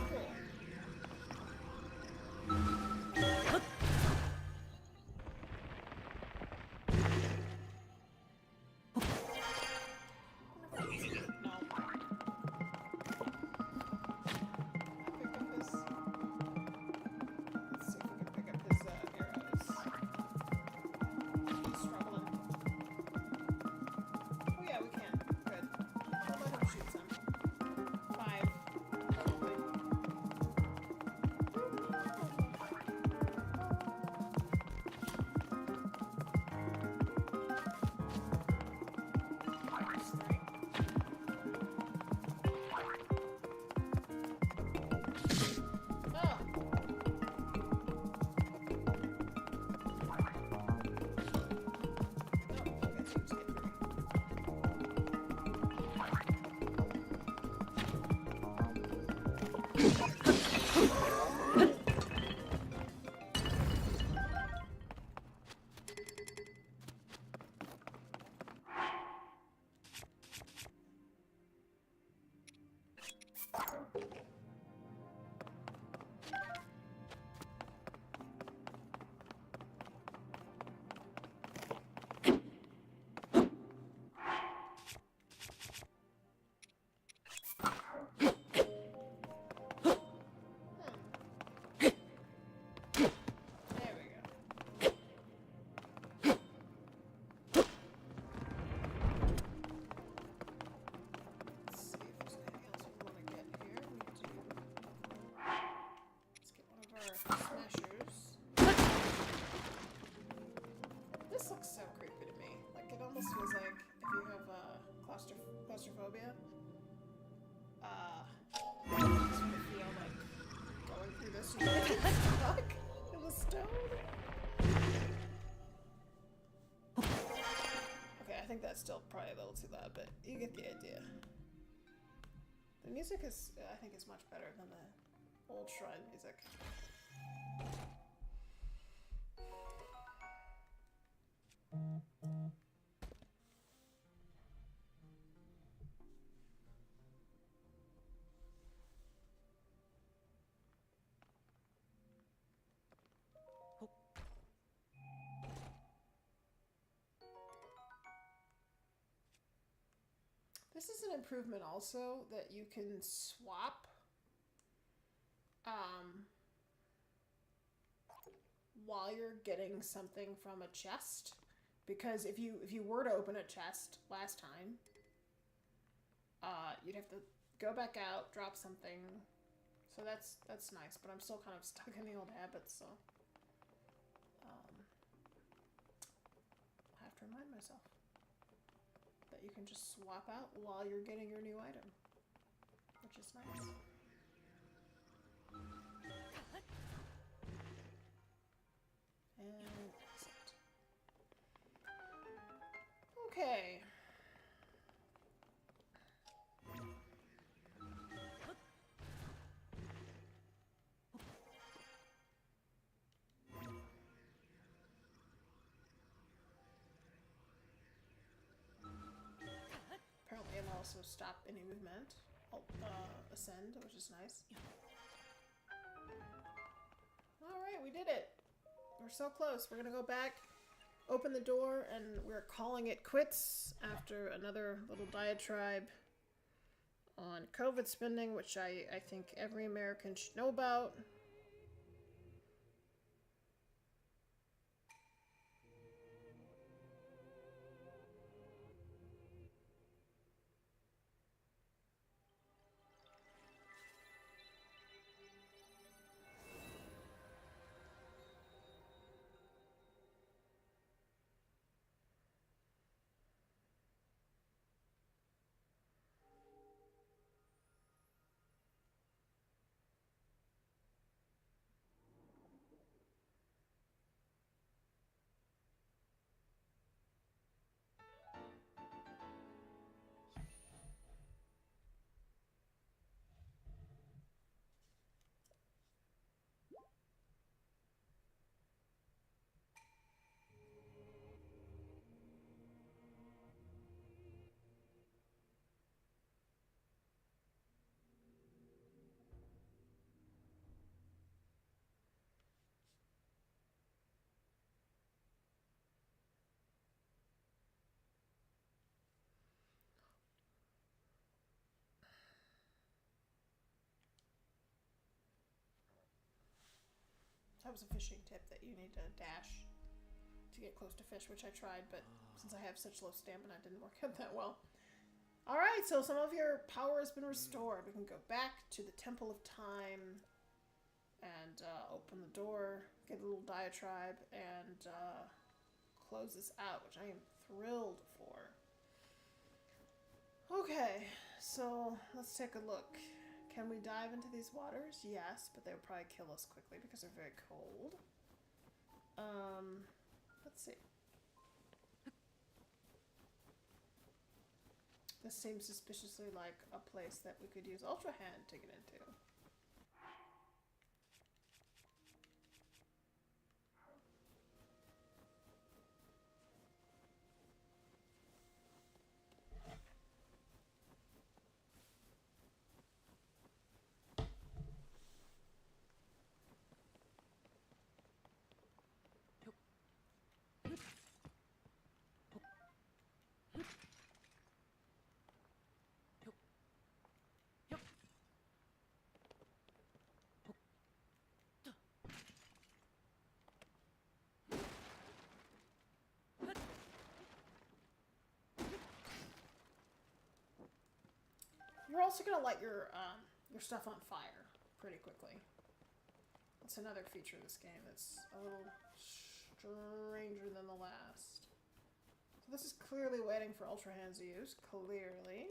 Claustrophobia. I just want to feel like going through this and getting stuck in the stone. think that's still probably a little too loud, but you get the idea. The music is, I think, is much better than the old shrine music. This is an improvement also, that you can swap while you're getting something from a chest, because if you were to open a chest last time, you'd have to go back out, drop something. So that's nice, but I'm still kind of stuck in the old habits, so I have to remind myself that you can just swap out while you're getting your new item, which is nice. And exit. Okay. Apparently it'll also stop any movement. Ascend, which is nice. Alright, we did it. We're so close. We're gonna go back, open the door, and we're calling it quits after another little diatribe on COVID spending, which I think every American should know about. That was a fishing tip, that you need to dash to get close to fish, which I tried, but since I have such low stamina, it didn't work out that well. Alright, so some of your power has been restored. We can go back to the Temple of Time and open the door, get a little diatribe, and close this out, which I am thrilled for. Okay, so let's take a look. Can we dive into these waters? Yes, but they would probably kill us quickly because they're very cold. Let's see. This seems suspiciously like a place that we could use Ultra Hand to get into. You're also gonna light your stuff on fire pretty quickly. That's another feature of this game that's a little stranger than the last. So this is clearly waiting for Ultra Hand's use. Clearly.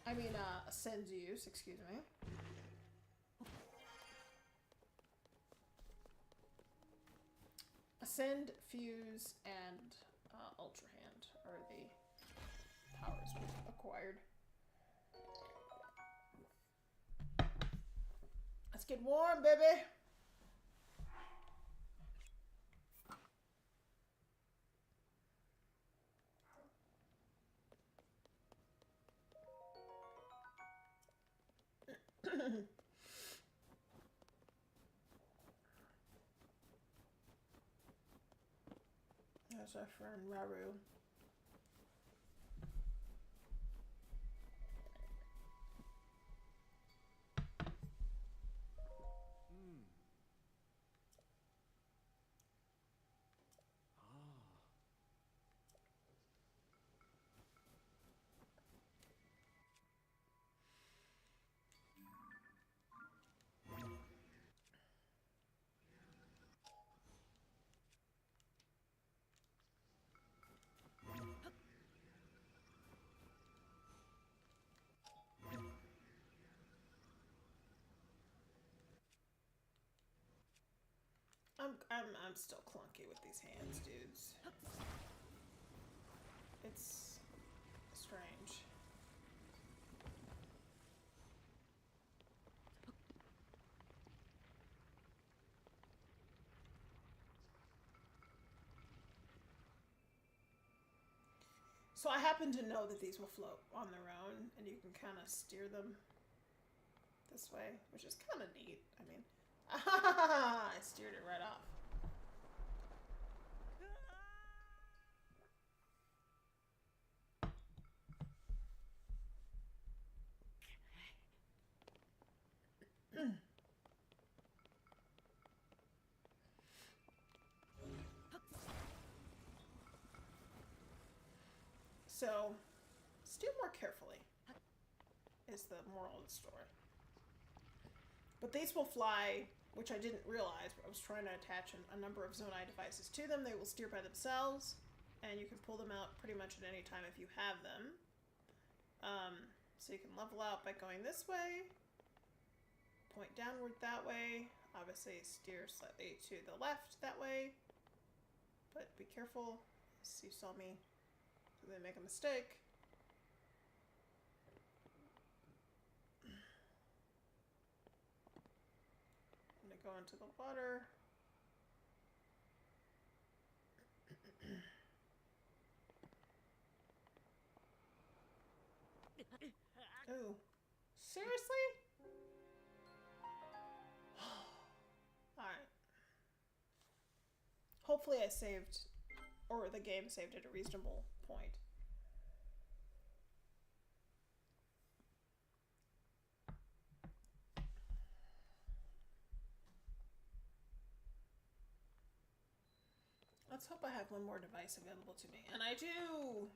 I mean, Ascend's use, excuse me. Ascend, fuse, and Ultra Hand are the powers we've acquired. Let's get warm, baby! That's our friend Raru. I'm still clunky with these hands, dudes. It's strange. So I happen to know that these will float on their own, and you can kind of steer them this way, which is kind of neat. I mean, I steered it right off. So, steer more carefully is the moral of the story. But these will fly, which I didn't realize. I was trying to attach a number of Zonai devices to them. They will steer by themselves, and you can pull them out pretty much at any time if you have them. So you can level out by going this way, point downward that way, obviously steer slightly to the left that way, but be careful, as you saw me, so they make a mistake. I'm gonna go into the water. Ooh. Seriously? Alright. Hopefully I saved, or the game saved at a reasonable point. Let's hope I have one more device available to me. And I do!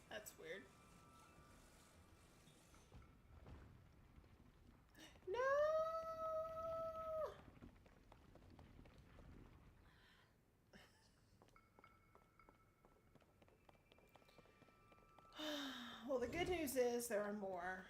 That's weird. No! Well, the good news is there are more.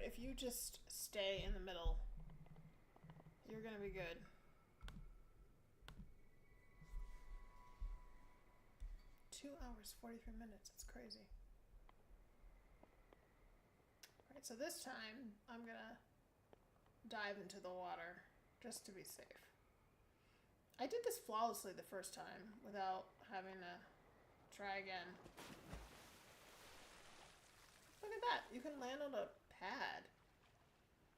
If you just stay in the middle, you're gonna be good. 2 hours, 43 minutes. That's crazy. Alright, so this time I'm gonna dive into the water just to be safe. I did this flawlessly the first time without having to try again. Look at that. You can land on a pad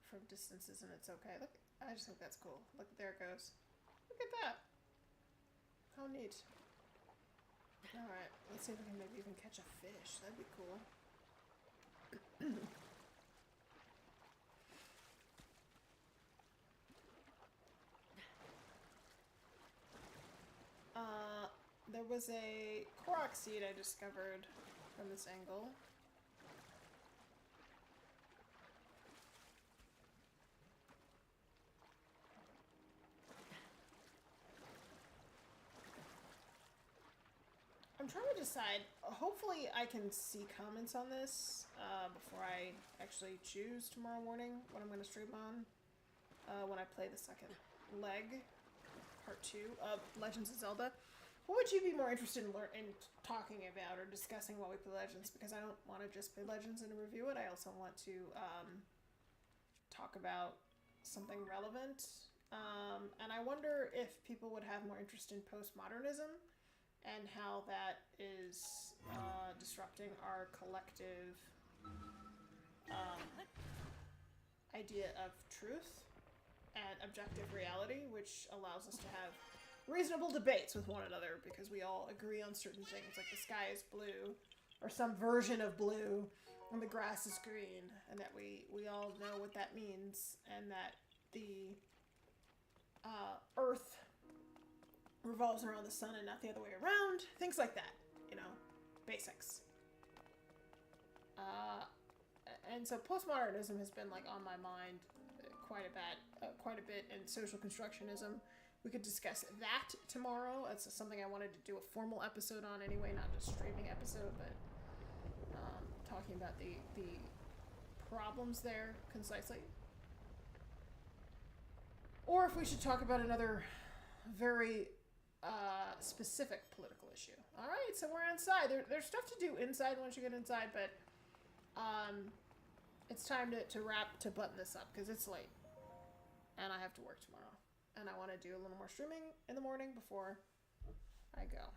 from distances and it's okay. Look, I just think that's cool. Look, there it goes. Look at that. How neat. Alright, let's see if we can maybe even catch a fish. That'd be cool. There was a Korok seed I discovered from this angle. I'm trying to decide. Hopefully I can see comments on this before I actually choose tomorrow morning what I'm going to stream on when I play the second leg, part 2 of Legends of Zelda. What would you be more interested in talking about or discussing while we play Legends? Because I don't want to just play Legends and review it. I also want to talk about something relevant. And I wonder if people would have more interest in postmodernism and how that is disrupting our collective idea of truth and objective reality, which allows us to have reasonable debates with one another because we all agree on certain things, like the sky is blue, or some version of blue, and the grass is green, and that we all know what that means, and that the Earth revolves around the sun and not the other way around. Things like that, you know, basics. And so postmodernism has been like on my mind quite a bit, and social constructionism. We could discuss that tomorrow. That's something I wanted to do a formal episode on anyway, not just streaming episode, but talking about the problems there concisely. Or if we should talk about another very specific political issue. Alright, so we're inside. There's stuff to do inside once you get inside, but it's time to button this up because it's late. And I have to work tomorrow. And I want to do a little more streaming in the morning before I go.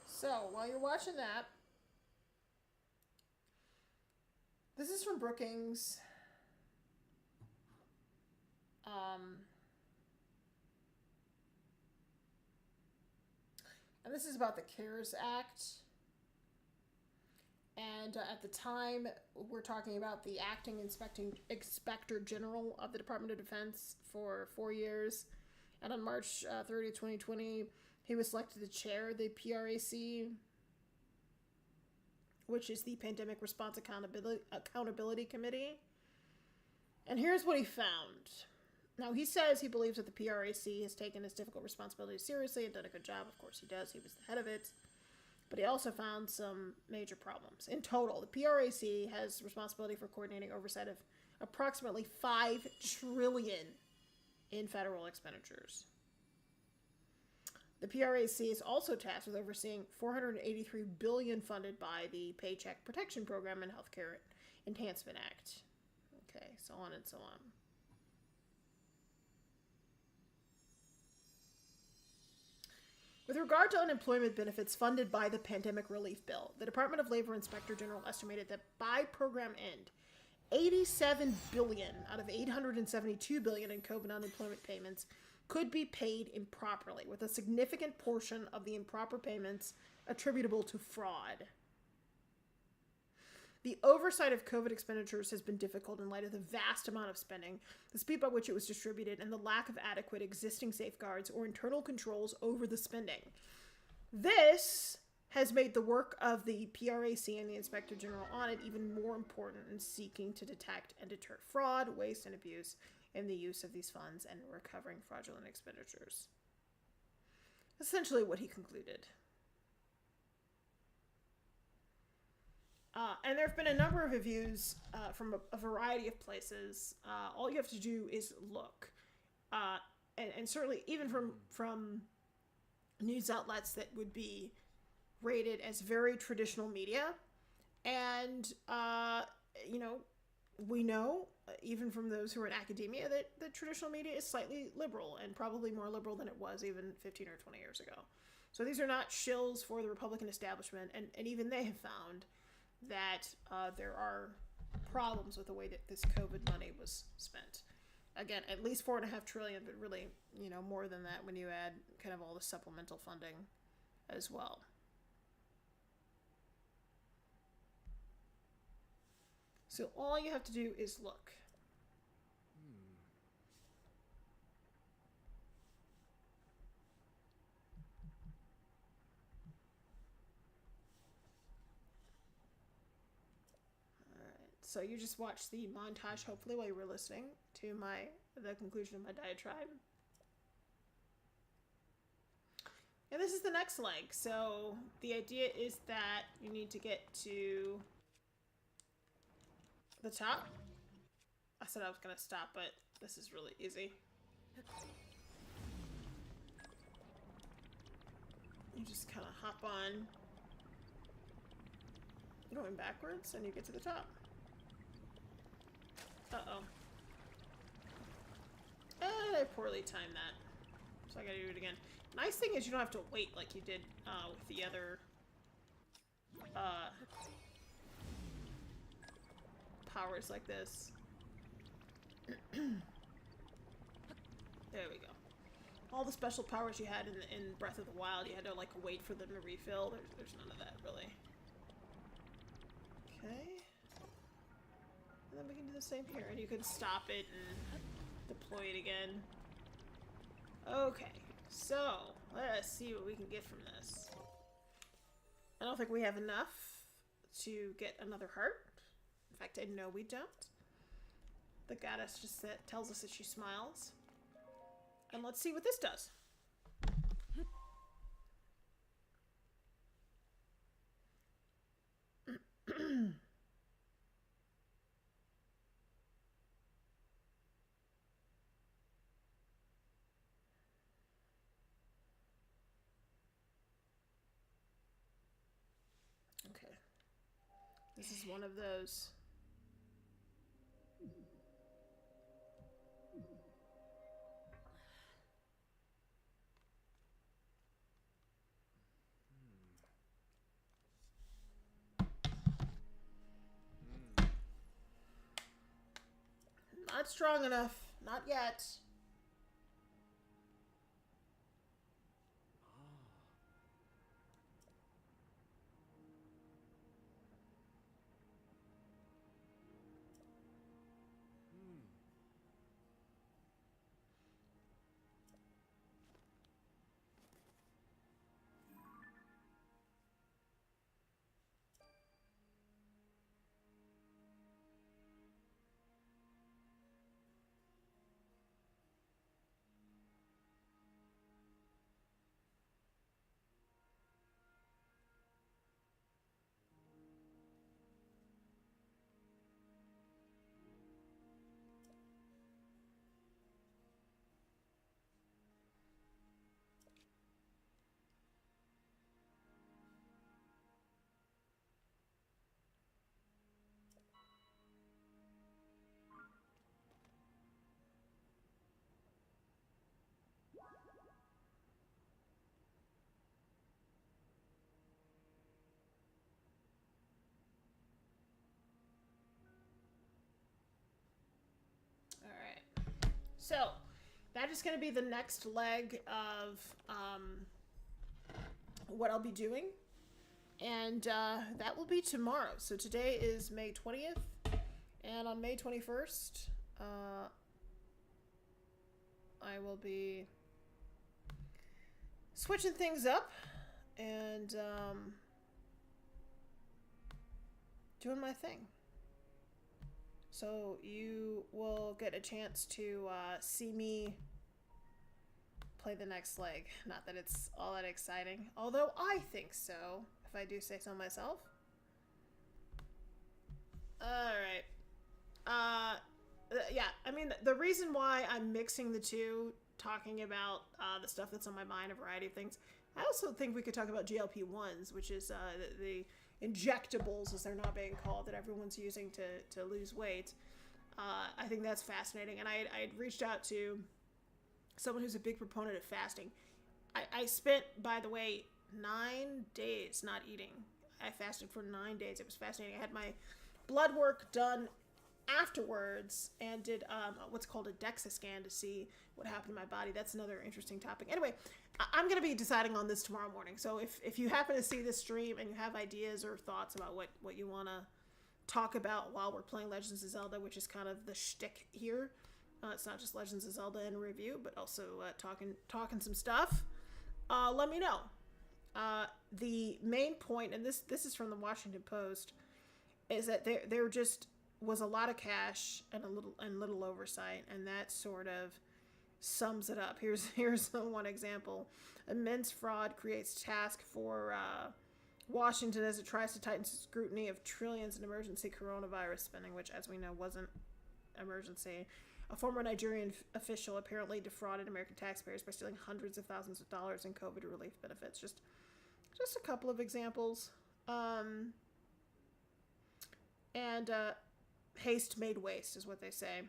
So, while you're watching that, this is from Brookings. And this is about the CARES Act. And at the time, we're talking about the acting inspector general of the Department of Defense for 4 years. And on March 30, 2020, he was selected to chair the PRAC, which is the Pandemic Response Accountability Committee. And here's what he found. Now, he says he believes that the PRAC has taken his difficult responsibility seriously and done a good job. Of course he does. He was the head of it. But he also found some major problems. In total, the PRAC has responsibility for coordinating oversight of approximately $5 trillion in federal expenditures. The PRAC is also tasked with overseeing $483 billion funded by the Paycheck Protection Program and Healthcare Enhancement Act. Okay, so on and so on. With regard to unemployment benefits funded by the Pandemic Relief Bill, the Department of Labor Inspector General estimated that by program end, $87 billion out of $872 billion in COVID unemployment payments could be paid improperly, with a significant portion of the improper payments attributable to fraud. The oversight of COVID expenditures has been difficult in light of the vast amount of spending, the speed by which it was distributed, and the lack of adequate existing safeguards or internal controls over the spending. This has made the work of the PRAC and the Inspector General on it even more important in seeking to detect and deter fraud, waste, and abuse in the use of these funds and recovering fraudulent expenditures. Essentially what he concluded. And there have been a number of reviews from a variety of places. All you have to do is look. and certainly even from news outlets that would be rated as very traditional media. And we know, even from those who are in academia, that the traditional media is slightly liberal, and probably more liberal than it was even 15 or 20 years ago. So these are not shills for the Republican establishment, and even they have found that there are problems with the way that this COVID money was spent. Again, at least $4.5 trillion, but really, more than that when you add kind of all the supplemental funding as well. So all you have to do is look. So you just watched the montage, hopefully, while you were listening to the conclusion of my diatribe. And this is the next leg. So the idea is that you need to get to the top. I said I was going to stop, but this is really easy. You just kind of hop on, going backwards, and you get to the top. Uh-oh. And I poorly timed that. So I gotta do it again. Nice thing is you don't have to wait like you did with the other powers like this. There we go. All the special powers you had in Breath of the Wild, you had to like wait for them to refill. There's none of that really. Okay. And then we can do the same here, and you can stop it and deploy it again. Okay, so let's see what we can get from this. I don't think we have enough to get another heart. In fact, I know we don't. The goddess just tells us that she smiles. And let's see what this does. Okay. This is one of those. Not strong enough. Not yet. So, that is going to be the next leg of what I'll be doing. And that will be tomorrow. So today is May 20th. And on May 21st, I will be switching things up and doing my thing. So you will get a chance to see me play the next leg. Not that it's all that exciting, although I think so, if I do say so myself. Alright. yeah, I mean, the reason why I'm mixing the two, talking about the stuff that's on my mind, a variety of things, I also think we could talk about GLP-1s, which is the injectables, as they're not being called, that everyone's using to lose weight. I think that's fascinating. And I had reached out to someone who's a big proponent of fasting. I spent, by the way, 9 days not eating. I fasted for 9 days. It was fascinating. I had my blood work done afterwards and did what's called a DEXA scan to see what happened to my body. That's another interesting topic. Anyway, I'm going to be deciding on this tomorrow morning. So if you happen to see this stream and you have ideas or thoughts about what you want to talk about while we're playing Legends of Zelda, which is kind of the shtick here. It's not just Legends of Zelda in review, but also talking some stuff. Let me know. The main point, and this is from the Washington Post, is that there just was a lot of cash and little oversight, and that sort of sums it up. Here's one example. Immense fraud creates task for Washington as it tries to tighten scrutiny of trillions in emergency coronavirus spending, which, as we know, wasn't emergency. A former Nigerian official apparently defrauded American taxpayers by stealing hundreds of thousands of dollars in COVID relief benefits. Just a couple of examples. And haste made waste is what they say.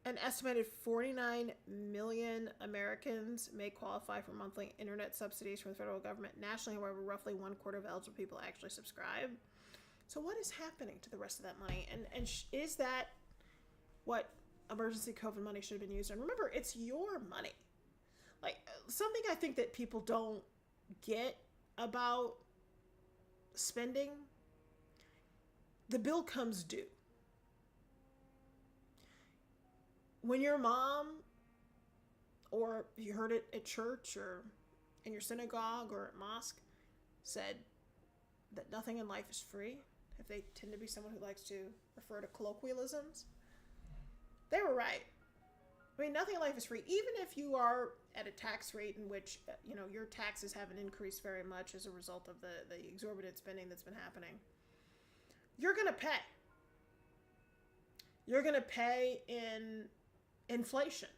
An estimated 49 million Americans may qualify for monthly internet subsidies from the federal government. Nationally, however, roughly 1/4 of eligible people actually subscribe. So what is happening to the rest of that money? And is that what emergency COVID money should have been used on? Remember, it's your money. Like, something I think that people don't get about spending, the bill comes due. When your mom, or you heard it at church or in your synagogue or at mosque, said that nothing in life is free, if they tend to be someone who likes to refer to colloquialisms, they were right. I mean, nothing in life is free. Even if you are at a tax rate in which, your taxes haven't increased very much as a result of the exorbitant spending that's been happening, you're going to pay. You're going to pay in inflation.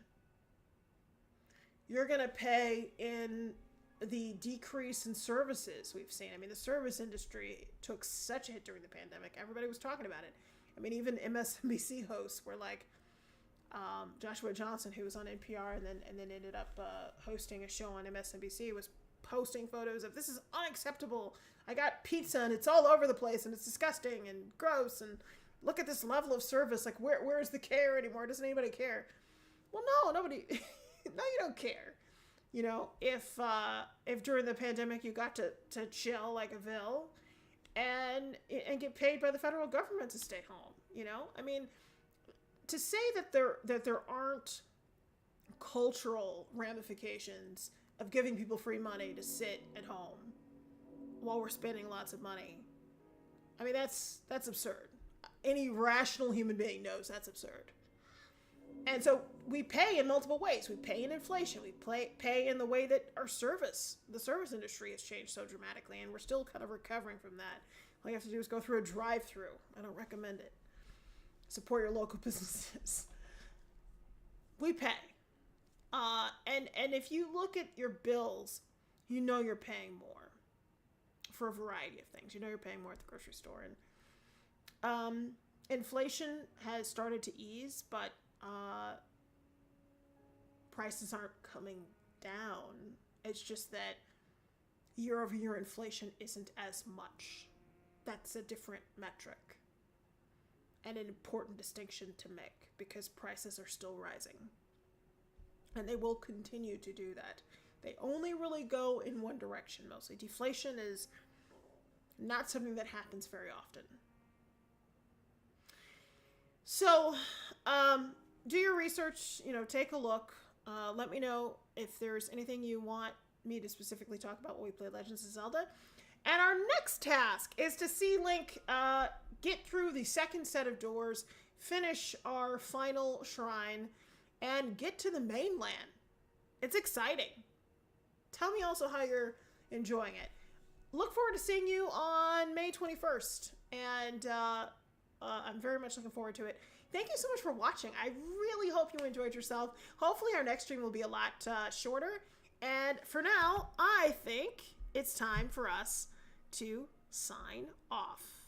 You're going to pay in the decrease in services we've seen. I mean, the service industry took such a hit during the pandemic. Everybody was talking about it. I mean, even MSNBC hosts were like, Joshua Johnson, who was on NPR and then ended up hosting a show on MSNBC, was posting photos of, this is unacceptable. I got pizza and it's all over the place and it's disgusting and gross, and look at this level of service. Like, where's the care anymore? Doesn't anybody care? Well, no, nobody. No, you don't care. If during the pandemic you got to chill like a Vil and get paid by the federal government to stay home, I mean, to say that there aren't cultural ramifications of giving people free money to sit at home while we're spending lots of money, I mean, that's absurd. Any rational human being knows that's absurd. And so we pay in multiple ways. We pay in inflation. We pay in the way that the service industry has changed so dramatically, and we're still kind of recovering from that. All you have to do is go through a drive-through. I don't recommend it. Support your local businesses. We pay. And if you look at your bills, you're paying more for a variety of things. You're paying more at the grocery store. And inflation has started to ease, but prices aren't coming down. It's just that year-over-year inflation isn't as much. That's a different metric and an important distinction to make, because prices are still rising. And they will continue to do that. They only really go in one direction mostly. Deflation is not something that happens very often. So, do your research, take a look. Let me know if there's anything you want me to specifically talk about when we play Legends of Zelda. And our next task is to see Link get through the second set of doors, finish our final shrine, and get to the mainland. It's exciting. Tell me also how you're enjoying it. Look forward to seeing you on May 21st. And I'm very much looking forward to it. Thank you so much for watching. I really hope you enjoyed yourself. Hopefully our next stream will be a lot shorter. And for now, I think it's time for us to sign off.